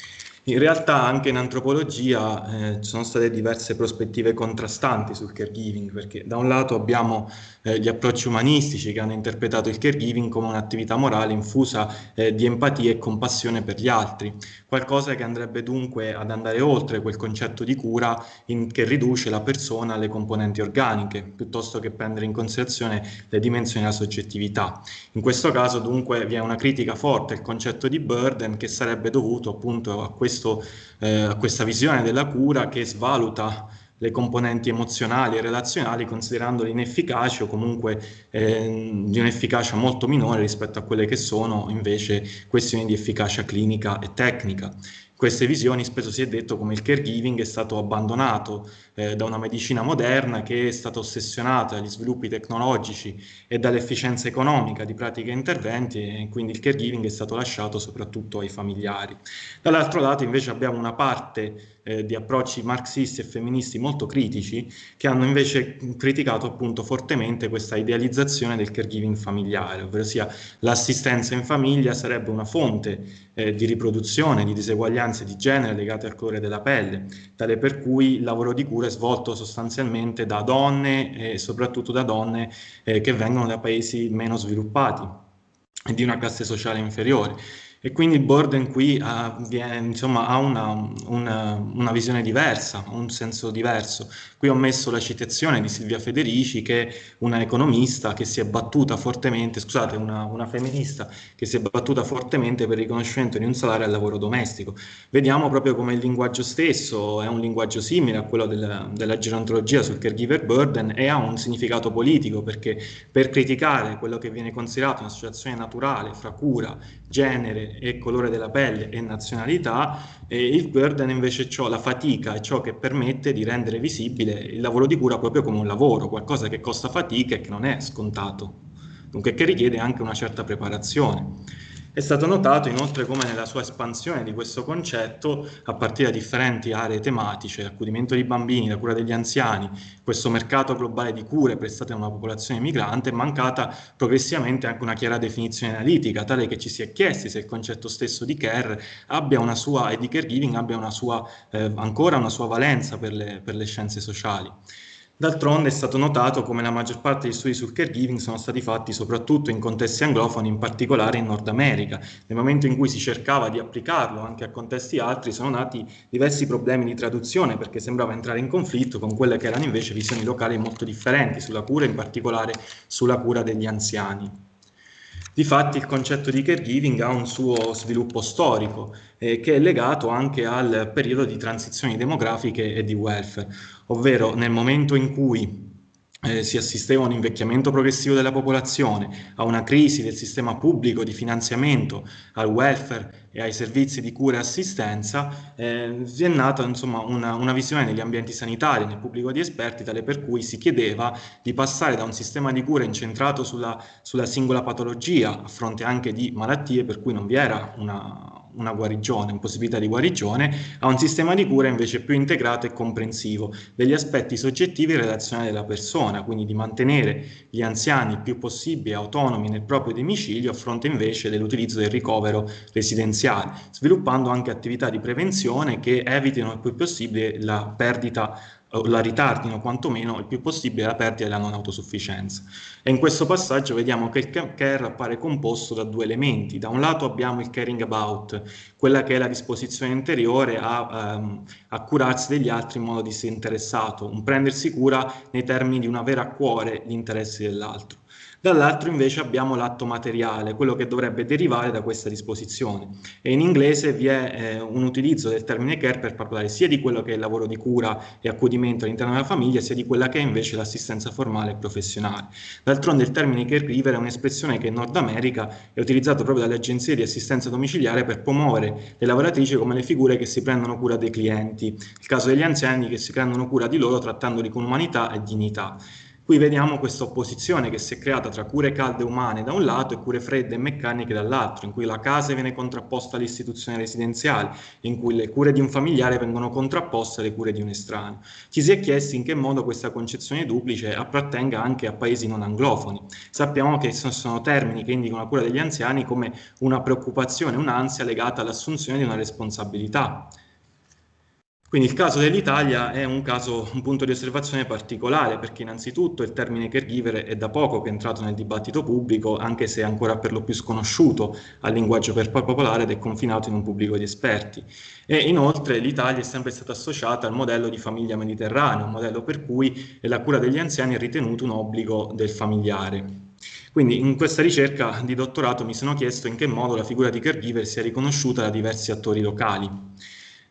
In realtà anche in antropologia ci sono state diverse prospettive contrastanti sul caregiving, perché da un lato abbiamo gli approcci umanistici che hanno interpretato il caregiving come un'attività morale infusa di empatia e compassione per gli altri, qualcosa che andrebbe dunque ad andare oltre quel concetto di cura che riduce la persona alle componenti organiche, piuttosto che prendere in considerazione le dimensioni della soggettività. In questo caso dunque vi è una critica forte al concetto di burden, che sarebbe dovuto appunto a questa visione della cura che svaluta le componenti emozionali e relazionali, considerandole inefficaci o comunque di un'efficacia molto minore rispetto a quelle che sono invece questioni di efficacia clinica e tecnica. Queste visioni spesso si è detto come il caregiving è stato abbandonato da una medicina moderna che è stata ossessionata dagli sviluppi tecnologici e dall'efficienza economica di pratiche e interventi, e quindi il caregiving è stato lasciato soprattutto ai familiari. Dall'altro lato invece abbiamo una parte di approcci marxisti e femministi molto critici che hanno invece criticato appunto fortemente questa idealizzazione del caregiving familiare, ovvero sia l'assistenza in famiglia sarebbe una fonte di riproduzione, di diseguaglianze di genere legate al colore della pelle, tale per cui il lavoro di cura è svolto sostanzialmente da donne e soprattutto da donne che vengono da paesi meno sviluppati e di una classe sociale inferiore. E quindi il burden qui ha una visione diversa, un senso diverso. Qui ho messo la citazione di Silvia Federici, che è una economista che si è battuta fortemente, una femminista che si è battuta fortemente per il riconoscimento di un salario al lavoro domestico. Vediamo proprio come il linguaggio stesso è un linguaggio simile a quello della gerontologia sul caregiver burden e ha un significato politico, perché per criticare quello che viene considerato un'associazione naturale fra cura, genere e colore della pelle e nazionalità, il burden invece la fatica è ciò che permette di rendere visibile il lavoro di cura proprio come un lavoro, qualcosa che costa fatica e che non è scontato, dunque che richiede anche una certa preparazione. È stato notato inoltre come nella sua espansione di questo concetto, a partire da differenti aree tematiche, l'accudimento di bambini, la cura degli anziani, questo mercato globale di cure prestate a una popolazione migrante, è mancata progressivamente anche una chiara definizione analitica, tale che ci si è chiesti se il concetto stesso di care e di caregiving abbia ancora una sua valenza per le scienze sociali. D'altronde è stato notato come la maggior parte degli studi sul caregiving sono stati fatti soprattutto in contesti anglofoni, in particolare in Nord America. Nel momento in cui si cercava di applicarlo anche a contesti altri, sono nati diversi problemi di traduzione, perché sembrava entrare in conflitto con quelle che erano invece visioni locali molto differenti sulla cura, in particolare sulla cura degli anziani. Difatti il concetto di caregiving ha un suo sviluppo storico che è legato anche al periodo di transizioni demografiche e di welfare, ovvero nel momento in cui si assisteva a un invecchiamento progressivo della popolazione, a una crisi del sistema pubblico di finanziamento, al welfare e ai servizi di cura e assistenza, è nata insomma una visione negli ambienti sanitari, nel pubblico di esperti, tale per cui si chiedeva di passare da un sistema di cura incentrato sulla singola patologia, a fronte anche di malattie per cui non vi era una guarigione, impossibilità di guarigione, a un sistema di cura invece più integrato e comprensivo degli aspetti soggettivi e relazionali della persona, quindi di mantenere gli anziani il più possibile autonomi nel proprio domicilio a fronte invece dell'utilizzo del ricovero residenziale, sviluppando anche attività di prevenzione che evitino il più possibile la perdita o la ritardino quantomeno il più possibile la perdita della non autosufficienza. E in questo passaggio vediamo che il care appare composto da due elementi. Da un lato abbiamo il caring about, quella che è la disposizione interiore a curarsi degli altri in modo disinteressato, un prendersi cura nei termini di un avere a cuore gli interessi dell'altro. Dall'altro invece abbiamo l'atto materiale, quello che dovrebbe derivare da questa disposizione. E in inglese vi è un utilizzo del termine care per parlare sia di quello che è il lavoro di cura e accudimento all'interno della famiglia, sia di quella che è invece l'assistenza formale e professionale. D'altronde il termine caregiver è un'espressione che in Nord America è utilizzato proprio dalle agenzie di assistenza domiciliare per promuovere le lavoratrici come le figure che si prendono cura dei clienti, il caso degli anziani che si prendono cura di loro trattandoli con umanità e dignità. Qui vediamo questa opposizione che si è creata tra cure calde umane da un lato e cure fredde e meccaniche dall'altro, in cui la casa viene contrapposta all'istituzione residenziale, in cui le cure di un familiare vengono contrapposte alle cure di un estraneo. Ci si è chiesti in che modo questa concezione duplice appartenga anche a paesi non anglofoni. Sappiamo che sono termini che indicano la cura degli anziani come una preoccupazione, un'ansia legata all'assunzione di una responsabilità. Quindi il caso dell'Italia è un punto di osservazione particolare, perché innanzitutto il termine caregiver è da poco che è entrato nel dibattito pubblico, anche se è ancora per lo più sconosciuto al linguaggio popolare ed è confinato in un pubblico di esperti. E inoltre l'Italia è sempre stata associata al modello di famiglia mediterranea, un modello per cui la cura degli anziani è ritenuto un obbligo del familiare. Quindi in questa ricerca di dottorato mi sono chiesto in che modo la figura di caregiver sia riconosciuta da diversi attori locali,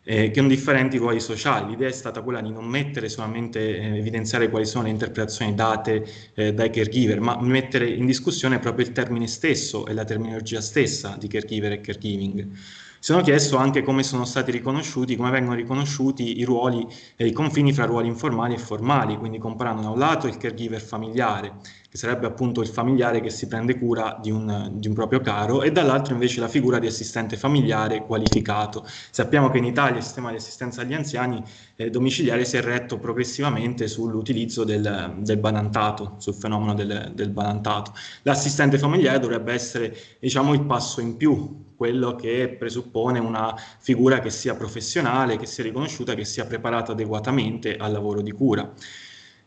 che hanno differenti ruoli sociali. L'idea è stata quella di non mettere solamente, evidenziare quali sono le interpretazioni date dai caregiver, ma mettere in discussione proprio il termine stesso e la terminologia stessa di caregiver e caregiving. Mi sono chiesto anche come sono stati riconosciuti, come vengono riconosciuti i ruoli e i confini fra ruoli informali e formali, quindi comparando da un lato il caregiver familiare, che sarebbe appunto il familiare che si prende cura di un proprio caro, e dall'altro invece la figura di assistente familiare qualificato. Sappiamo che in Italia il sistema di assistenza agli anziani domiciliare si è retto progressivamente sull'utilizzo del badantato, sul fenomeno del badantato. L'assistente familiare dovrebbe essere, diciamo, il passo in più, quello che presuppone una figura che sia professionale, che sia riconosciuta, che sia preparata adeguatamente al lavoro di cura.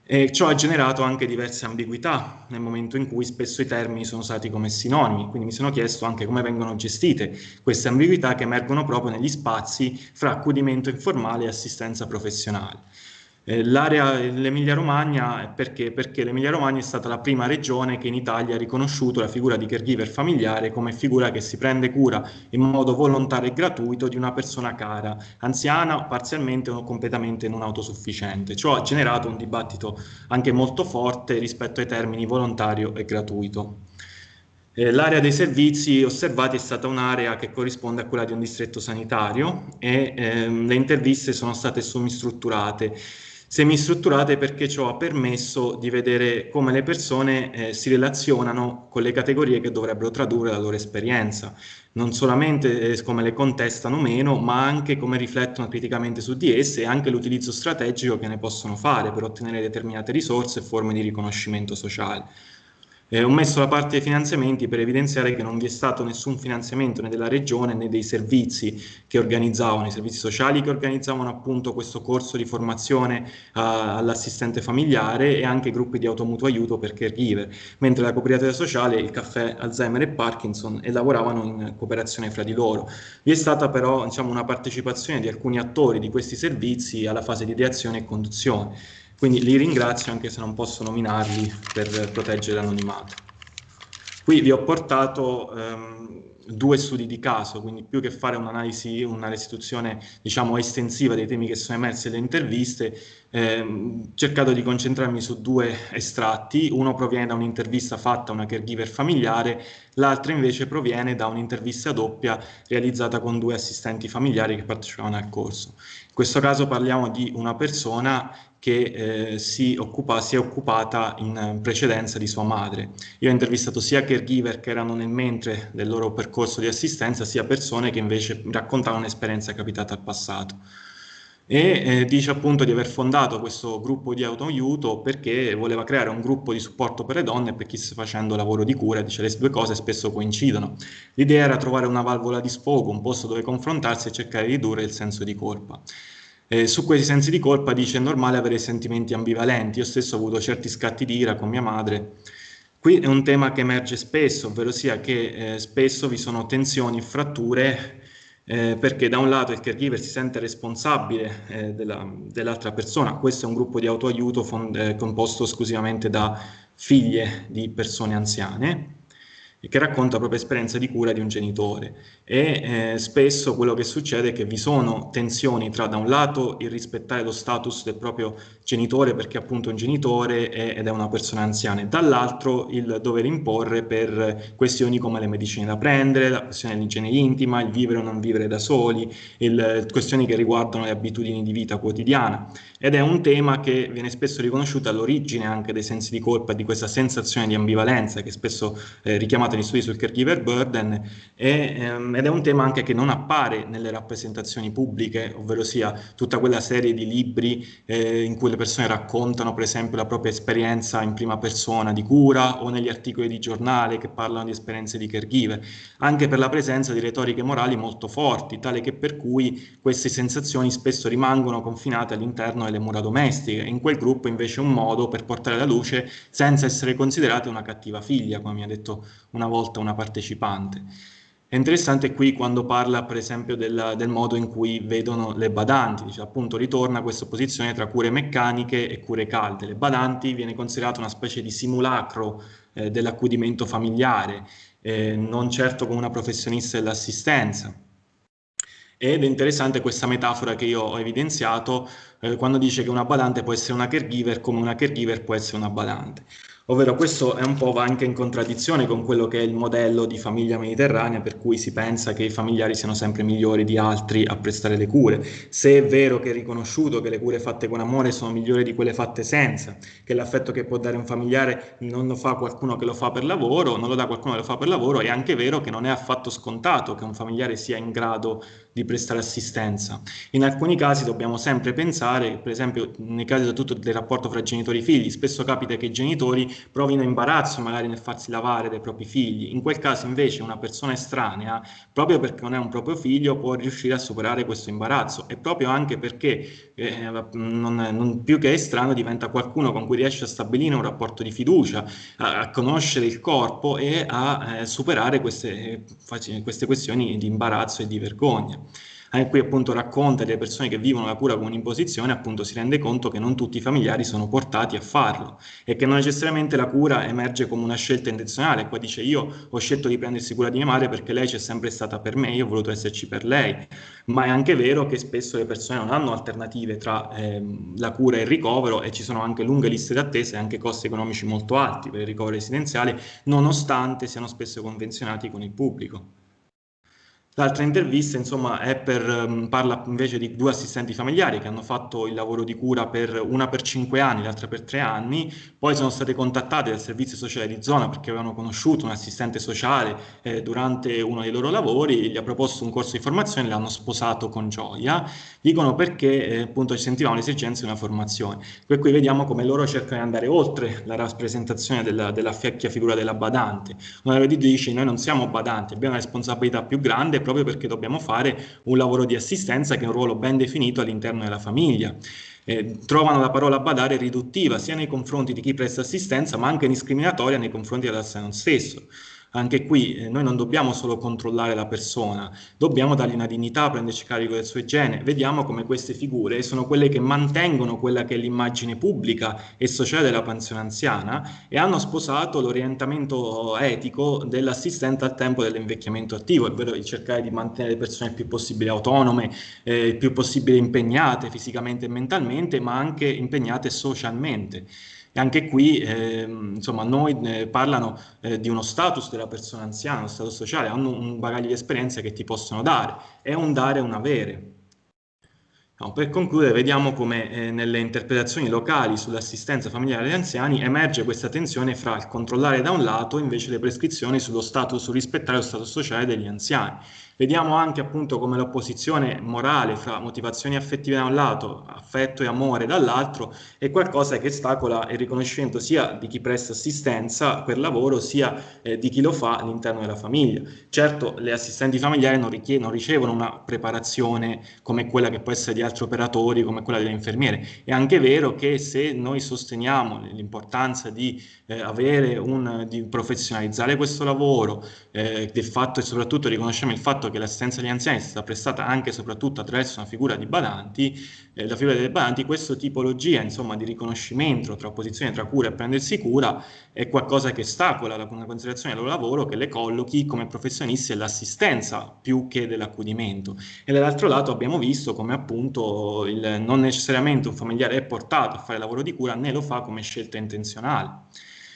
E ciò ha generato anche diverse ambiguità nel momento in cui spesso i termini sono usati come sinonimi, quindi mi sono chiesto anche come vengono gestite queste ambiguità che emergono proprio negli spazi fra accudimento informale e assistenza professionale. L'Emilia Romagna, perché l'Emilia Romagna è stata la prima regione che in Italia ha riconosciuto la figura di caregiver familiare come figura che si prende cura in modo volontario e gratuito di una persona cara, anziana, parzialmente o completamente non autosufficiente. Ciò ha generato un dibattito anche molto forte rispetto ai termini volontario e gratuito. L'area dei servizi osservati è stata un'area che corrisponde a quella di un distretto sanitario e le interviste sono state semistrutturate perché ciò ha permesso di vedere come le persone si relazionano con le categorie che dovrebbero tradurre la loro esperienza, non solamente come le contestano meno, ma anche come riflettono criticamente su di esse e anche l'utilizzo strategico che ne possono fare per ottenere determinate risorse e forme di riconoscimento sociale. Ho messo la parte dei finanziamenti per evidenziare che non vi è stato nessun finanziamento né della regione né dei servizi che organizzavano, i servizi sociali che organizzavano appunto questo corso di formazione all'assistente familiare e anche gruppi di automutuo aiuto per caregiver, mentre la cooperativa sociale, il caffè Alzheimer e Parkinson lavoravano in cooperazione fra di loro. Vi è stata però una partecipazione di alcuni attori di questi servizi alla fase di ideazione e conduzione. Quindi li ringrazio anche se non posso nominarli per proteggere l'anonimato. Qui vi ho portato 2 studi di caso, quindi più che fare un'analisi, una restituzione estensiva dei temi che sono emersi nelle interviste, ho cercato di concentrarmi su 2 estratti. Uno proviene da un'intervista fatta a una caregiver familiare, l'altro invece proviene da un'intervista doppia realizzata con 2 assistenti familiari che partecipavano al corso. In questo caso parliamo di una persona che si è occupata in precedenza di sua madre. Io ho intervistato sia caregiver che erano nel mentre del loro percorso di assistenza, sia persone che invece raccontavano un'esperienza capitata al passato. E dice appunto di aver fondato questo gruppo di autoaiuto perché voleva creare un gruppo di supporto per le donne e per chi sta facendo lavoro di cura. Dice le 2 cose spesso coincidono. L'idea era trovare una valvola di sfogo, un posto dove confrontarsi e cercare di ridurre il senso di colpa. Su questi sensi di colpa dice è normale avere sentimenti ambivalenti. Io stesso ho avuto certi scatti di ira con mia madre. Qui è un tema che emerge spesso, ovvero sia che spesso vi sono tensioni e fratture perché da un lato il caregiver si sente responsabile dell'altra persona. Questo è un gruppo di autoaiuto composto esclusivamente da figlie di persone anziane che racconta la propria esperienza di cura di un genitore e spesso quello che succede è che vi sono tensioni tra da un lato il rispettare lo status del proprio genitore perché appunto è un genitore ed è una persona anziana e dall'altro il dover imporre per questioni come le medicine da prendere, la questione dell'igiene intima, il vivere o non vivere da soli, questioni che riguardano le abitudini di vita quotidiana ed è un tema che viene spesso riconosciuto all'origine anche dei sensi di colpa e di questa sensazione di ambivalenza che spesso richiamata negli studi sul caregiver burden ed è un tema anche che non appare nelle rappresentazioni pubbliche, ovvero sia tutta quella serie di libri in cui le persone raccontano per esempio la propria esperienza in prima persona di cura o negli articoli di giornale che parlano di esperienze di caregiver, anche per la presenza di retoriche morali molto forti, tale che per cui queste sensazioni spesso rimangono confinate all'interno delle mura domestiche. In quel gruppo invece è un modo per portare alla luce senza essere considerate una cattiva figlia, come mi ha detto una volta una partecipante. È interessante qui quando parla per esempio del modo in cui vedono le badanti, dice appunto ritorna questa opposizione tra cure meccaniche e cure calde. Le badanti viene considerata una specie di simulacro dell'accudimento familiare, non certo come una professionista dell'assistenza. Ed è interessante questa metafora che io ho evidenziato quando dice che una badante può essere una caregiver come una caregiver può essere una badante. Ovvero questo è un po' va anche in contraddizione con quello che è il modello di famiglia mediterranea per cui si pensa che i familiari siano sempre migliori di altri a prestare le cure. Se è vero che è riconosciuto che le cure fatte con amore sono migliori di quelle fatte senza, che l'affetto che può dare un familiare non lo fa qualcuno che lo fa per lavoro, non lo dà qualcuno che lo fa per lavoro, è anche vero che non è affatto scontato che un familiare sia in grado di prestare assistenza. In alcuni casi dobbiamo sempre pensare, per esempio nei casi soprattutto del rapporto fra genitori e figli, spesso capita che i genitori provino imbarazzo magari nel farsi lavare dai propri figli. In quel caso invece una persona estranea, proprio perché non è un proprio figlio, può riuscire a superare questo imbarazzo e proprio anche perché non più che estraneo diventa qualcuno con cui riesce a stabilire un rapporto di fiducia, a conoscere il corpo e a superare queste questioni di imbarazzo e di vergogna. Qui appunto racconta delle persone che vivono la cura con un'imposizione, appunto si rende conto che non tutti i familiari sono portati a farlo e che non necessariamente la cura emerge come una scelta intenzionale. Qua dice io ho scelto di prendersi cura di mia madre perché lei c'è sempre stata per me, io ho voluto esserci per lei, ma è anche vero che spesso le persone non hanno alternative tra la cura e il ricovero e ci sono anche lunghe liste d'attesa e anche costi economici molto alti per il ricovero residenziale, nonostante siano spesso convenzionati con il pubblico. L'altra intervista, insomma, parla invece di 2 assistenti familiari che hanno fatto il lavoro di cura una per 5 anni, l'altra per 3 anni, poi sono state contattate dal servizio sociale di zona perché avevano conosciuto un assistente sociale durante uno dei loro lavori, gli ha proposto un corso di formazione, l'hanno sposato con gioia, dicono perché appunto ci sentivano l'esigenza di una formazione. Per cui vediamo come loro cercano di andare oltre la rappresentazione della vecchia figura della badante. Una delle dice: noi non siamo badanti, abbiamo una responsabilità più grande proprio perché dobbiamo fare un lavoro di assistenza che è un ruolo ben definito all'interno della famiglia. Trovano la parola badare riduttiva sia nei confronti di chi presta assistenza ma anche discriminatoria nei confronti dell'anziano stesso. Anche qui noi non dobbiamo solo controllare la persona, dobbiamo dargli una dignità, prenderci carico del suo igiene. Vediamo come queste figure sono quelle che mantengono quella che è l'immagine pubblica e sociale della pensione anziana e hanno sposato l'orientamento etico dell'assistente al tempo dell'invecchiamento attivo, ovvero di cercare di mantenere le persone il più possibile autonome, il più possibile impegnate fisicamente e mentalmente, ma anche impegnate socialmente. E anche qui, insomma, parlano di uno status della persona anziana, uno status sociale, hanno un bagaglio di esperienze che ti possono dare, è un dare e un avere. No, per concludere, vediamo come nelle interpretazioni locali sull'assistenza familiare agli anziani emerge questa tensione fra il controllare da un lato invece le prescrizioni sul rispettare lo status sociale degli anziani. Vediamo anche appunto come l'opposizione morale fra motivazioni affettive da un lato, affetto e amore dall'altro, è qualcosa che ostacola il riconoscimento sia di chi presta assistenza per lavoro sia di chi lo fa all'interno della famiglia. Certo, le assistenti familiari non ricevono una preparazione come quella che può essere di altri operatori, come quella delle infermiere. È anche vero che se noi sosteniamo l'importanza di di professionalizzare questo lavoro, del fatto e soprattutto riconosciamo il fatto che l'assistenza agli anziani è stata prestata anche e soprattutto attraverso una figura di badanti, la figura delle badanti, questa tipologia insomma di riconoscimento tra opposizione tra cura e prendersi cura è qualcosa che ostacola una considerazione del loro lavoro che le collochi come professionisti dell'assistenza più che dell'accudimento. E dall'altro lato abbiamo visto come appunto non necessariamente un familiare è portato a fare lavoro di cura né lo fa come scelta intenzionale.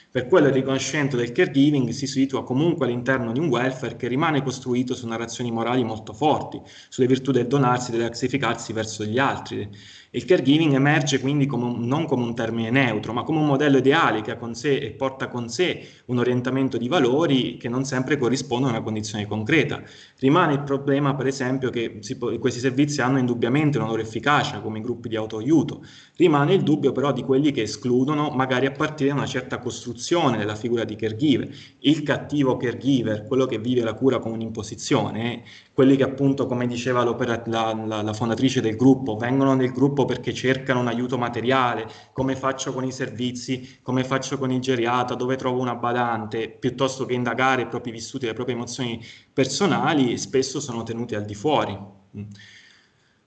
Per quello il riconoscimento del caregiving si situa comunque all'interno di un welfare che rimane costruito su narrazioni morali molto forti, sulle virtù del donarsi e del sacrificarsi verso gli altri. Il caregiving emerge quindi non come un termine neutro, ma come un modello ideale che ha con sé e porta con sé un orientamento di valori che non sempre corrispondono a una condizione concreta. Rimane il problema, per esempio, che questi servizi hanno indubbiamente una loro efficacia come gruppi di autoaiuto. Rimane il dubbio però di quelli che escludono, magari a partire da una certa costruzione della figura di caregiver. Il cattivo caregiver, quello che vive la cura come un'imposizione, quelli che appunto, come diceva la fondatrice del gruppo, vengono nel gruppo perché cercano un aiuto materiale, come faccio con i servizi, come faccio con il geriatra, dove trovo una badante, piuttosto che indagare i propri vissuti, le proprie emozioni personali, spesso sono tenuti al di fuori.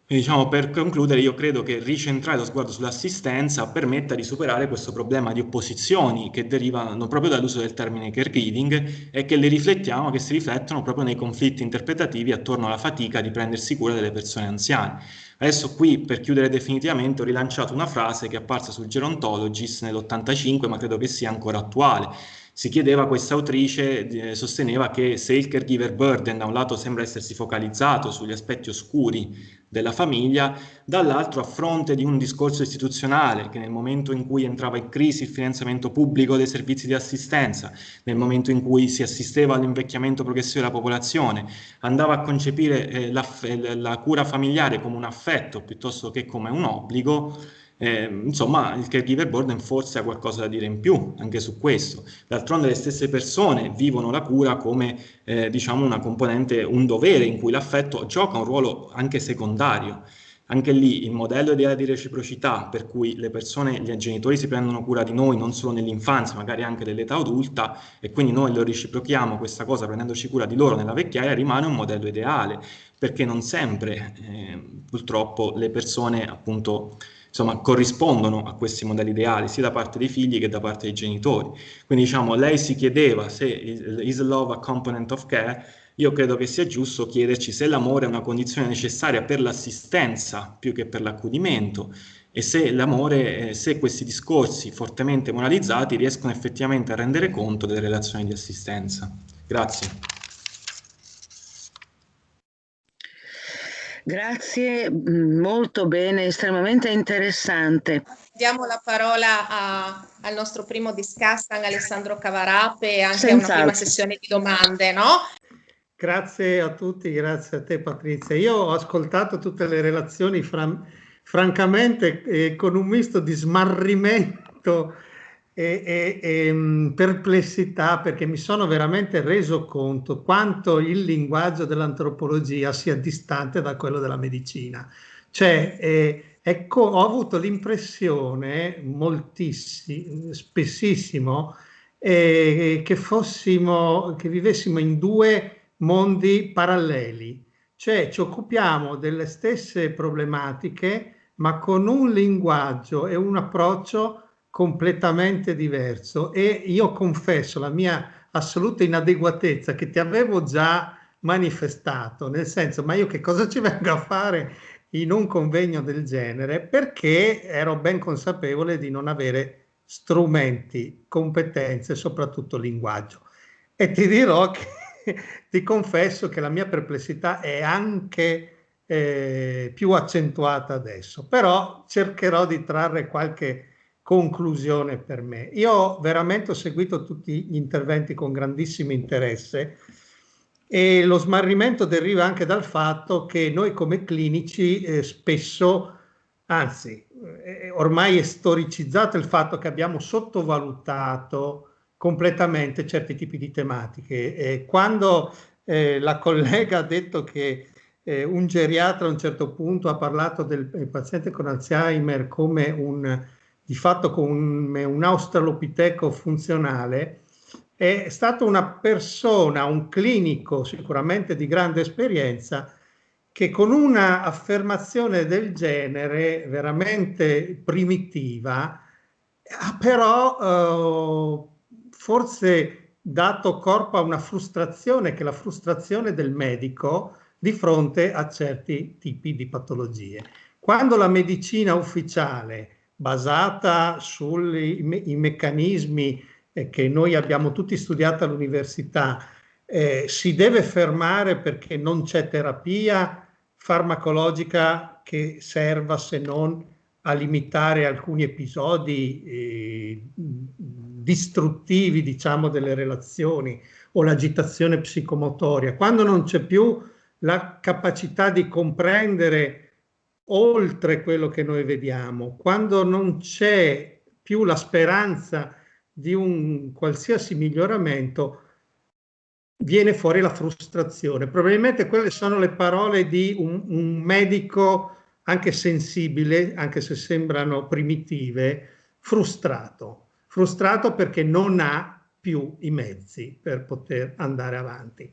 Diciamo, per concludere, io credo che ricentrare lo sguardo sull'assistenza permetta di superare questo problema di opposizioni che derivano proprio dall'uso del termine caregiving e che che si riflettono proprio nei conflitti interpretativi attorno alla fatica di prendersi cura delle persone anziane. Adesso qui, per chiudere definitivamente, ho rilanciato una frase che è apparsa sul Gerontologist nell'85, ma credo che sia ancora attuale. Si chiedeva, questa autrice sosteneva che se il caregiver burden da un lato sembra essersi focalizzato sugli aspetti oscuri della famiglia, dall'altro a fronte di un discorso istituzionale che nel momento in cui entrava in crisi il finanziamento pubblico dei servizi di assistenza, nel momento in cui si assisteva all'invecchiamento progressivo della popolazione, andava a concepire la cura familiare come un affetto piuttosto che come un obbligo, insomma il caregiver burden forse ha qualcosa da dire in più anche su questo. D'altronde le stesse persone vivono la cura come diciamo una componente, un dovere in cui l'affetto gioca un ruolo anche secondario. Anche lì il modello ideale di reciprocità per cui le persone, gli genitori si prendono cura di noi non solo nell'infanzia, magari anche dell'età adulta, e quindi noi lo reciprochiamo questa cosa prendendoci cura di loro nella vecchiaia, rimane un modello ideale, perché non sempre purtroppo le persone appunto insomma corrispondono a questi modelli ideali sia da parte dei figli che da parte dei genitori. Quindi diciamo, lei si chiedeva se is love a component of care. Io credo che sia giusto chiederci se l'amore è una condizione necessaria per l'assistenza più che per l'accudimento e se l'amore, se questi discorsi fortemente moralizzati riescono effettivamente a rendere conto delle relazioni di assistenza. Grazie. Grazie, molto bene, estremamente interessante. Diamo la parola al nostro primo discussant, Alessandro Cavarape, e anche a una Senz'altro. prima sessione di domande, no? Grazie a tutti, grazie a te Patrizia. Io ho ascoltato tutte le relazioni francamente con un misto di smarrimento e perplessità, perché mi sono veramente reso conto quanto il linguaggio dell'antropologia sia distante da quello della medicina. Cioè, ho avuto l'impressione spessissimo che vivessimo in due mondi paralleli, cioè ci occupiamo delle stesse problematiche ma con un linguaggio e un approccio completamente diverso. E io confesso la mia assoluta inadeguatezza, che ti avevo già manifestato, nel senso, ma io che cosa ci vengo a fare in un convegno del genere, perché ero ben consapevole di non avere strumenti, competenze, soprattutto linguaggio. E ti dirò che ti confesso che la mia perplessità è anche più accentuata adesso, però cercherò di trarre qualche conclusione per me. Io veramente ho seguito tutti gli interventi con grandissimo interesse e lo smarrimento deriva anche dal fatto che noi come clinici spesso, anzi ormai è storicizzato il fatto che abbiamo sottovalutato completamente certi tipi di tematiche. Quando la collega ha detto che un geriatra a un certo punto ha parlato del paziente con Alzheimer come di fatto come un australopiteco funzionale, è stata una persona, un clinico sicuramente di grande esperienza, che con una affermazione del genere veramente primitiva ha però forse dato corpo a una frustrazione, che è la frustrazione del medico di fronte a certi tipi di patologie. Quando la medicina ufficiale, basata sui meccanismi che noi abbiamo tutti studiato all'università, si deve fermare perché non c'è terapia farmacologica che serva se non a limitare alcuni episodi distruttivi, diciamo, delle relazioni o l'agitazione psicomotoria. Quando non c'è più la capacità di comprendere oltre quello che noi vediamo, quando non c'è più la speranza di un qualsiasi miglioramento, viene fuori la frustrazione. Probabilmente quelle sono le parole di un medico anche sensibile, anche se sembrano primitive, frustrato perché non ha più i mezzi per poter andare avanti.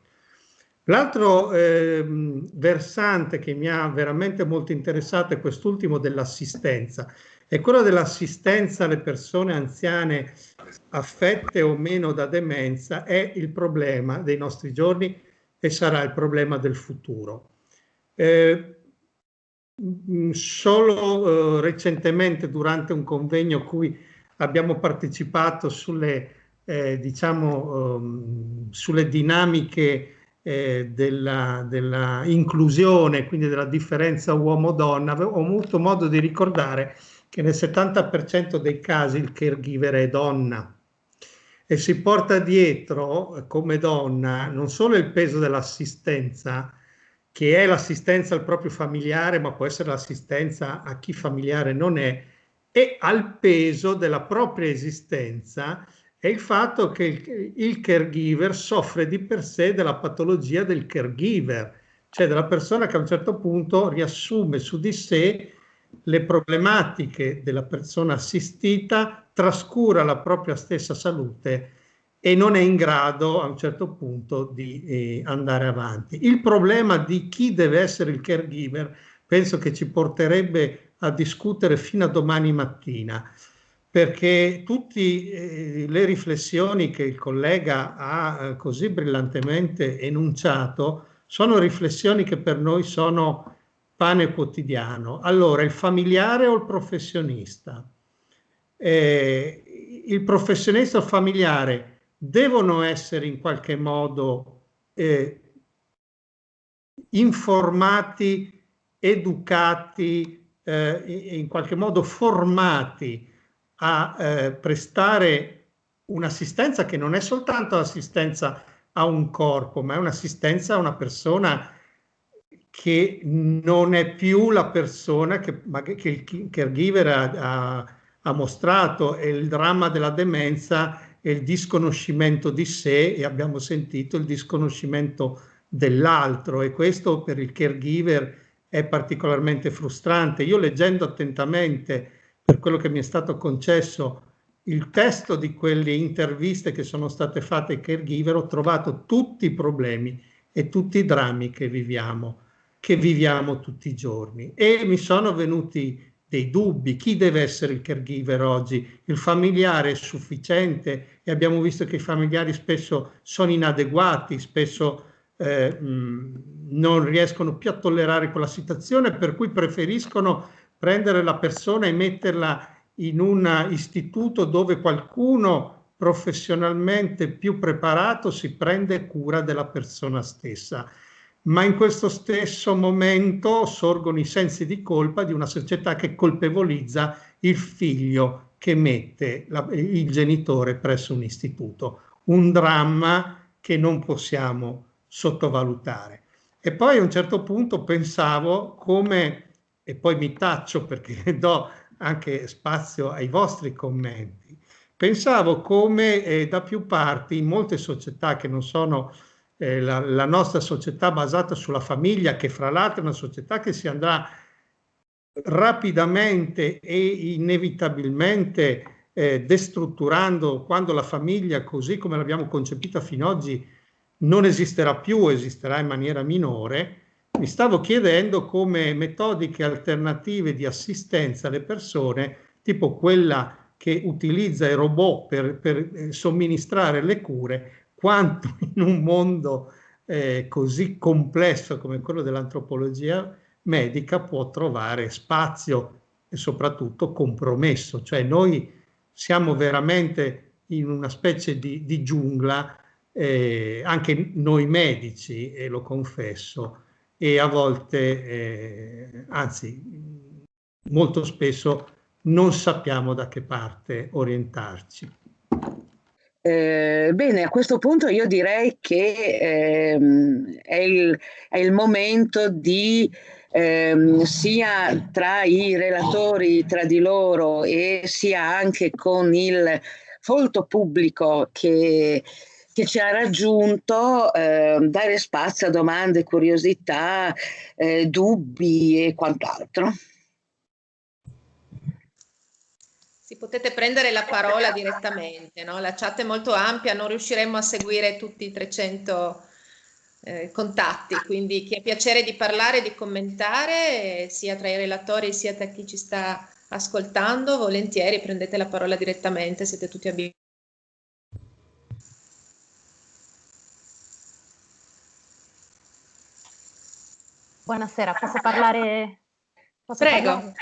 L'altro versante che mi ha veramente molto interessato è quest'ultimo dell'assistenza, è quello dell'assistenza alle persone anziane affette o meno da demenza. È il problema dei nostri giorni e sarà il problema del futuro. Solo recentemente, durante un convegno a cui abbiamo partecipato sulle dinamiche della inclusione, quindi della differenza uomo-donna, ho avuto modo di ricordare che nel 70% dei casi il caregiver è donna e si porta dietro come donna non solo il peso dell'assistenza, che è l'assistenza al proprio familiare, ma può essere l'assistenza a chi familiare non è, e al peso della propria esistenza, è il fatto che il caregiver soffre di per sé della patologia del caregiver, cioè della persona che a un certo punto riassume su di sé le problematiche della persona assistita, trascura la propria stessa salute e non è in grado a un certo punto di andare avanti. Il problema di chi deve essere il caregiver penso che ci porterebbe a discutere fino a domani mattina, perché tutte le riflessioni che il collega ha così brillantemente enunciato sono riflessioni che per noi sono pane quotidiano. Allora, il familiare o il professionista? Il professionista o il familiare devono essere in qualche modo informati educati, in qualche modo formati a prestare un'assistenza che non è soltanto assistenza a un corpo, ma è un'assistenza a una persona che non è più la persona che il caregiver ha mostrato. È il dramma della demenza e il disconoscimento di sé, e abbiamo sentito il disconoscimento dell'altro, e questo per il caregiver è particolarmente frustrante. Io, leggendo attentamente, per quello che mi è stato concesso, il testo di quelle interviste che sono state fatte ai caregiver, ho trovato tutti i problemi e tutti i drammi che viviamo tutti i giorni, e mi sono venuti dei dubbi. Chi deve essere il caregiver oggi? Il familiare è sufficiente? E abbiamo visto che i familiari spesso sono inadeguati, spesso non riescono più a tollerare quella situazione, per cui preferiscono prendere la persona e metterla in un istituto dove qualcuno professionalmente più preparato si prende cura della persona stessa. Ma in questo stesso momento sorgono i sensi di colpa di una società che colpevolizza il figlio che mette il genitore presso un istituto. Un dramma che non possiamo sottovalutare. E poi a un certo punto pensavo come, e poi mi taccio perché do anche spazio ai vostri commenti, pensavo come da più parti, in molte società che non sono la nostra società basata sulla famiglia, che fra l'altro è una società che si andrà rapidamente e inevitabilmente destrutturando quando la famiglia, così come l'abbiamo concepita fino ad oggi, non esisterà più, esisterà in maniera minore. Mi stavo chiedendo come metodiche alternative di assistenza alle persone, tipo quella che utilizza i robot per somministrare le cure, quanto in un mondo così complesso come quello dell'antropologia medica può trovare spazio e soprattutto compromesso. Cioè noi siamo veramente in una specie di giungla, anche noi medici, e lo confesso, e a volte, anzi molto spesso, non sappiamo da che parte orientarci. Bene, a questo punto io direi che è il momento di sia tra i relatori, tra di loro, e sia anche con il folto pubblico che ci ha raggiunto, dare spazio a domande, curiosità, dubbi e quant'altro. Sì, potete prendere la parola direttamente, no? La chat è molto ampia, non riusciremo a seguire tutti i 300 contatti, quindi chi ha piacere di parlare, di commentare, sia tra i relatori sia tra chi ci sta ascoltando, volentieri prendete la parola direttamente, siete tutti abituati. Buonasera, posso parlare? Prego.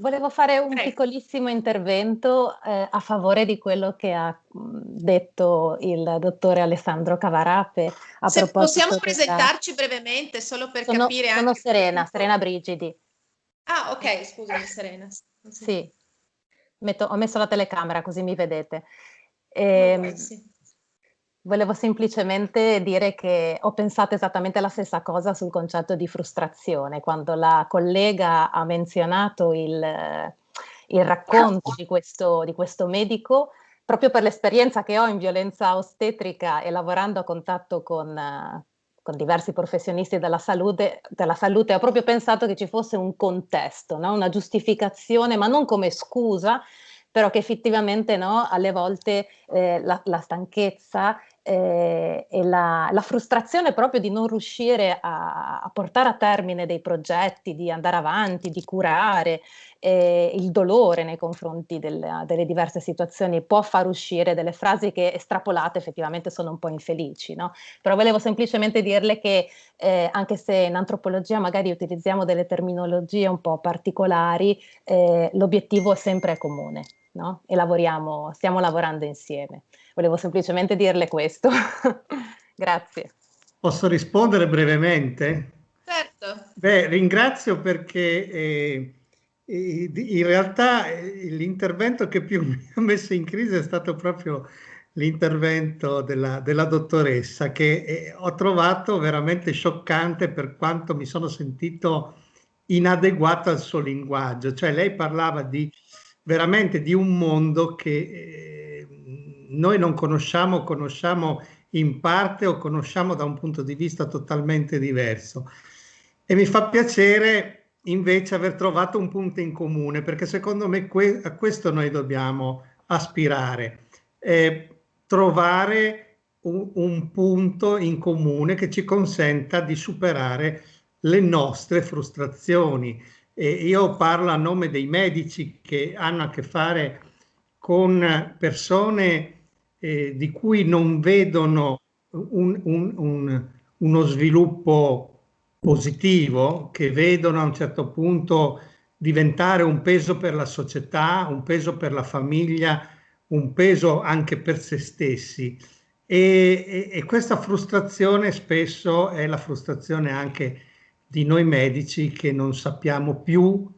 Volevo fare un piccolissimo intervento a favore di quello che ha detto il dottore Alessandro Cavarape. Se possiamo presentarci brevemente, solo per capire anche... Sono Serena Brigidi. Ah, ok, scusami Serena. Sì, ho messo la telecamera così mi vedete. Sì. Volevo semplicemente dire che ho pensato esattamente la stessa cosa sul concetto di frustrazione. Quando la collega ha menzionato il racconto di questo medico, proprio per l'esperienza che ho in violenza ostetrica e lavorando a contatto con diversi professionisti della salute, ho proprio pensato che ci fosse un contesto, no? Una giustificazione, ma non come scusa, però che effettivamente, no, alle volte la stanchezza e la frustrazione proprio di non riuscire a portare a termine dei progetti, di andare avanti, di curare, il dolore nei confronti delle diverse situazioni può far uscire delle frasi che estrapolate effettivamente sono un po' infelici, no? Però volevo semplicemente dirle che anche se in antropologia magari utilizziamo delle terminologie un po' particolari, l'obiettivo è sempre comune, no? E stiamo lavorando insieme. Volevo semplicemente dirle questo. Grazie. Posso rispondere brevemente? Certo. Beh, ringrazio perché in realtà l'intervento che più mi ha messo in crisi è stato proprio l'intervento della dottoressa, che ho trovato veramente scioccante per quanto mi sono sentito inadeguato al suo linguaggio. Cioè lei parlava veramente di un mondo che noi non conosciamo in parte o conosciamo da un punto di vista totalmente diverso. E mi fa piacere invece aver trovato un punto in comune, perché secondo me a questo noi dobbiamo aspirare, trovare un punto in comune che ci consenta di superare le nostre frustrazioni. Io parlo a nome dei medici che hanno a che fare con persone di cui non vedono uno sviluppo positivo, che vedono a un certo punto diventare un peso per la società, un peso per la famiglia, un peso anche per se stessi. E questa frustrazione spesso è la frustrazione anche di noi medici, che non sappiamo più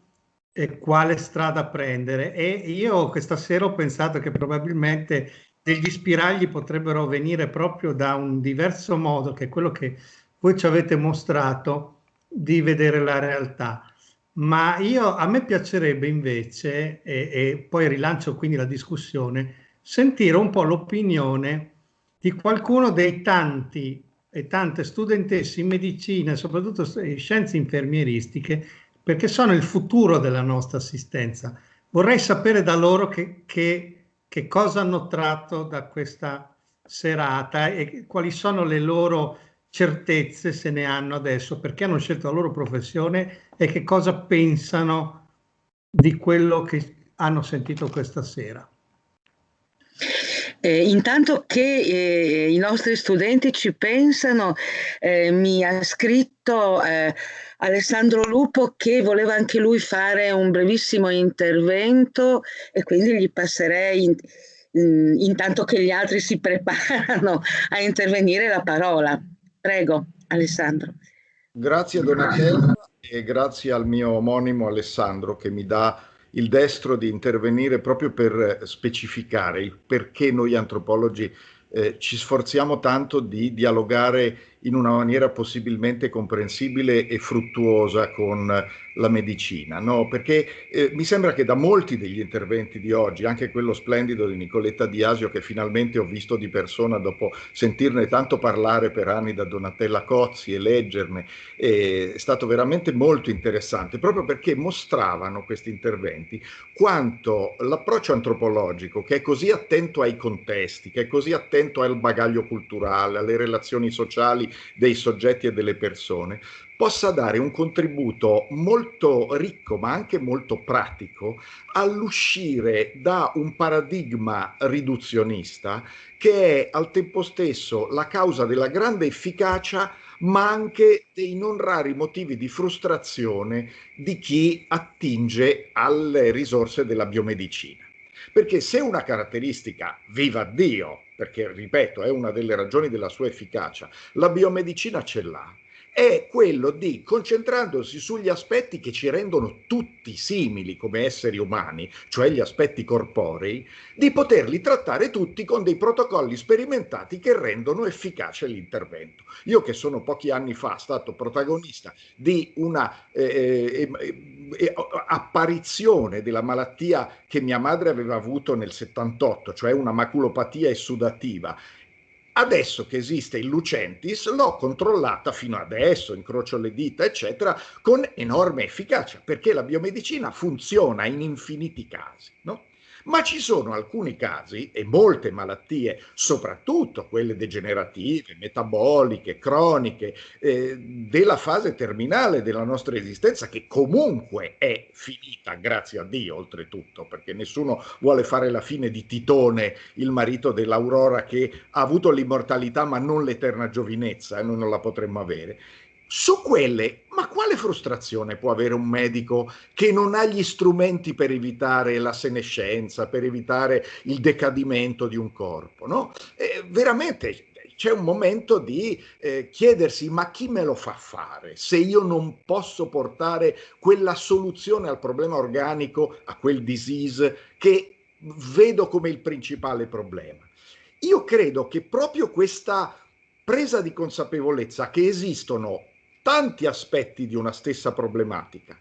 quale strada prendere. E io questa sera ho pensato che probabilmente degli spiragli potrebbero venire proprio da un diverso modo, che è quello che voi ci avete mostrato, di vedere la realtà. Ma a me piacerebbe invece, e poi rilancio quindi la discussione, sentire un po' l'opinione di qualcuno dei tanti e tante studentesse in medicina, soprattutto in scienze infermieristiche, perché sono il futuro della nostra assistenza. Vorrei sapere da loro che cosa hanno tratto da questa serata e quali sono le loro certezze, se ne hanno adesso, perché hanno scelto la loro professione e che cosa pensano di quello che hanno sentito questa sera. Intanto che i nostri studenti ci pensano, mi ha scritto Alessandro Lupo che voleva anche lui fare un brevissimo intervento, e quindi gli passerei intanto che gli altri si preparano a intervenire la parola. Prego, Alessandro. Grazie Donatella e grazie al mio omonimo Alessandro, che mi dà il destro di intervenire proprio per specificare il perché noi antropologi ci sforziamo tanto di dialogare in una maniera possibilmente comprensibile e fruttuosa con la medicina, no? Perché mi sembra che da molti degli interventi di oggi, anche quello splendido di Nicoletta Di Asio, che finalmente ho visto di persona dopo sentirne tanto parlare per anni da Donatella Cozzi e leggerne, è stato veramente molto interessante, proprio perché mostravano questi interventi quanto l'approccio antropologico, che è così attento ai contesti, che è così attento al bagaglio culturale, alle relazioni sociali dei soggetti e delle persone, possa dare un contributo molto ricco ma anche molto pratico all'uscire da un paradigma riduzionista che è al tempo stesso la causa della grande efficacia ma anche dei non rari motivi di frustrazione di chi attinge alle risorse della biomedicina. Perché se una caratteristica, viva Dio, perché ripeto è una delle ragioni della sua efficacia, la biomedicina ce l'ha, è quello di, concentrandosi sugli aspetti che ci rendono tutti simili come esseri umani, cioè gli aspetti corporei, di poterli trattare tutti con dei protocolli sperimentati che rendono efficace l'intervento. Io, che sono pochi anni fa stato protagonista di una apparizione della malattia che mia madre aveva avuto nel 78, cioè una maculopatia essudativa, adesso che esiste il Lucentis, l'ho controllata fino adesso, incrocio le dita, eccetera, con enorme efficacia, perché la biomedicina funziona in infiniti casi, no? Ma ci sono alcuni casi e molte malattie, soprattutto quelle degenerative, metaboliche, croniche, della fase terminale della nostra esistenza, che comunque è finita, grazie a Dio oltretutto, perché nessuno vuole fare la fine di Titone, il marito dell'Aurora, che ha avuto l'immortalità ma non l'eterna giovinezza, e noi non la potremmo avere. Su quelle, ma quale frustrazione può avere un medico che non ha gli strumenti per evitare la senescenza, per evitare il decadimento di un corpo, no? Veramente c'è un momento di chiedersi: ma chi me lo fa fare se io non posso portare quella soluzione al problema organico, a quel disease che vedo come il principale problema? Io credo che proprio questa presa di consapevolezza che esistono tanti aspetti di una stessa problematica,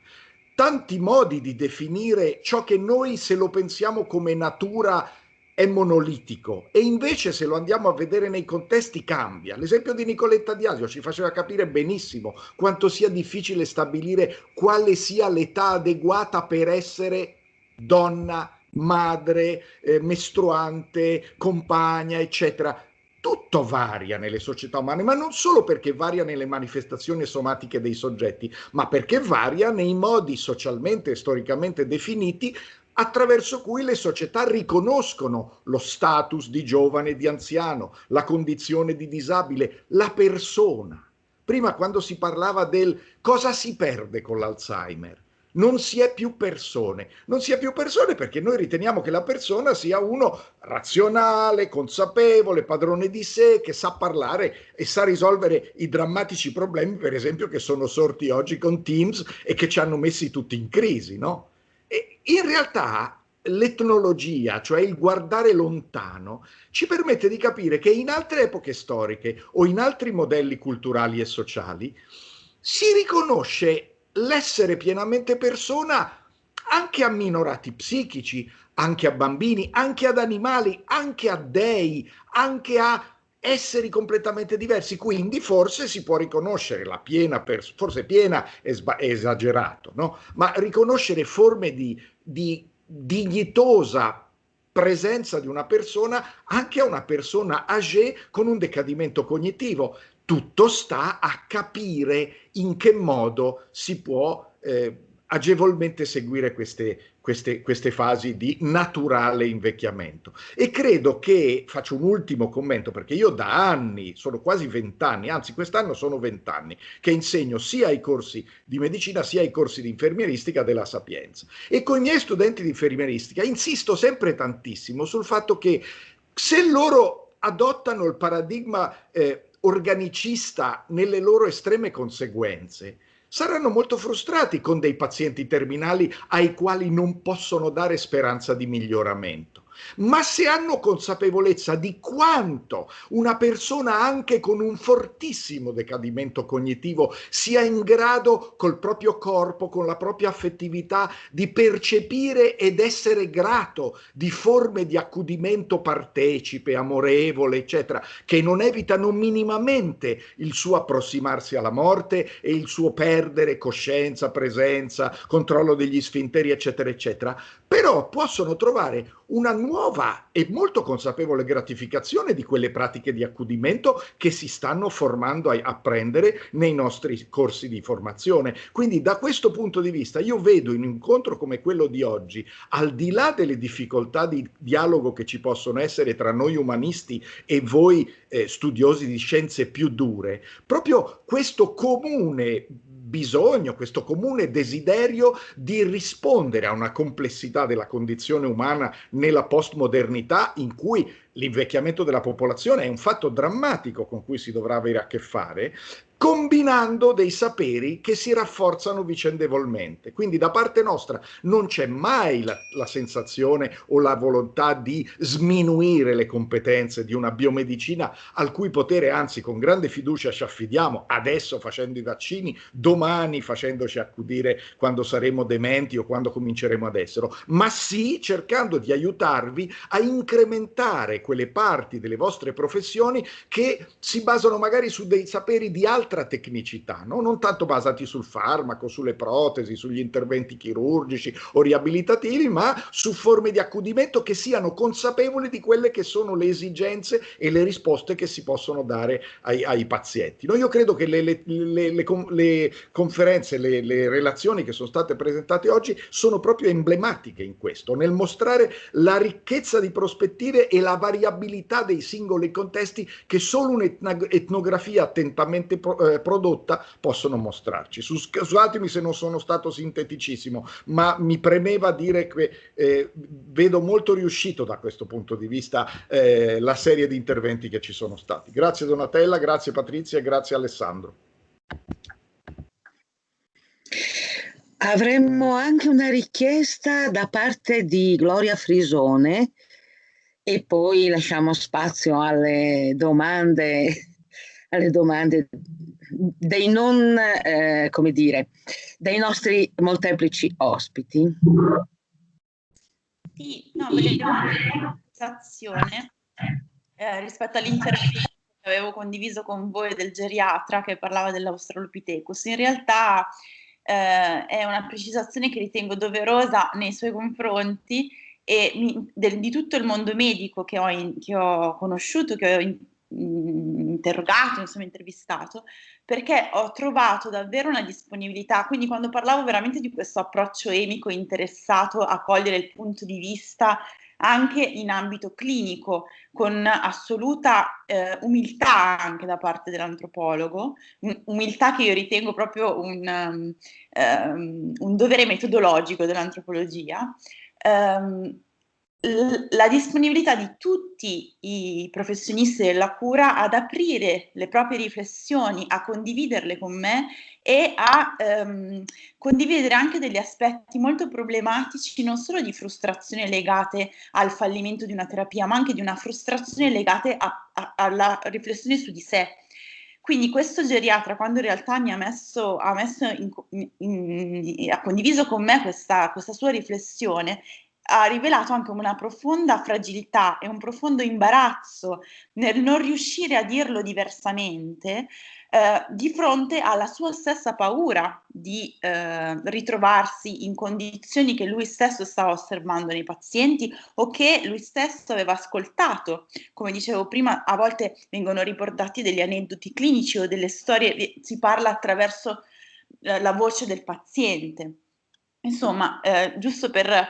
tanti modi di definire ciò che noi, se lo pensiamo come natura, è monolitico, e invece se lo andiamo a vedere nei contesti cambia. L'esempio di Nicoletta Di Asio ci faceva capire benissimo quanto sia difficile stabilire quale sia l'età adeguata per essere donna, madre, mestruante, compagna, eccetera. Tutto varia nelle società umane, ma non solo perché varia nelle manifestazioni somatiche dei soggetti, ma perché varia nei modi socialmente e storicamente definiti attraverso cui le società riconoscono lo status di giovane e di anziano, la condizione di disabile, la persona. Prima, quando si parlava del cosa si perde con l'Alzheimer, non si è più persone. Non si è più persone perché noi riteniamo che la persona sia uno razionale, consapevole, padrone di sé, che sa parlare e sa risolvere i drammatici problemi, per esempio, che sono sorti oggi con Teams e che ci hanno messi tutti in crisi, no? E in realtà l'etnologia, cioè il guardare lontano, ci permette di capire che in altre epoche storiche o in altri modelli culturali e sociali si riconosce l'essere pienamente persona anche a minorati psichici, anche a bambini, anche ad animali, anche a dei, anche a esseri completamente diversi. Quindi forse si può riconoscere la piena, forse piena è esagerato, no? Ma riconoscere forme di dignitosa presenza di una persona anche a una persona âgée con un decadimento cognitivo. Tutto sta a capire in che modo si può agevolmente seguire queste fasi di naturale invecchiamento. E credo che, faccio un ultimo commento, perché io da anni, sono quasi 20 anni, anzi quest'anno sono 20 anni, che insegno sia ai corsi di medicina sia ai corsi di infermieristica della Sapienza. E con i miei studenti di infermieristica insisto sempre tantissimo sul fatto che se loro adottano il paradigma organicista nelle loro estreme conseguenze, saranno molto frustrati con dei pazienti terminali ai quali non possono dare speranza di miglioramento. Ma se hanno consapevolezza di quanto una persona anche con un fortissimo decadimento cognitivo sia in grado col proprio corpo, con la propria affettività, di percepire ed essere grato di forme di accudimento partecipe, amorevole, eccetera, che non evitano minimamente il suo approssimarsi alla morte e il suo perdere coscienza, presenza, controllo degli sfinteri, eccetera, eccetera, però possono trovare una nuova e molto consapevole gratificazione di quelle pratiche di accudimento che si stanno formando a apprendere nei nostri corsi di formazione. Quindi da questo punto di vista io vedo in un incontro come quello di oggi, al di là delle difficoltà di dialogo che ci possono essere tra noi umanisti e voi studiosi di scienze più dure, proprio questo comune bisogno, questo comune desiderio di rispondere a una complessità della condizione umana nella postmodernità, in cui l'invecchiamento della popolazione è un fatto drammatico con cui si dovrà avere a che fare, combinando dei saperi che si rafforzano vicendevolmente. Quindi da parte nostra non c'è mai la sensazione o la volontà di sminuire le competenze di una biomedicina al cui potere, anzi, con grande fiducia ci affidiamo, adesso facendo i vaccini, domani facendoci accudire quando saremo dementi o quando cominceremo ad esserlo, ma sì cercando di aiutarvi a incrementare quelle parti delle vostre professioni che si basano magari su dei saperi di alta tecnicità, no? Non tanto basati sul farmaco, sulle protesi, sugli interventi chirurgici o riabilitativi, ma su forme di accudimento che siano consapevoli di quelle che sono le esigenze e le risposte che si possono dare ai pazienti. No, io credo che le conferenze, le relazioni che sono state presentate oggi sono proprio emblematiche in questo, nel mostrare la ricchezza di prospettive e la variabilità dei singoli contesti che solo un'etnografia attentamente prodotta possono mostrarci. Scusatemi se non sono stato sinteticissimo, ma mi premeva dire che vedo molto riuscito da questo punto di vista la serie di interventi che ci sono stati. Grazie Donatella, grazie Patrizia e grazie Alessandro. Avremmo anche una richiesta da parte di Gloria Frisone e poi lasciamo spazio alle domande dei non, come dire, dei nostri molteplici ospiti. Sì, no, volevo fare una precisazione rispetto all'intervento che avevo condiviso con voi del geriatra che parlava dell'Australopithecus. In realtà è una precisazione che ritengo doverosa nei suoi confronti e di tutto il mondo medico che ho conosciuto, che ho interrogato, insomma intervistato, perché ho trovato davvero una disponibilità. Quindi quando parlavo veramente di questo approccio emico interessato a cogliere il punto di vista anche in ambito clinico, con assoluta umiltà anche da parte dell'antropologo, umiltà che io ritengo proprio un dovere metodologico dell'antropologia, la disponibilità di tutti i professionisti della cura ad aprire le proprie riflessioni, a condividerle con me e a condividere anche degli aspetti molto problematici, non solo di frustrazione legate al fallimento di una terapia, ma anche di una frustrazione legate alla riflessione su di sé. Quindi questo geriatra, quando in realtà mi ha condiviso con me questa sua riflessione, ha rivelato anche una profonda fragilità e un profondo imbarazzo nel non riuscire a dirlo diversamente, di fronte alla sua stessa paura di ritrovarsi in condizioni che lui stesso stava osservando nei pazienti o che lui stesso aveva ascoltato. Come dicevo prima, a volte vengono riportati degli aneddoti clinici o delle storie, si parla attraverso la voce del paziente. Insomma, giusto per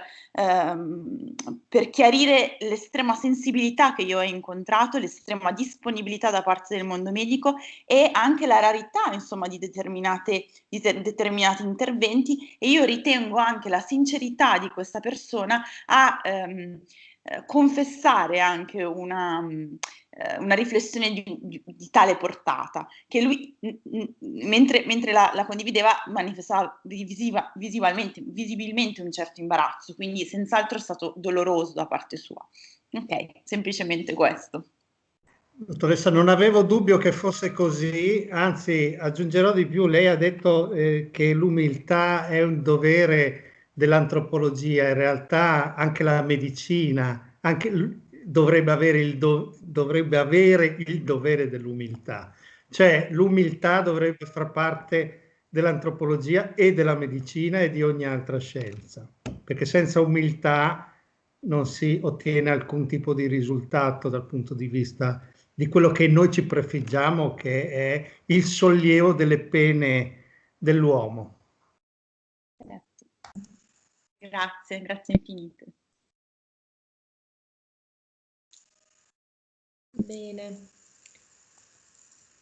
chiarire l'estrema sensibilità che io ho incontrato, l'estrema disponibilità da parte del mondo medico e anche la rarità, insomma, di determinati interventi, e io ritengo anche la sincerità di questa persona a confessare anche una riflessione di tale portata, che lui mentre la condivideva manifestava visibilmente un certo imbarazzo, quindi senz'altro è stato doloroso da parte sua. Ok, semplicemente questo. Dottoressa, non avevo dubbio che fosse così, anzi aggiungerò di più, lei ha detto che l'umiltà è un dovere dell'antropologia, in realtà anche la medicina dovrebbe avere il dovere dell'umiltà, cioè l'umiltà dovrebbe far parte dell'antropologia e della medicina e di ogni altra scienza, perché senza umiltà non si ottiene alcun tipo di risultato dal punto di vista di quello che noi ci prefiggiamo, che è il sollievo delle pene dell'uomo. Grazie infinite. Bene.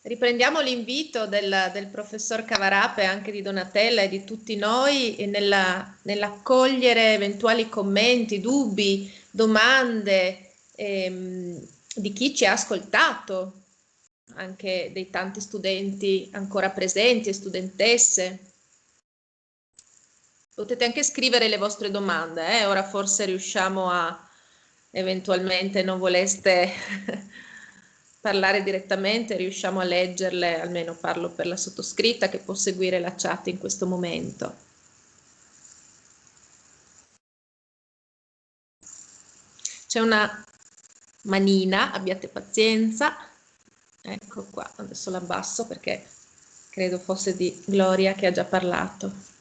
Riprendiamo l'invito del professor Cavarape, anche di Donatella e di tutti noi nell'accogliere eventuali commenti, dubbi, domande di chi ci ha ascoltato, anche dei tanti studenti ancora presenti e studentesse. Potete anche scrivere le vostre domande, ora forse riusciamo a, eventualmente non voleste parlare direttamente, riusciamo a leggerle, almeno parlo per la sottoscritta che può seguire la chat in questo momento. C'è una manina, abbiate pazienza, ecco qua, adesso la abbasso perché credo fosse di Gloria che ha già parlato.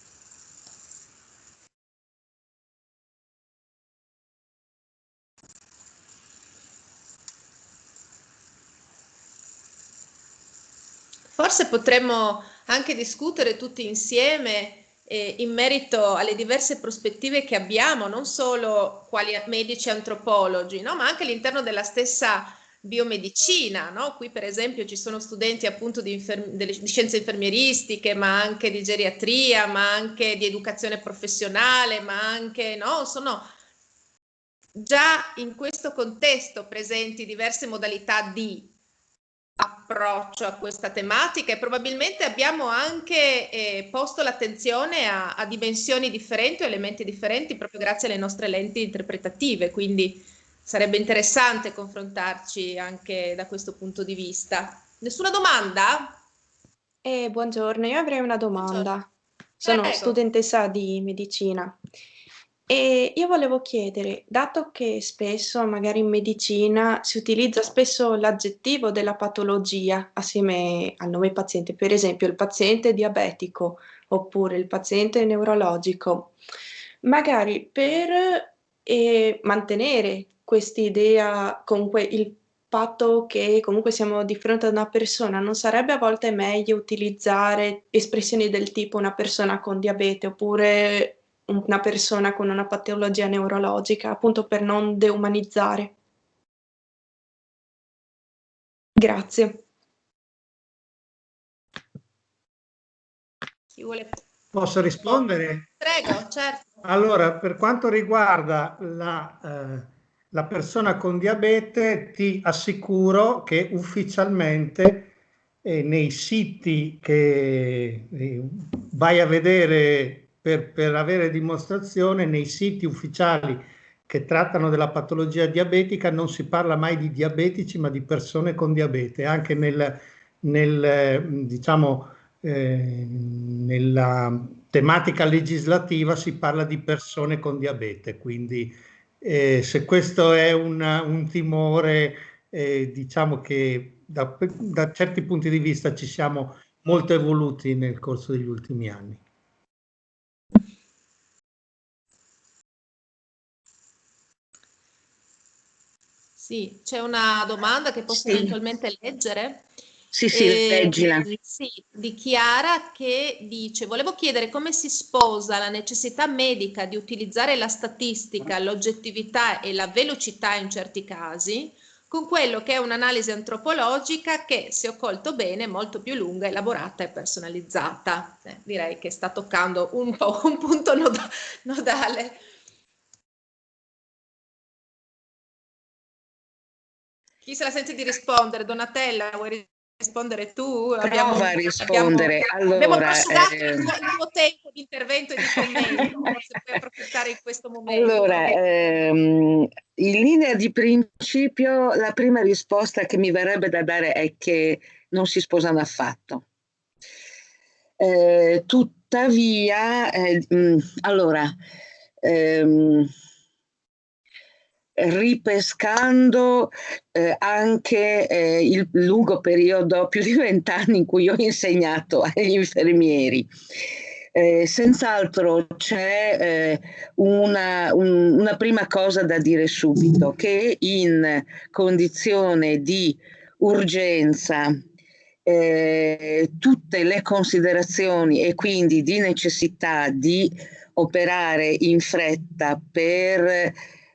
Forse potremmo anche discutere tutti insieme in merito alle diverse prospettive che abbiamo, non solo quali medici antropologi, no? Ma anche all'interno della stessa biomedicina, no? Qui per esempio ci sono studenti appunto di scienze infermieristiche, ma anche di geriatria, ma anche di educazione professionale, ma anche, no? Sono già in questo contesto presenti diverse modalità di approccio a questa tematica e probabilmente abbiamo anche posto l'attenzione a dimensioni differenti o elementi differenti proprio grazie alle nostre lenti interpretative, quindi sarebbe interessante confrontarci anche da questo punto di vista. Nessuna domanda? Buongiorno, io avrei una domanda. Sono Prego. studentessa di medicina e io volevo chiedere, dato che spesso magari in medicina si utilizza spesso l'aggettivo della patologia assieme al nome paziente, per esempio il paziente diabetico oppure il paziente neurologico, magari per mantenere quest'idea, comunque il fatto che comunque siamo di fronte ad una persona, non sarebbe a volte meglio utilizzare espressioni del tipo una persona con diabete oppure una persona con una patologia neurologica, appunto per non deumanizzare? Grazie. Chi vuole? Posso rispondere? Prego, certo. Allora, per quanto riguarda la persona con diabete, ti assicuro che ufficialmente nei siti che vai a vedere per avere dimostrazione, nei siti ufficiali che trattano della patologia diabetica non si parla mai di diabetici ma di persone con diabete, anche diciamo, nella tematica legislativa si parla di persone con diabete, quindi se questo è un timore, diciamo che da certi punti di vista ci siamo molto evoluti nel corso degli ultimi anni. Sì, c'è una domanda che posso eventualmente leggere. Sì, leggila. Sì, di Chiara che dice: volevo chiedere come si sposa la necessità medica di utilizzare la statistica, l'oggettività e la velocità in certi casi con quello che è un'analisi antropologica che, se ho colto bene, è molto più lunga, elaborata e personalizzata. Direi che sta toccando un po' un punto nodale. Chi se la sente di rispondere? Donatella, vuoi rispondere tu? Prova a rispondere. Abbiamo prosciugato il tuo tempo di intervento e di commento, forse puoi approfittare in questo momento. Allora, in linea di principio, la prima risposta che mi verrebbe da dare è che non si sposano affatto. Tuttavia, allora, ripescando anche il lungo periodo, più di 20 anni in cui ho insegnato agli infermieri. Senz'altro c'è una prima cosa da dire subito, che in condizione di urgenza tutte le considerazioni e quindi di necessità di operare in fretta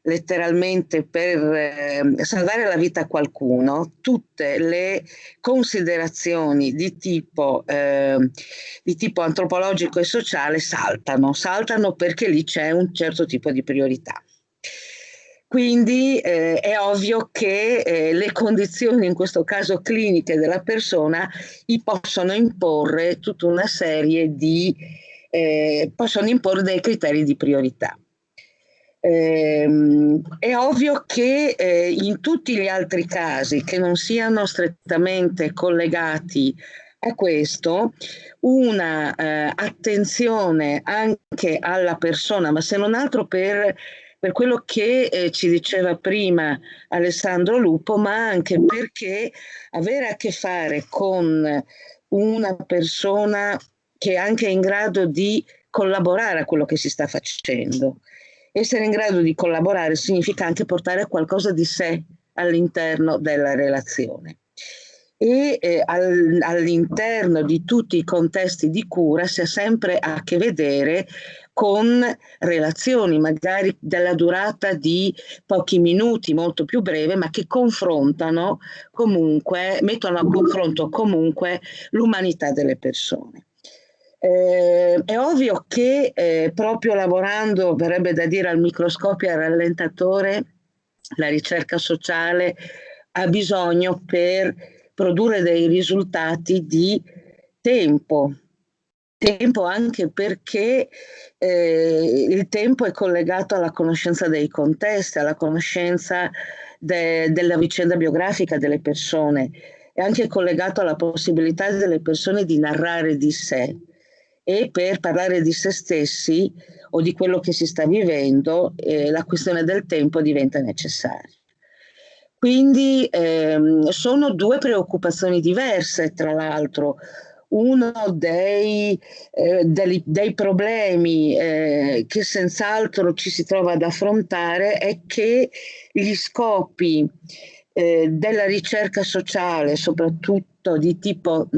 letteralmente per salvare la vita a qualcuno, tutte le considerazioni di tipo antropologico e sociale saltano perché lì c'è un certo tipo di priorità. Quindi è ovvio che le condizioni, in questo caso cliniche della persona, gli possono imporre tutta una serie possono imporre dei criteri di priorità. È ovvio che in tutti gli altri casi che non siano strettamente collegati a questo, una attenzione anche alla persona, ma se non altro per quello che ci diceva prima Alessandro Lupo, ma anche perché avere a che fare con una persona che è anche in grado di collaborare a quello che si sta facendo. Essere in grado di collaborare significa anche portare qualcosa di sé all'interno della relazione. e all'interno di tutti i contesti di cura si ha sempre a che vedere con relazioni magari della durata di pochi minuti, molto più breve, ma che confrontano comunque, mettono a confronto comunque l'umanità delle persone. È ovvio che proprio lavorando, verrebbe da dire, al microscopio e al rallentatore, la ricerca sociale ha bisogno per produrre dei risultati di tempo anche perché il tempo è collegato alla conoscenza dei contesti, alla conoscenza della vicenda biografica delle persone, è anche collegato alla possibilità delle persone di narrare di sé, e per parlare di se stessi o di quello che si sta vivendo la questione del tempo diventa necessaria. Quindi sono due preoccupazioni diverse, tra l'altro. Uno dei problemi che senz'altro ci si trova ad affrontare è che gli scopi della ricerca sociale, soprattutto di tipo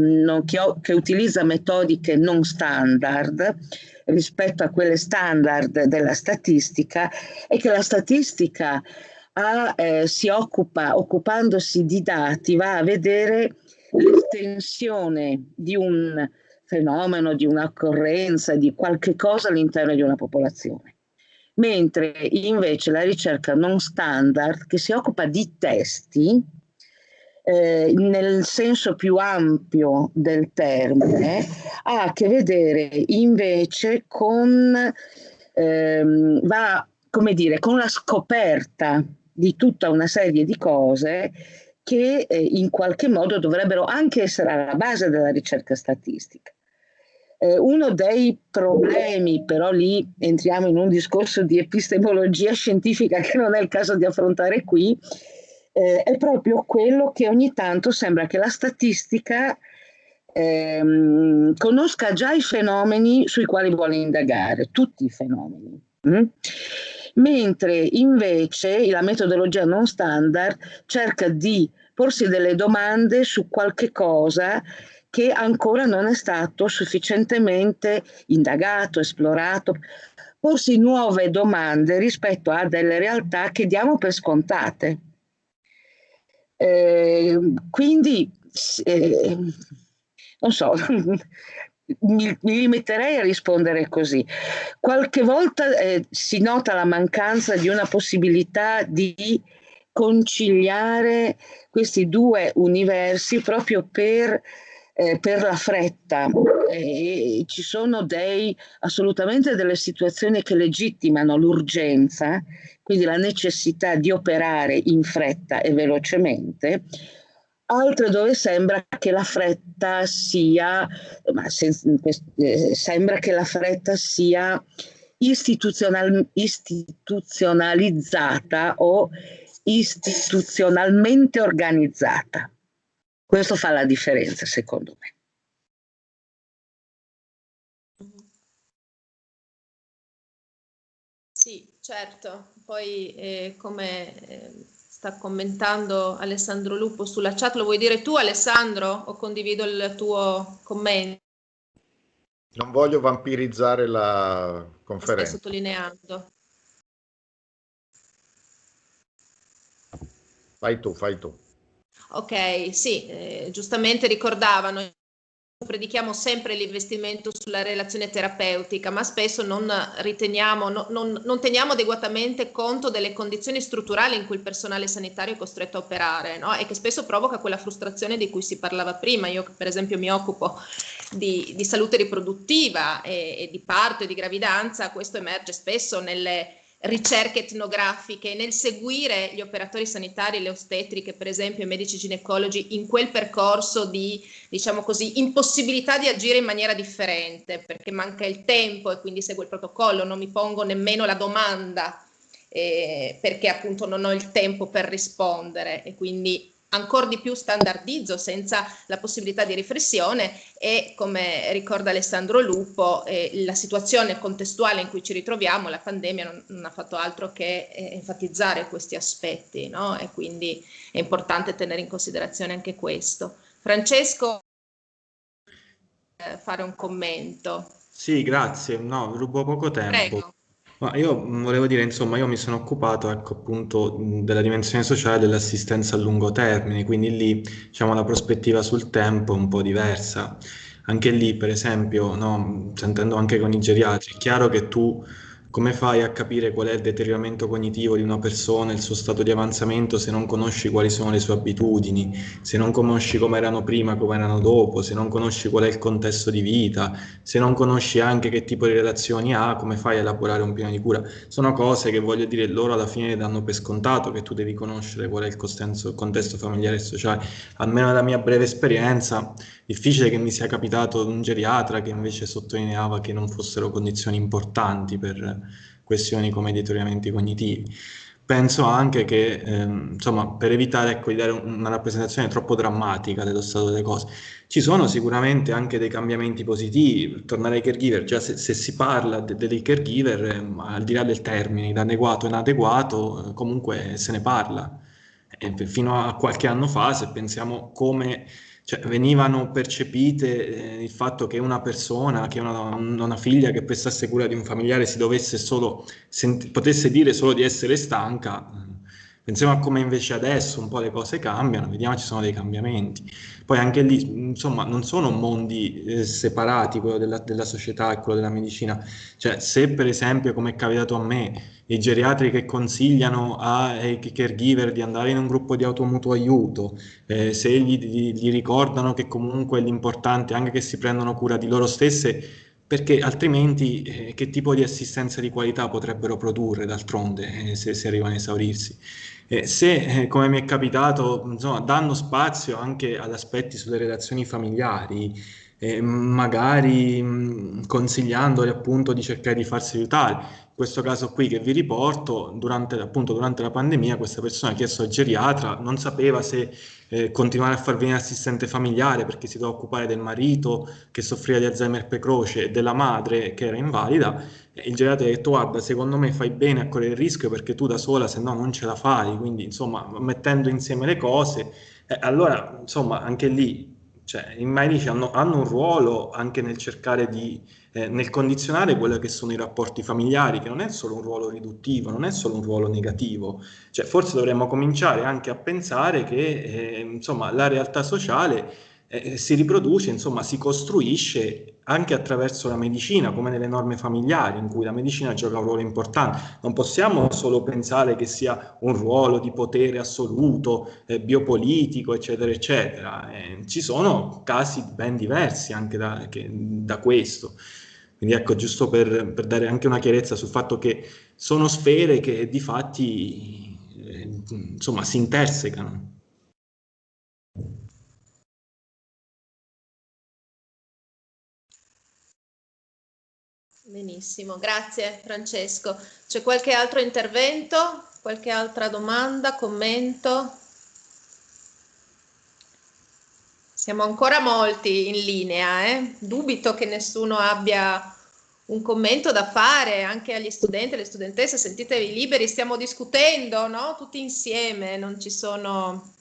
che utilizza metodiche non standard rispetto a quelle standard della statistica, è che la statistica si occupa, occupandosi di dati, va a vedere l'estensione di un fenomeno, di un'occorrenza, di qualche cosa all'interno di una popolazione. Mentre invece la ricerca non standard, che si occupa di testi, nel senso più ampio del termine, ha a che vedere invece con, come dire, con la scoperta di tutta una serie di cose che in qualche modo dovrebbero anche essere alla base della ricerca statistica. Uno dei problemi, però lì entriamo in un discorso di epistemologia scientifica che non è il caso di affrontare qui, è proprio quello che ogni tanto sembra che la statistica conosca già i fenomeni sui quali vuole indagare, tutti i fenomeni. Mentre invece la metodologia non standard cerca di porsi delle domande su qualche cosa che ancora non è stato sufficientemente indagato, esplorato, porsi nuove domande rispetto a delle realtà che diamo per scontate. Quindi, non so, mi limiterei a rispondere così. Qualche volta si nota la mancanza di una possibilità di conciliare questi due universi proprio per la fretta. Ci sono assolutamente delle situazioni che legittimano l'urgenza, quindi la necessità di operare in fretta e velocemente, altre dove sembra che la fretta sia, sembra che la fretta sia istituzionalizzata o istituzionalmente organizzata. Questo fa la differenza, secondo me. Sì, certo. Poi come sta commentando Alessandro Lupo sulla chat, lo vuoi dire tu, Alessandro, o condivido il tuo commento? Non voglio vampirizzare la conferenza. Stai sottolineando. Fai tu. Ok, sì, giustamente ricordavano, predichiamo sempre l'investimento sulla relazione terapeutica, ma spesso non teniamo adeguatamente conto delle condizioni strutturali in cui il personale sanitario è costretto a operare, no? E che spesso provoca quella frustrazione di cui si parlava prima. Io per esempio mi occupo di salute riproduttiva e di parto e di gravidanza. Questo emerge spesso nelle ricerche etnografiche, nel seguire gli operatori sanitari, le ostetriche per esempio, i medici ginecologi in quel percorso di, diciamo così, impossibilità di agire in maniera differente, perché manca il tempo e quindi seguo il protocollo, non mi pongo nemmeno la domanda perché appunto non ho il tempo per rispondere, e quindi ancora di più standardizzo senza la possibilità di riflessione. E come ricorda Alessandro Lupo, la situazione contestuale in cui ci ritroviamo, la pandemia, non ha fatto altro che enfatizzare questi aspetti, no? E quindi è importante tenere in considerazione anche questo. Francesco, fare un commento. Sì, grazie. No, rubo poco tempo. Prego. Ma io volevo dire, insomma, io mi sono occupato, ecco, appunto, della dimensione sociale dell'assistenza a lungo termine, quindi lì, diciamo, la prospettiva sul tempo è un po' diversa. Anche lì, per esempio, no, sentendo anche con i geriatri, è chiaro che tu come fai a capire qual è il deterioramento cognitivo di una persona, il suo stato di avanzamento, se non conosci quali sono le sue abitudini, se non conosci come erano prima, come erano dopo, se non conosci qual è il contesto di vita, se non conosci anche che tipo di relazioni ha, come fai a elaborare un piano di cura? Sono cose che, voglio dire, loro alla fine danno per scontato che tu devi conoscere qual è il contesto familiare e sociale. Almeno nella mia breve esperienza, difficile che mi sia capitato un geriatra che invece sottolineava che non fossero condizioni importanti per questioni come i deterioramenti cognitivi. Penso anche che, insomma, per evitare, ecco, di dare una rappresentazione troppo drammatica dello stato delle cose, ci sono sicuramente anche dei cambiamenti positivi. Per tornare ai caregiver, già se si parla dei caregiver, al di là del termine, inadeguato e inadeguato, comunque se ne parla. Fino a qualche anno fa, se pensiamo come venivano percepite il fatto che una persona, che una figlia che prestasse cura di un familiare si dovesse solo potesse dire solo di essere stanca. Pensiamo a come invece adesso un po' le cose cambiano, vediamo ci sono dei cambiamenti. Poi anche lì, insomma, non sono mondi separati, quello della società e quello della medicina. Cioè, se per esempio, come è capitato a me, i geriatri che consigliano ai caregiver di andare in un gruppo di automutuo aiuto, se gli ricordano che comunque l'importante è anche che si prendano cura di loro stesse, perché altrimenti che tipo di assistenza di qualità potrebbero produrre d'altronde se arrivano a esaurirsi? Se, come mi è capitato, insomma, danno spazio anche ad aspetti sulle relazioni familiari, magari consigliandoli appunto di cercare di farsi aiutare. In questo caso qui che vi riporto, durante la pandemia, questa persona ha chiesto al geriatra, non sapeva se continuare a far venire assistente familiare perché si doveva occupare del marito che soffriva di Alzheimer precoce e della madre che era invalida. Il geriatra ha detto: guarda, secondo me fai bene a correre il rischio perché tu da sola se no non ce la fai. Quindi insomma, mettendo insieme le cose, allora insomma anche lì, cioè, i medici hanno un ruolo anche nel cercare nel condizionare quelli che sono i rapporti familiari, che non è solo un ruolo riduttivo, non è solo un ruolo negativo. Cioè, forse dovremmo cominciare anche a pensare che insomma, la realtà sociale si riproduce, insomma, si costruisce anche attraverso la medicina, come nelle norme familiari, in cui la medicina gioca un ruolo importante. Non possiamo solo pensare che sia un ruolo di potere assoluto, biopolitico, eccetera, eccetera. Ci sono casi ben diversi anche da questo. Quindi ecco, giusto per dare anche una chiarezza sul fatto che sono sfere che di fatti insomma si intersecano. Benissimo, grazie Francesco. C'è qualche altro intervento? Qualche altra domanda, commento? Siamo ancora molti in linea, eh? Dubito che nessuno abbia un commento da fare, anche agli studenti e alle studentesse, sentitevi liberi, stiamo discutendo, no? Tutti insieme, non ci sono...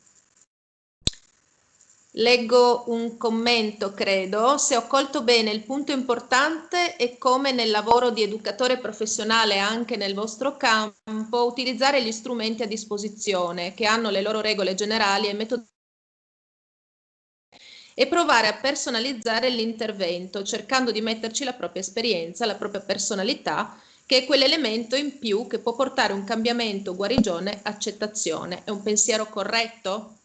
Leggo un commento, credo. Se ho colto bene, il punto importante è come nel lavoro di educatore professionale, anche nel vostro campo, utilizzare gli strumenti a disposizione, che hanno le loro regole generali e metodi, e provare a personalizzare l'intervento, cercando di metterci la propria esperienza, la propria personalità, che è quell'elemento in più che può portare un cambiamento, guarigione, accettazione. È un pensiero corretto?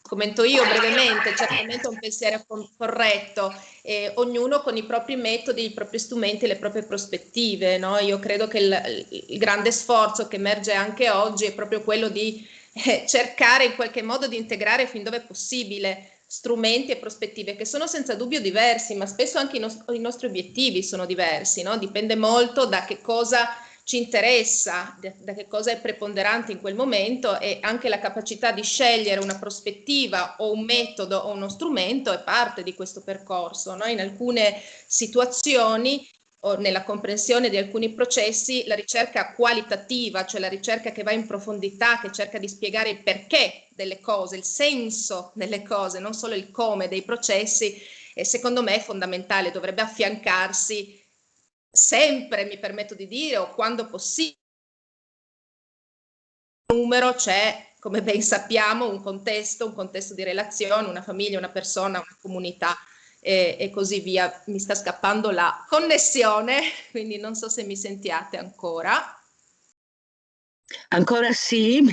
Commento io brevemente, certamente è un pensiero corretto, ognuno con i propri metodi, i propri strumenti, le proprie prospettive, no? Io credo che il grande sforzo che emerge anche oggi è proprio quello di cercare in qualche modo di integrare fin dove è possibile strumenti e prospettive che sono senza dubbio diversi, ma spesso anche i nostri obiettivi sono diversi, no? Dipende molto da che cosa ci interessa, da che cosa è preponderante in quel momento, e anche la capacità di scegliere una prospettiva o un metodo o uno strumento è parte di questo percorso, no? In alcune situazioni o nella comprensione di alcuni processi, la ricerca qualitativa, cioè la ricerca che va in profondità, che cerca di spiegare il perché delle cose, il senso delle cose, non solo il come dei processi, secondo me è fondamentale, dovrebbe affiancarsi sempre, mi permetto di dire, o quando possibile. Numero c'è, come ben sappiamo, un contesto di relazione, una famiglia, una persona, una comunità e così via. Mi sta scappando la connessione, quindi non so se mi sentiate ancora. Ancora sì.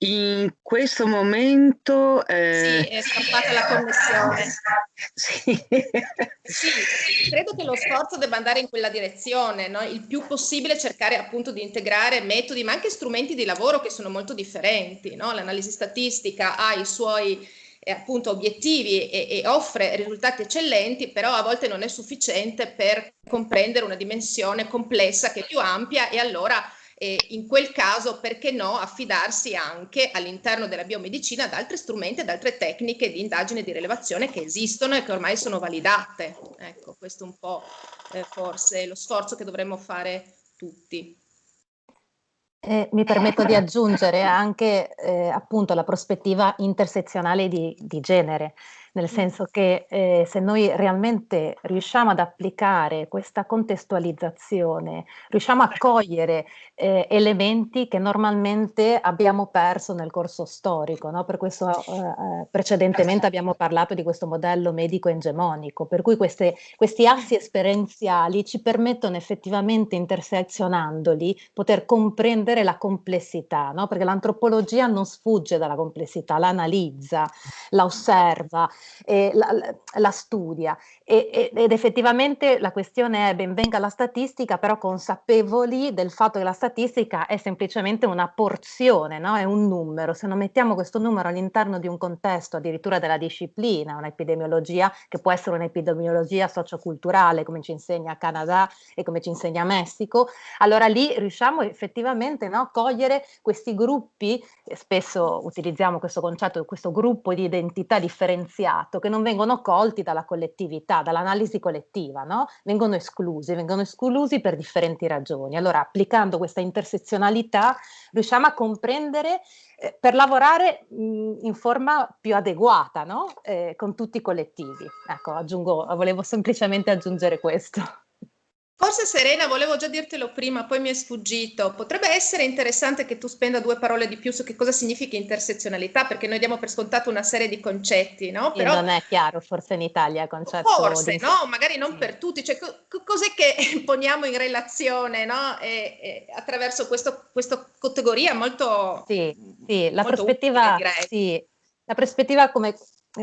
In questo momento Sì, è scappata la connessione. Sì. Sì, credo che lo sforzo debba andare in quella direzione, no? Il più possibile cercare appunto di integrare metodi, ma anche strumenti di lavoro che sono molto differenti, no? L'analisi statistica ha i suoi appunto obiettivi e offre risultati eccellenti, però a volte non è sufficiente per comprendere una dimensione complessa che è più ampia e allora in quel caso, perché no, affidarsi anche all'interno della biomedicina ad altri strumenti, ad altre tecniche di indagine e di rilevazione che esistono e che ormai sono validate. Ecco, questo è un po' forse lo sforzo che dovremmo fare tutti. Mi permetto di aggiungere anche appunto la prospettiva intersezionale di genere, nel senso che se noi realmente riusciamo ad applicare questa contestualizzazione, riusciamo a cogliere elementi che normalmente abbiamo perso nel corso storico, no? Per questo precedentemente abbiamo parlato di questo modello medico egemonico, per cui questi assi esperienziali ci permettono effettivamente, intersezionandoli, poter comprendere la complessità, no? Perché l'antropologia non sfugge dalla complessità, la analizza, la osserva, la studia ed effettivamente la questione è: ben venga la statistica, però consapevoli del fatto che la statistica è semplicemente una porzione, no? È un numero. Se non mettiamo questo numero all'interno di un contesto addirittura della disciplina, un'epidemiologia che può essere un'epidemiologia socioculturale come ci insegna Canada e come ci insegna Messico, allora lì riusciamo effettivamente, no, a cogliere questi gruppi, spesso utilizziamo questo concetto, questo gruppo di identità differenziato, che non vengono colti dalla collettività, dall'analisi collettiva, no? Vengono esclusi per differenti ragioni. Allora, applicando questa intersezionalità, riusciamo a comprendere per lavorare in forma più adeguata, no? Con tutti i collettivi. Ecco, volevo semplicemente aggiungere questo. Forse Serena, volevo già dirtelo prima, poi mi è sfuggito. Potrebbe essere interessante che tu spenda 2 parole di più su che cosa significa intersezionalità, perché noi diamo per scontato una serie di concetti, no? Però non è chiaro, forse in Italia il concetto forse, no? Magari non per tutti. Cioè, cos'è che poniamo in relazione, no? Attraverso questa categoria molto la molto prospettiva, utile, direi. La prospettiva, come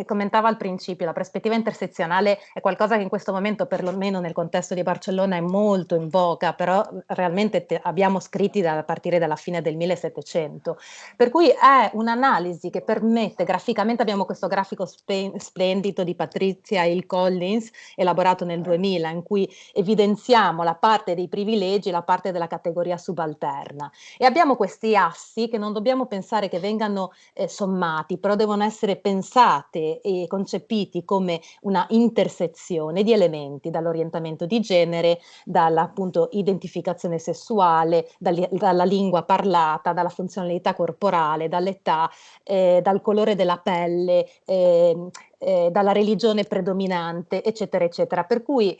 commentava al principio, la prospettiva intersezionale è qualcosa che in questo momento, perlomeno nel contesto di Barcellona, è molto in voga, però realmente abbiamo scritti a partire dalla fine del 1700, per cui è un'analisi che permette graficamente, abbiamo questo grafico splendido di Patricia Hill Collins, elaborato nel 2000, in cui evidenziamo la parte dei privilegi e la parte della categoria subalterna, e abbiamo questi assi che non dobbiamo pensare che vengano sommati, però devono essere pensate e concepiti come una intersezione di elementi, dall'orientamento di genere, dalla appunto identificazione sessuale, dalla lingua parlata, dalla funzionalità corporale, dall'età, dal colore della pelle, dalla religione predominante, eccetera, eccetera. Per cui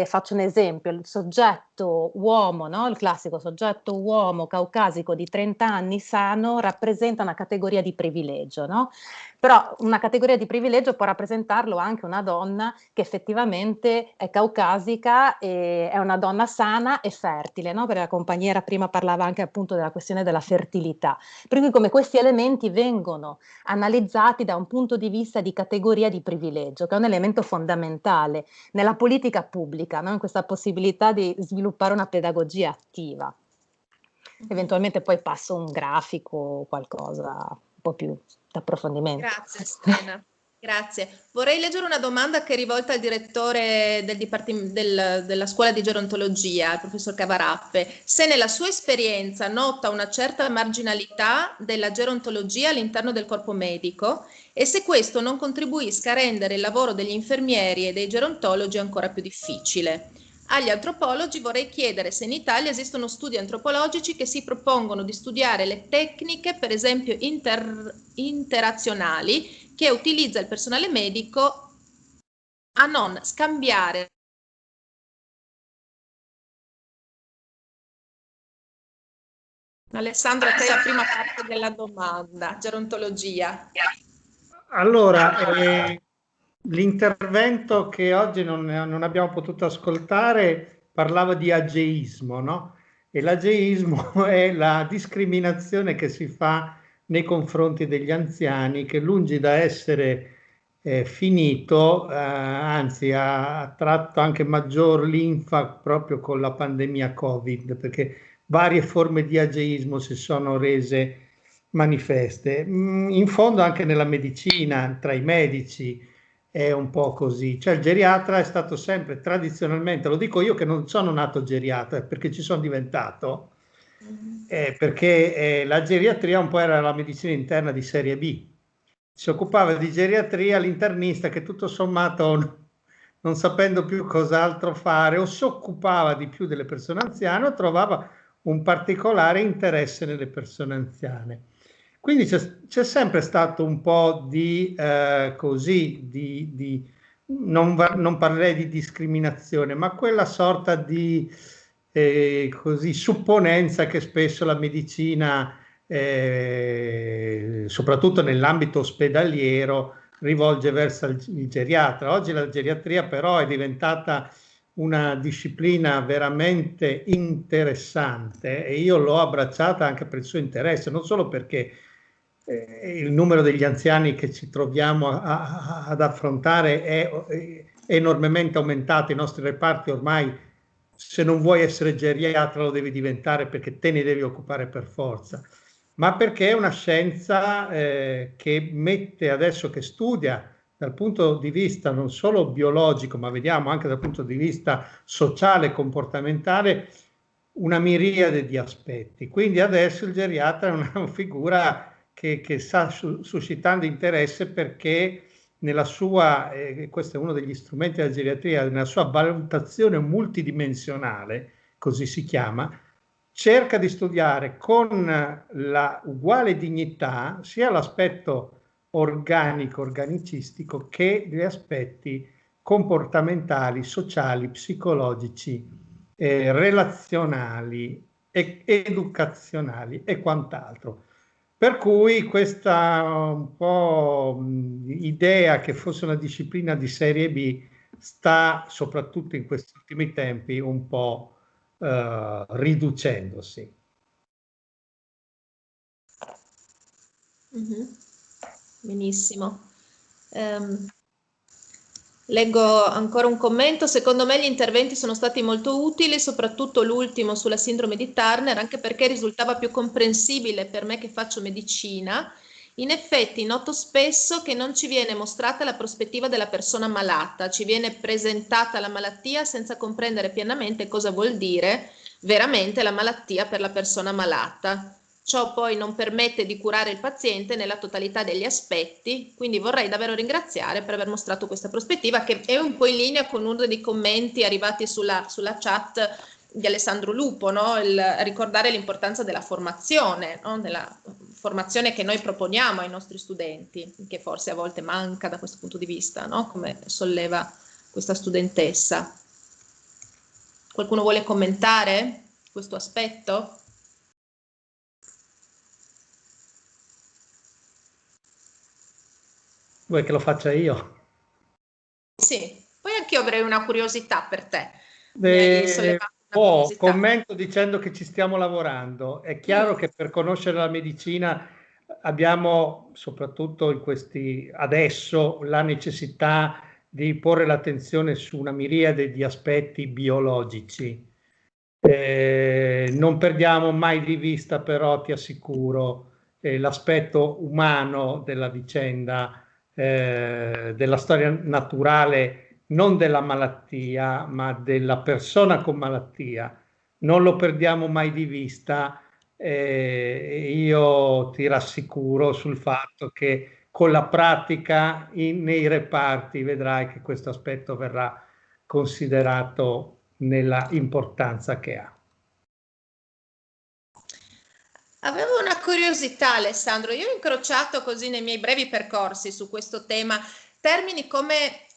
faccio un esempio: il soggetto uomo, no? Il classico soggetto uomo caucasico di 30 anni sano rappresenta una categoria di privilegio, no? Però una categoria di privilegio può rappresentarlo anche una donna che effettivamente è caucasica e è una donna sana e fertile, no? Perché la compagniera prima parlava anche appunto della questione della fertilità. Per cui come questi elementi vengono analizzati da un punto di vista di categoria di privilegio, che è un elemento fondamentale nella politica pubblica, no? In questa possibilità di sviluppare una pedagogia attiva. Eventualmente poi passo un grafico o qualcosa un po' più d'approfondimento. Grazie Serena. Grazie. Vorrei leggere una domanda che è rivolta al direttore della scuola di gerontologia, il professor Cavarappe. Se nella sua esperienza nota una certa marginalità della gerontologia all'interno del corpo medico e se questo non contribuisca a rendere il lavoro degli infermieri e dei gerontologi ancora più difficile. Agli antropologi vorrei chiedere se in Italia esistono studi antropologici che si propongono di studiare le tecniche, per esempio interazionali, che utilizza il personale medico a non scambiare. Alessandra, te la prima parte della domanda, gerontologia. Allora, l'intervento che oggi non abbiamo potuto ascoltare parlava di ageismo, no? E l'ageismo è la discriminazione che si fa nei confronti degli anziani, che lungi da essere finito, anzi ha tratto anche maggior linfa proprio con la pandemia Covid, perché varie forme di ageismo si sono rese manifeste. In fondo anche nella medicina, tra i medici, è un po' così. Cioè il geriatra è stato sempre tradizionalmente, lo dico io che non sono nato geriatra, perché ci sono diventato, perché la geriatria un po' era la medicina interna di serie B. Si occupava di geriatria l'internista che tutto sommato, non sapendo più cos'altro fare, o si occupava di più delle persone anziane o trovava un particolare interesse nelle persone anziane. Quindi c'è sempre stato un po' di non parlerei di discriminazione, ma quella sorta di supponenza che spesso la medicina, soprattutto nell'ambito ospedaliero, rivolge verso il geriatra. Oggi la geriatria però è diventata una disciplina veramente interessante e io l'ho abbracciata anche per il suo interesse, non solo perché il numero degli anziani che ci troviamo ad affrontare è enormemente aumentato. I nostri reparti ormai, se non vuoi essere geriatra lo devi diventare perché te ne devi occupare per forza, ma perché è una scienza che mette adesso, che studia dal punto di vista non solo biologico, ma vediamo anche dal punto di vista sociale e comportamentale, una miriade di aspetti. Quindi adesso il geriatra è una figura che sta suscitando interesse perché nella sua, questo è uno degli strumenti della geriatria, nella sua valutazione multidimensionale, così si chiama, cerca di studiare con la uguale dignità sia l'aspetto organico, organicistico, che gli aspetti comportamentali, sociali, psicologici, relazionali, educazionali e quant'altro. Per cui questa un po' idea che fosse una disciplina di serie B sta, soprattutto in questi ultimi tempi, un po' riducendosi. Benissimo. Leggo ancora un commento. Secondo me gli interventi sono stati molto utili, soprattutto l'ultimo sulla sindrome di Turner, anche perché risultava più comprensibile per me che faccio medicina. In effetti noto spesso che non ci viene mostrata la prospettiva della persona malata, ci viene presentata la malattia senza comprendere pienamente cosa vuol dire veramente la malattia per la persona malata. Ciò poi non permette di curare il paziente nella totalità degli aspetti, quindi vorrei davvero ringraziare per aver mostrato questa prospettiva, che è un po' in linea con uno dei commenti arrivati sulla chat di Alessandro Lupo, no? Ricordare l'importanza della formazione, no? Della formazione che noi proponiamo ai nostri studenti, che forse a volte manca da questo punto di vista, no? Come solleva questa studentessa. Qualcuno vuole commentare questo aspetto? Vuoi che lo faccia io? Sì, poi anche io avrei una curiosità per te. Commento dicendo che ci stiamo lavorando. È chiaro che per conoscere la medicina abbiamo, soprattutto in questi adesso, la necessità di porre l'attenzione su una miriade di aspetti biologici. Non perdiamo mai di vista, però, ti assicuro, l'aspetto umano della vicenda, della storia naturale, non della malattia, ma della persona con malattia. Non lo perdiamo mai di vista. Io ti rassicuro sul fatto che con la pratica nei reparti vedrai che questo aspetto verrà considerato nella importanza che ha. Avevo una curiosità, Alessandro. Io ho incrociato così nei miei brevi percorsi su questo tema termini come,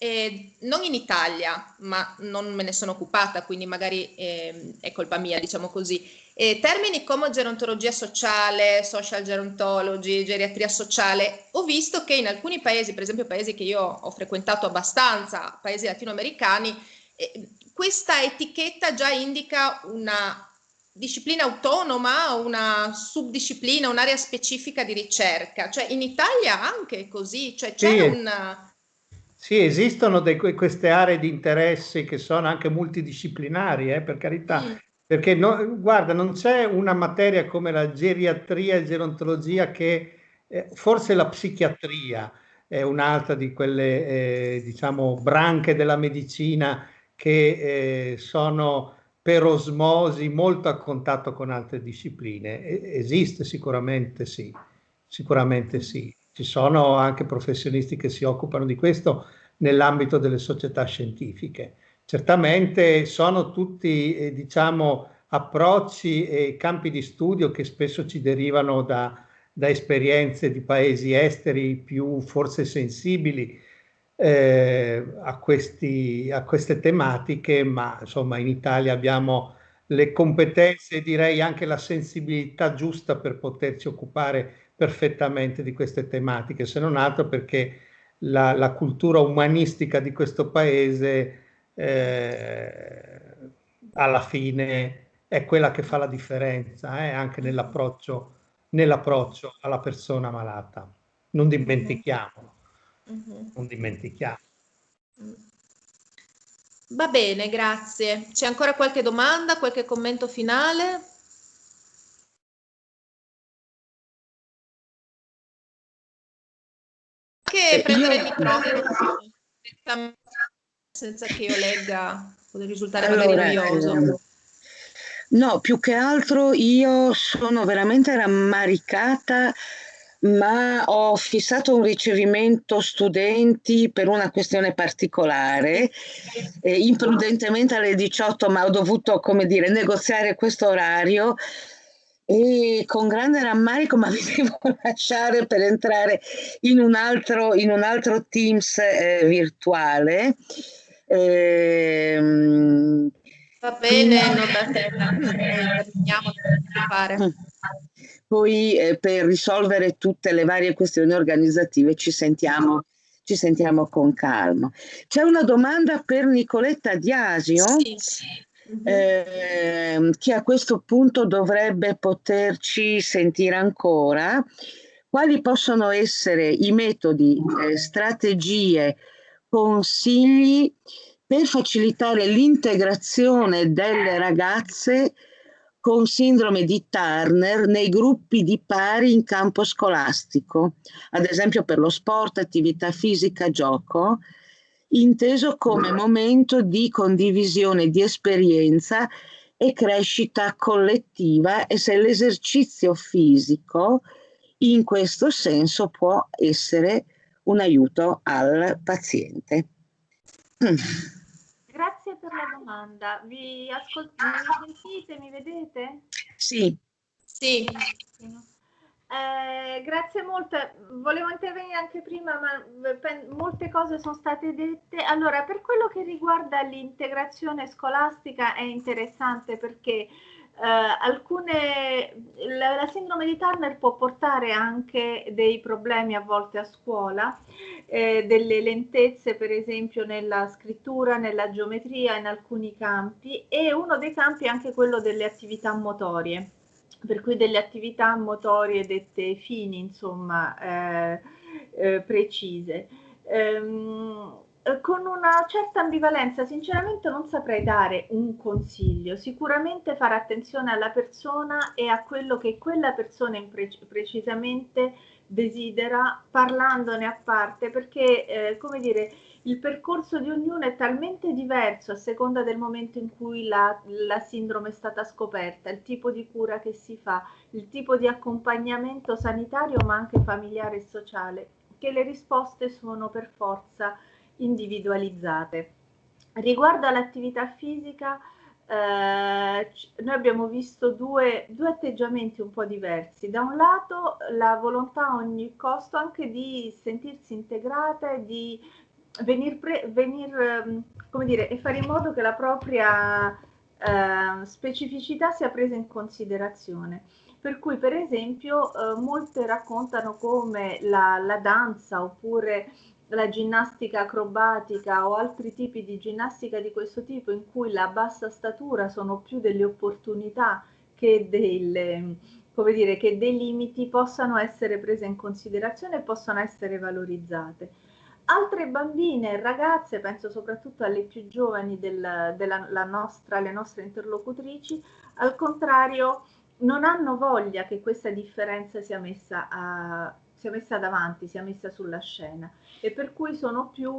non in Italia, ma non me ne sono occupata, quindi magari è colpa mia, diciamo così, termini come gerontologia sociale, social gerontology, geriatria sociale. Ho visto che in alcuni paesi, per esempio paesi che io ho frequentato abbastanza, paesi latinoamericani, questa etichetta già indica una disciplina autonoma, una subdisciplina, un'area specifica di ricerca. Cioè in Italia anche così, cioè c'è Sì, esistono queste aree di interessi che sono anche multidisciplinari, per carità, perché guarda, non c'è una materia come la geriatria e gerontologia che forse la psichiatria è un'altra di quelle diciamo branche della medicina che sono per osmosi molto a contatto con altre discipline. Esiste sicuramente sì, sicuramente sì. Ci sono anche professionisti che si occupano di questo nell'ambito delle società scientifiche. Certamente sono tutti, diciamo, approcci e campi di studio che spesso ci derivano da esperienze di paesi esteri più forse sensibili a queste tematiche, ma insomma in Italia abbiamo le competenze e direi anche la sensibilità giusta per poterci occupare perfettamente di queste tematiche, se non altro perché la cultura umanistica di questo paese alla fine è quella che fa la differenza, anche nell'approccio alla persona malata. Non dimentichiamolo. Non dimentichiamo. Va bene, grazie. C'è ancora qualche domanda, qualche commento finale? Anche prendere il microfono senza che io legga, può risultare magari noioso. No, più che altro io sono veramente rammaricata, ma ho fissato un ricevimento studenti per una questione particolare, imprudentemente alle 18, ma ho dovuto, come dire, negoziare questo orario e con grande rammarico ma vi devo lasciare per entrare in un altro Teams virtuale. Va bene, non da te, terminiamo di fare. Poi per risolvere tutte le varie questioni organizzative ci sentiamo con calma. C'è una domanda per Nicoletta Diasio, che a questo punto dovrebbe poterci sentire ancora. Quali possono essere i metodi, strategie, consigli per facilitare l'integrazione delle ragazze con sindrome di Turner nei gruppi di pari in campo scolastico, ad esempio per lo sport, attività fisica, gioco, inteso come momento di condivisione di esperienza e crescita collettiva, e se l'esercizio fisico in questo senso può essere un aiuto al paziente. Grazie per la domanda. Mi sentite, mi vedete? Sì. Sì. Grazie molte. Volevo intervenire anche prima, ma molte cose sono state dette. Allora, per quello che riguarda l'integrazione scolastica è interessante perché la sindrome di Turner può portare anche dei problemi a volte a scuola, delle lentezze per esempio nella scrittura, nella geometria, in alcuni campi, e uno dei campi è anche quello delle attività motorie, per cui delle attività motorie dette fini, insomma, precise. Con una certa ambivalenza, sinceramente non saprei dare un consiglio, sicuramente fare attenzione alla persona e a quello che quella persona precisamente desidera, parlandone a parte, perché come dire, il percorso di ognuno è talmente diverso a seconda del momento in cui la sindrome è stata scoperta, il tipo di cura che si fa, il tipo di accompagnamento sanitario ma anche familiare e sociale, che le risposte sono per forza individualizzate. Riguardo all'attività fisica, noi abbiamo visto due atteggiamenti un po' diversi. Da un lato la volontà a ogni costo anche di sentirsi integrate, di come dire, e fare in modo che la propria specificità sia presa in considerazione. Per cui, per esempio, molte raccontano come la danza oppure la ginnastica acrobatica o altri tipi di ginnastica di questo tipo, in cui la bassa statura sono più delle opportunità che come dire, che dei limiti, possano essere prese in considerazione e possano essere valorizzate. Altre bambine e ragazze, penso soprattutto alle più giovani le nostre interlocutrici, al contrario, non hanno voglia che questa differenza sia messa davanti, sia messa sulla scena, e per cui sono più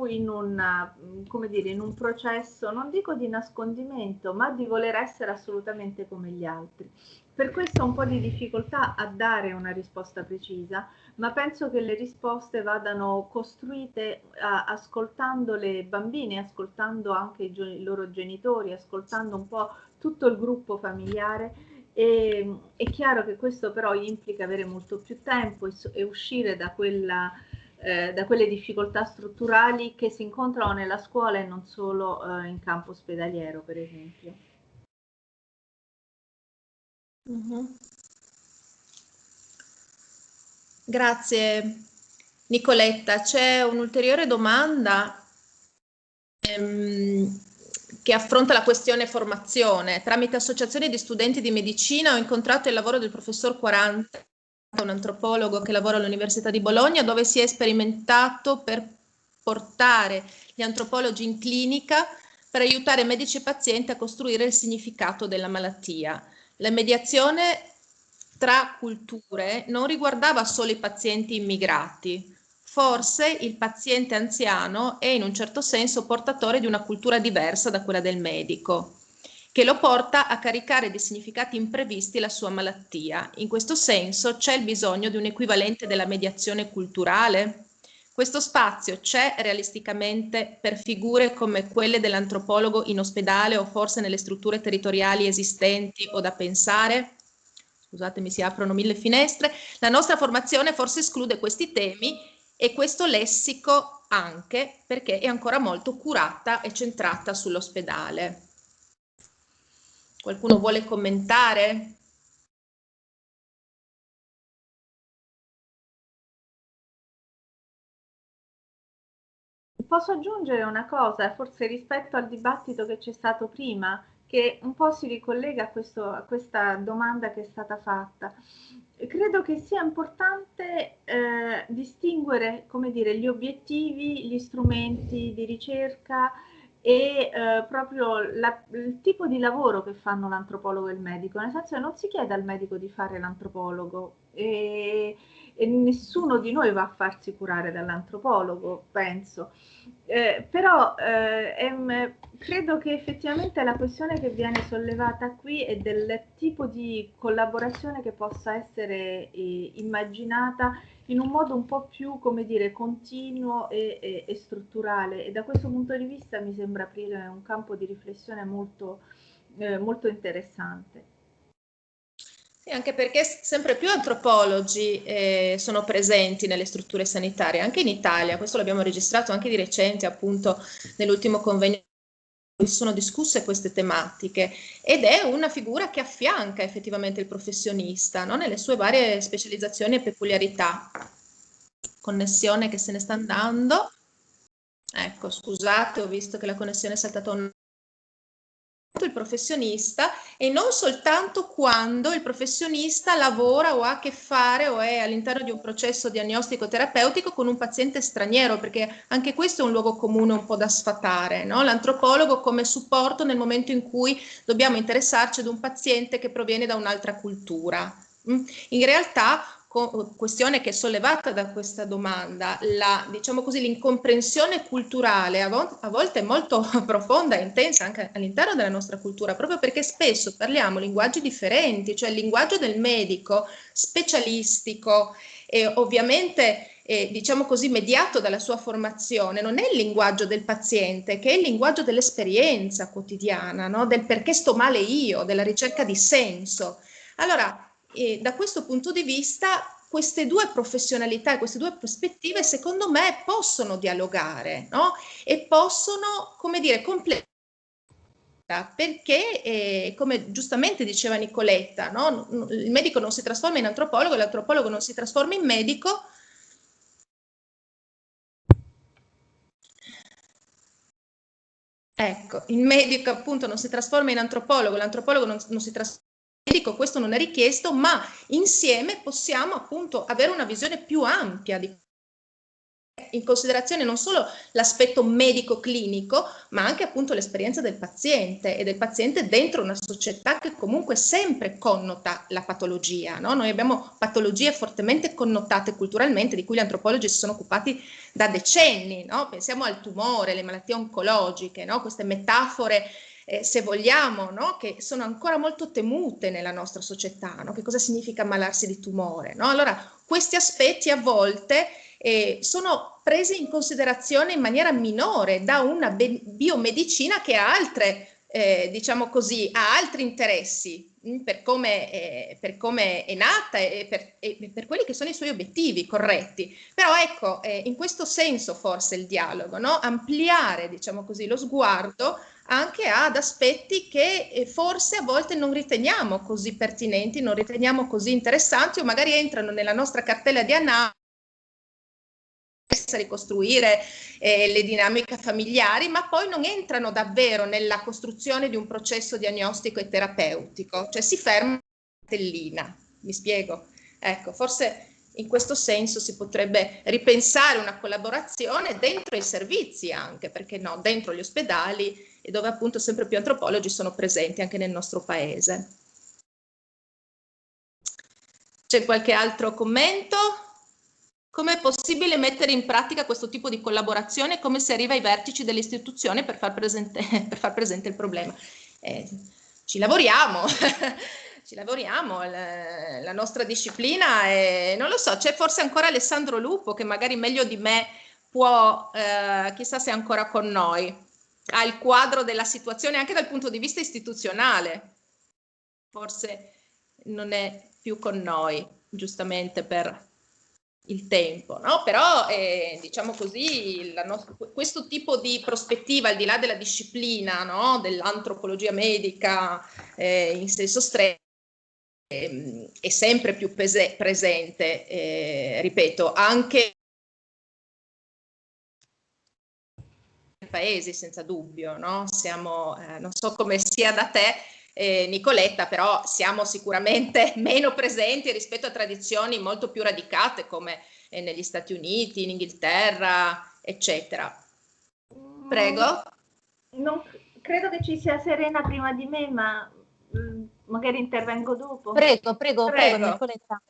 come dire, in un processo, non dico di nascondimento, ma di voler essere assolutamente come gli altri. Per questo ho un po' di difficoltà a dare una risposta precisa, ma penso che le risposte vadano costruite ascoltando le bambine, ascoltando anche i loro genitori, ascoltando un po' tutto il gruppo familiare. E è chiaro che questo però implica avere molto più tempo e uscire da quelle difficoltà strutturali che si incontrano nella scuola e non solo in campo ospedaliero, per esempio. Grazie Nicoletta. C'è un'ulteriore domanda che affronta la questione formazione. Tramite associazioni di studenti di medicina ho incontrato il lavoro del professor Quaranta, un antropologo che lavora all'Università di Bologna, dove si è sperimentato per portare gli antropologi in clinica per aiutare medici e pazienti a costruire il significato della malattia. La mediazione tra culture non riguardava solo i pazienti immigrati. Forse il paziente anziano è in un certo senso portatore di una cultura diversa da quella del medico, che lo porta a caricare di significati imprevisti la sua malattia. In questo senso c'è il bisogno di un equivalente della mediazione culturale? Questo spazio c'è realisticamente per figure come quelle dell'antropologo in ospedale o forse nelle strutture territoriali esistenti o da pensare? Scusatemi, si aprono mille finestre. La nostra formazione forse esclude questi temi e questo lessico anche perché è ancora molto curata e centrata sull'ospedale. Qualcuno vuole commentare? Posso aggiungere una cosa, forse rispetto al dibattito che c'è stato prima, che un po' si ricollega a questa domanda che è stata fatta. Credo che sia importante distinguere, come dire, gli obiettivi, gli strumenti di ricerca e proprio il tipo di lavoro che fanno l'antropologo e il medico, nel senso che non si chiede al medico di fare l'antropologo e nessuno di noi va a farsi curare dall'antropologo, penso. Però credo che effettivamente la questione che viene sollevata qui è del tipo di collaborazione che possa essere immaginata in un modo un po' più, come dire, continuo e strutturale, e da questo punto di vista mi sembra aprire un campo di riflessione molto, molto interessante. Sì, anche perché sempre più antropologi sono presenti nelle strutture sanitarie, anche in Italia. Questo l'abbiamo registrato anche di recente, appunto, nell'ultimo convegno in cui si sono discusse queste tematiche, ed è una figura che affianca effettivamente il professionista, no? Nelle sue varie specializzazioni e peculiarità. Connessione che se ne sta andando. Ecco, scusate, ho visto che la connessione è saltata il professionista, e non soltanto quando il professionista lavora o ha a che fare o è all'interno di un processo diagnostico terapeutico con un paziente straniero, perché anche questo è un luogo comune un po' da sfatare, no? L'antropologo come supporto nel momento in cui dobbiamo interessarci ad un paziente che proviene da un'altra cultura. In realtà questione che è sollevata da questa domanda, diciamo così, l'incomprensione culturale a volte è molto profonda e intensa anche all'interno della nostra cultura, proprio perché spesso parliamo linguaggi differenti, cioè il linguaggio del medico specialistico e ovviamente diciamo così mediato dalla sua formazione, non è il linguaggio del paziente, che è il linguaggio dell'esperienza quotidiana, no? Del perché sto male io, della ricerca di senso. Allora, da questo punto di vista, queste due professionalità e queste due prospettive, secondo me, possono dialogare, no? E possono, come dire, completare, perché, come giustamente diceva Nicoletta, no? Il medico non si trasforma in antropologo, l'antropologo non si trasforma in medico. Ecco, il medico appunto non si trasforma in antropologo, l'antropologo non si trasforma in medico, questo non è richiesto, ma insieme possiamo appunto avere una visione più ampia in considerazione non solo l'aspetto medico-clinico, ma anche appunto l'esperienza del paziente e del paziente dentro una società che comunque sempre connota la patologia, no? Noi abbiamo patologie fortemente connotate culturalmente, di cui gli antropologi si sono occupati da decenni, no? Pensiamo al tumore, le malattie oncologiche, no? Queste metafore se vogliamo, no? Che sono ancora molto temute nella nostra società, no? Che cosa significa ammalarsi di tumore, no? Allora, questi aspetti a volte sono presi in considerazione in maniera minore da una biomedicina che ha altre, diciamo così, ha altri interessi per come è nata e per quelli che sono i suoi obiettivi corretti. Però ecco, in questo senso forse il dialogo, no? Ampliare, diciamo così, lo sguardo anche ad aspetti che forse a volte non riteniamo così pertinenti, non riteniamo così interessanti o magari entrano nella nostra cartella di analisi, ricostruire le dinamiche familiari, ma poi non entrano davvero nella costruzione di un processo diagnostico e terapeutico, cioè si ferma a cartellina, mi spiego? Ecco, forse in questo senso si potrebbe ripensare una collaborazione dentro i servizi anche, perché no, dentro gli ospedali e dove appunto sempre più antropologi sono presenti anche nel nostro paese. C'è qualche altro commento? Come è possibile mettere in pratica questo tipo di collaborazione? Come si arriva ai vertici dell'istituzione per far presente il problema? Ci lavoriamo, ci lavoriamo, la nostra disciplina è, non lo so, c'è forse ancora Alessandro Lupo che magari meglio di me può, chissà se è ancora con noi, ha il quadro della situazione anche dal punto di vista istituzionale, forse non è più con noi, giustamente per il tempo, no? Però diciamo così questo tipo di prospettiva al di là della disciplina, no? Dell'antropologia medica in senso stretto è sempre più presente, ripeto, anche nei paesi senza dubbio, no? Siamo, non so come sia da te Nicoletta, però siamo sicuramente meno presenti rispetto a tradizioni molto più radicate come negli Stati Uniti, in Inghilterra, eccetera. Prego. Non credo che ci sia Serena prima di me, ma magari intervengo dopo. Prego, Nicoletta.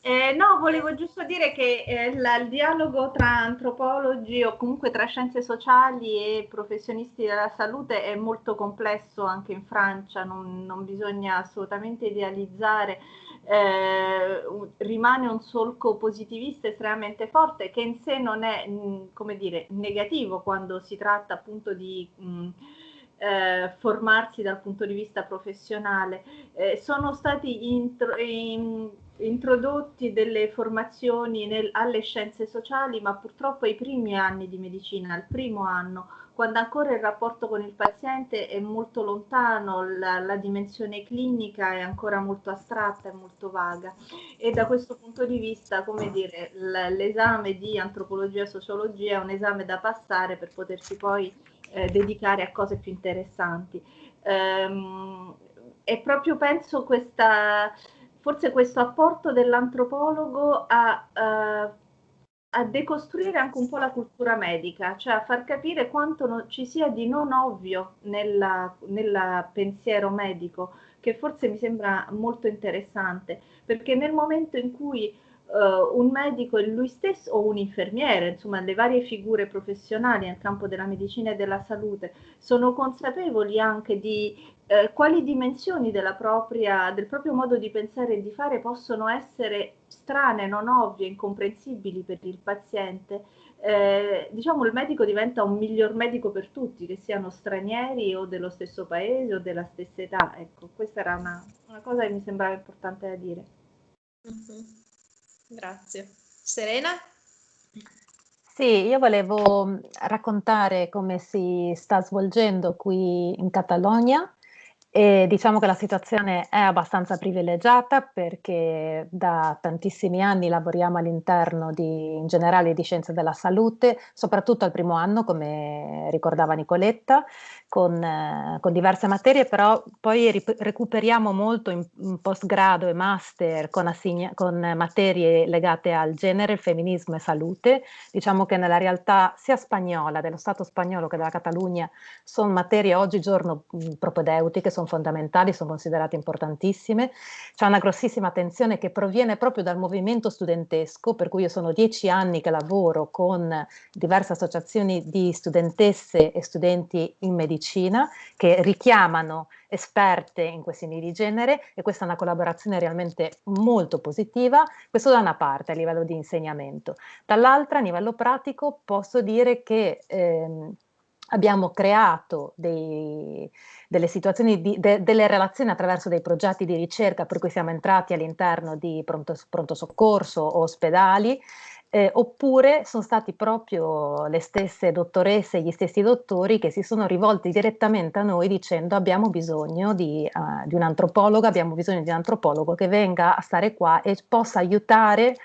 No, volevo giusto dire che il dialogo tra antropologi o comunque tra scienze sociali e professionisti della salute è molto complesso anche in Francia, non bisogna assolutamente idealizzare, rimane un solco positivista estremamente forte che in sé non è, come dire, negativo quando si tratta appunto di formarsi dal punto di vista professionale. Sono stati introdotti delle formazioni alle scienze sociali, ma purtroppo ai primi anni di medicina, al primo anno, quando ancora il rapporto con il paziente è molto lontano, la dimensione clinica è ancora molto astratta e molto vaga. E da questo punto di vista, come dire, l'esame di antropologia e sociologia è un esame da passare per potersi poi dedicare a cose più interessanti. E proprio penso forse questo apporto dell'antropologo a a decostruire anche un po' la cultura medica, cioè a far capire quanto ci sia di non ovvio nel pensiero medico, che forse mi sembra molto interessante, perché nel momento in cui un medico è lui stesso, o un infermiere, insomma le varie figure professionali nel campo della medicina e della salute, sono consapevoli anche di quali dimensioni del proprio modo di pensare e di fare possono essere strane, non ovvie, incomprensibili per il paziente, diciamo il medico diventa un miglior medico per tutti, che siano stranieri o dello stesso paese o della stessa età. Ecco, questa era una cosa che mi sembrava importante da dire. Grazie. Serena? Sì, io volevo raccontare come si sta svolgendo qui in Catalogna. E diciamo che la situazione è abbastanza privilegiata perché da tantissimi anni lavoriamo all'interno in generale di scienze della salute, soprattutto al primo anno, come ricordava Nicoletta, con diverse materie, però poi recuperiamo molto in postgrado e master con materie legate al genere, il femminismo e salute. Diciamo che nella realtà sia spagnola, dello Stato spagnolo che della Catalogna, sono materie oggigiorno propedeutiche, sono fondamentali, sono considerate importantissime. C'è una grossissima attenzione che proviene proprio dal movimento studentesco, per cui io sono 10 anni che lavoro con diverse associazioni di studentesse e studenti in medicina che richiamano esperte in questioni di genere, e questa è una collaborazione realmente molto positiva. Questo da una parte a livello di insegnamento. Dall'altra, a livello pratico, posso dire che abbiamo creato delle situazioni, delle relazioni attraverso dei progetti di ricerca, per cui siamo entrati all'interno di pronto soccorso o ospedali, oppure sono stati proprio le stesse dottoresse e gli stessi dottori che si sono rivolti direttamente a noi dicendo: abbiamo bisogno di un antropologo, abbiamo bisogno di un antropologo che venga a stare qua e possa aiutare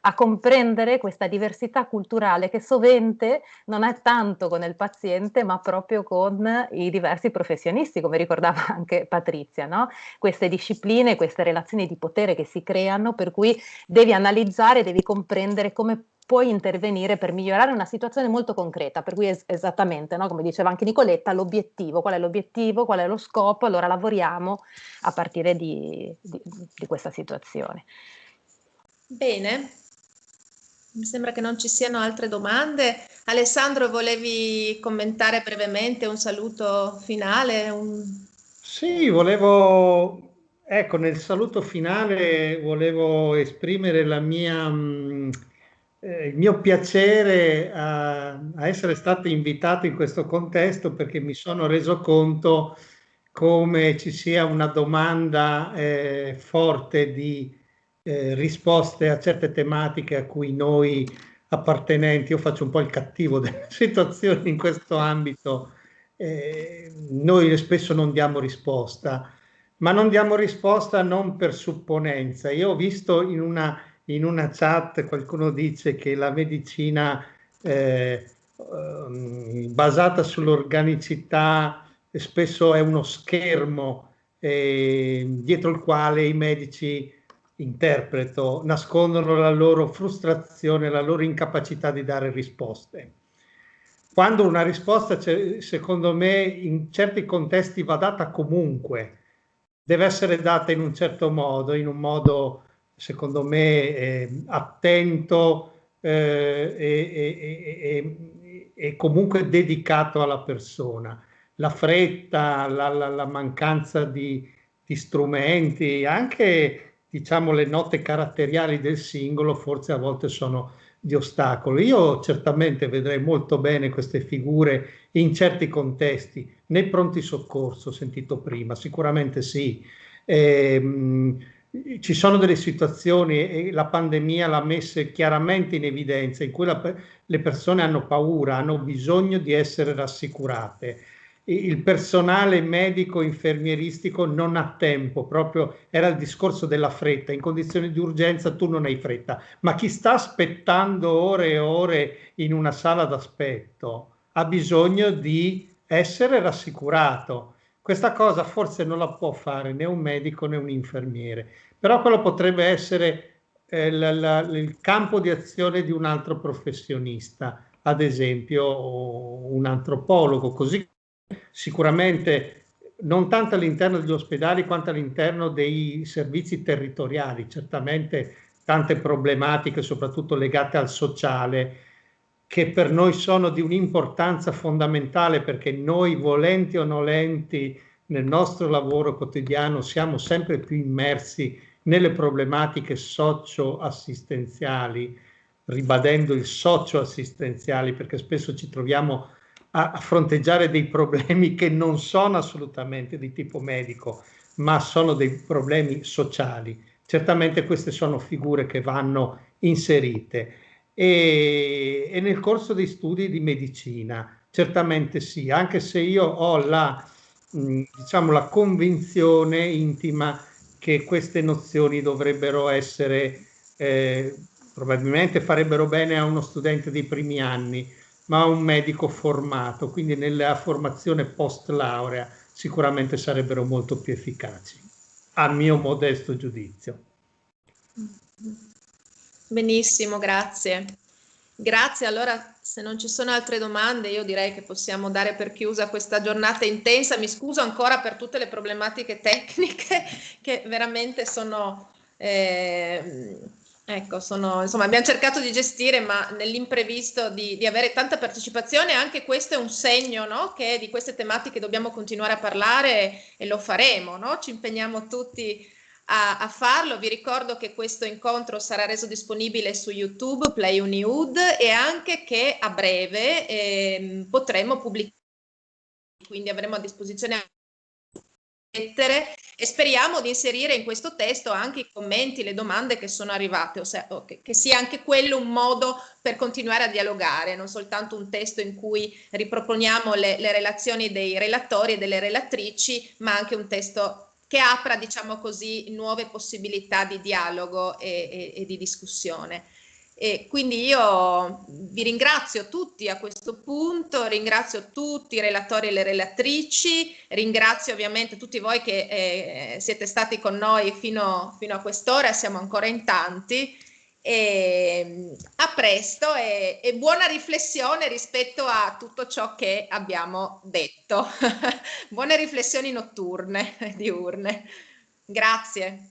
a comprendere questa diversità culturale che sovente non è tanto con il paziente ma proprio con i diversi professionisti, come ricordava anche Patrizia, no? Queste discipline, queste relazioni di potere che si creano, per cui devi analizzare, devi comprendere come puoi intervenire per migliorare una situazione molto concreta, per cui esattamente, no? Come diceva anche Nicoletta, l'obiettivo, qual è lo scopo, allora lavoriamo a partire di questa situazione. Bene. Mi sembra che non ci siano altre domande. Alessandro, volevi commentare brevemente un saluto finale? Sì, ecco, nel saluto finale volevo esprimere il mio piacere a essere stato invitato in questo contesto, perché mi sono reso conto come ci sia una domanda forte di risposte a certe tematiche a cui noi appartenenti, io faccio un po' il cattivo delle situazioni in questo ambito, noi spesso non diamo risposta, ma non diamo risposta non per supponenza. Io ho visto in una chat qualcuno dice che la medicina basata sull'organicità spesso è uno schermo dietro il quale i medici, interpreto, nascondono la loro frustrazione, la loro incapacità di dare risposte. Quando una risposta, secondo me, in certi contesti va data comunque, deve essere data in un certo modo, in un modo, secondo me, attento e comunque dedicato alla persona. La fretta, la mancanza di strumenti, anche diciamo le note caratteriali del singolo forse a volte sono di ostacolo. Io certamente vedrei molto bene queste figure in certi contesti, nei pronti soccorso, ho sentito prima, sicuramente sì. Ci sono delle situazioni, e la pandemia l'ha messe chiaramente in evidenza, in cui le persone hanno paura, hanno bisogno di essere rassicurate. Il personale medico infermieristico non ha tempo, proprio era il discorso della fretta. In condizioni di urgenza tu non hai fretta, ma chi sta aspettando ore e ore in una sala d'aspetto ha bisogno di essere rassicurato. Questa cosa forse non la può fare né un medico né un infermiere, però quello potrebbe essere il campo di azione di un altro professionista, ad esempio un antropologo, così sicuramente non tanto all'interno degli ospedali quanto all'interno dei servizi territoriali, certamente tante problematiche, soprattutto legate al sociale, che per noi sono di un'importanza fondamentale, perché noi, volenti o nolenti, nel nostro lavoro quotidiano siamo sempre più immersi nelle problematiche socio-assistenziali, ribadendo il socio-assistenziali, perché spesso ci troviamo a fronteggiare dei problemi che non sono assolutamente di tipo medico, ma sono dei problemi sociali. Certamente queste sono figure che vanno inserite. E nel corso dei studi di medicina, certamente sì, anche se io ho diciamo, la convinzione intima che queste nozioni dovrebbero essere, probabilmente farebbero bene a uno studente dei primi anni, ma a un medico formato, quindi nella formazione post laurea sicuramente sarebbero molto più efficaci, a mio modesto giudizio. Benissimo, grazie. Grazie, allora se non ci sono altre domande io direi che possiamo dare per chiusa questa giornata intensa. Mi scuso ancora per tutte le problematiche tecniche che veramente sono, ecco, insomma, abbiamo cercato di gestire, ma nell'imprevisto di avere tanta partecipazione, anche questo è un segno, no? Che di queste tematiche dobbiamo continuare a parlare e lo faremo, no? Ci impegniamo tutti a farlo. Vi ricordo che questo incontro sarà reso disponibile su YouTube, Play Uniud, e anche che a breve potremo pubblicare, quindi avremo a disposizione lettere e speriamo di inserire in questo testo anche i commenti, le domande che sono arrivate, ossia che sia anche quello un modo per continuare a dialogare, non soltanto un testo in cui riproponiamo le relazioni dei relatori e delle relatrici, ma anche un testo che apra, diciamo così, nuove possibilità di dialogo e di discussione. E quindi io vi ringrazio tutti a questo punto, ringrazio tutti i relatori e le relatrici, ringrazio ovviamente tutti voi che siete stati con noi fino a quest'ora, siamo ancora in tanti. A presto e buona riflessione rispetto a tutto ciò che abbiamo detto. Buone riflessioni notturne, diurne. Grazie.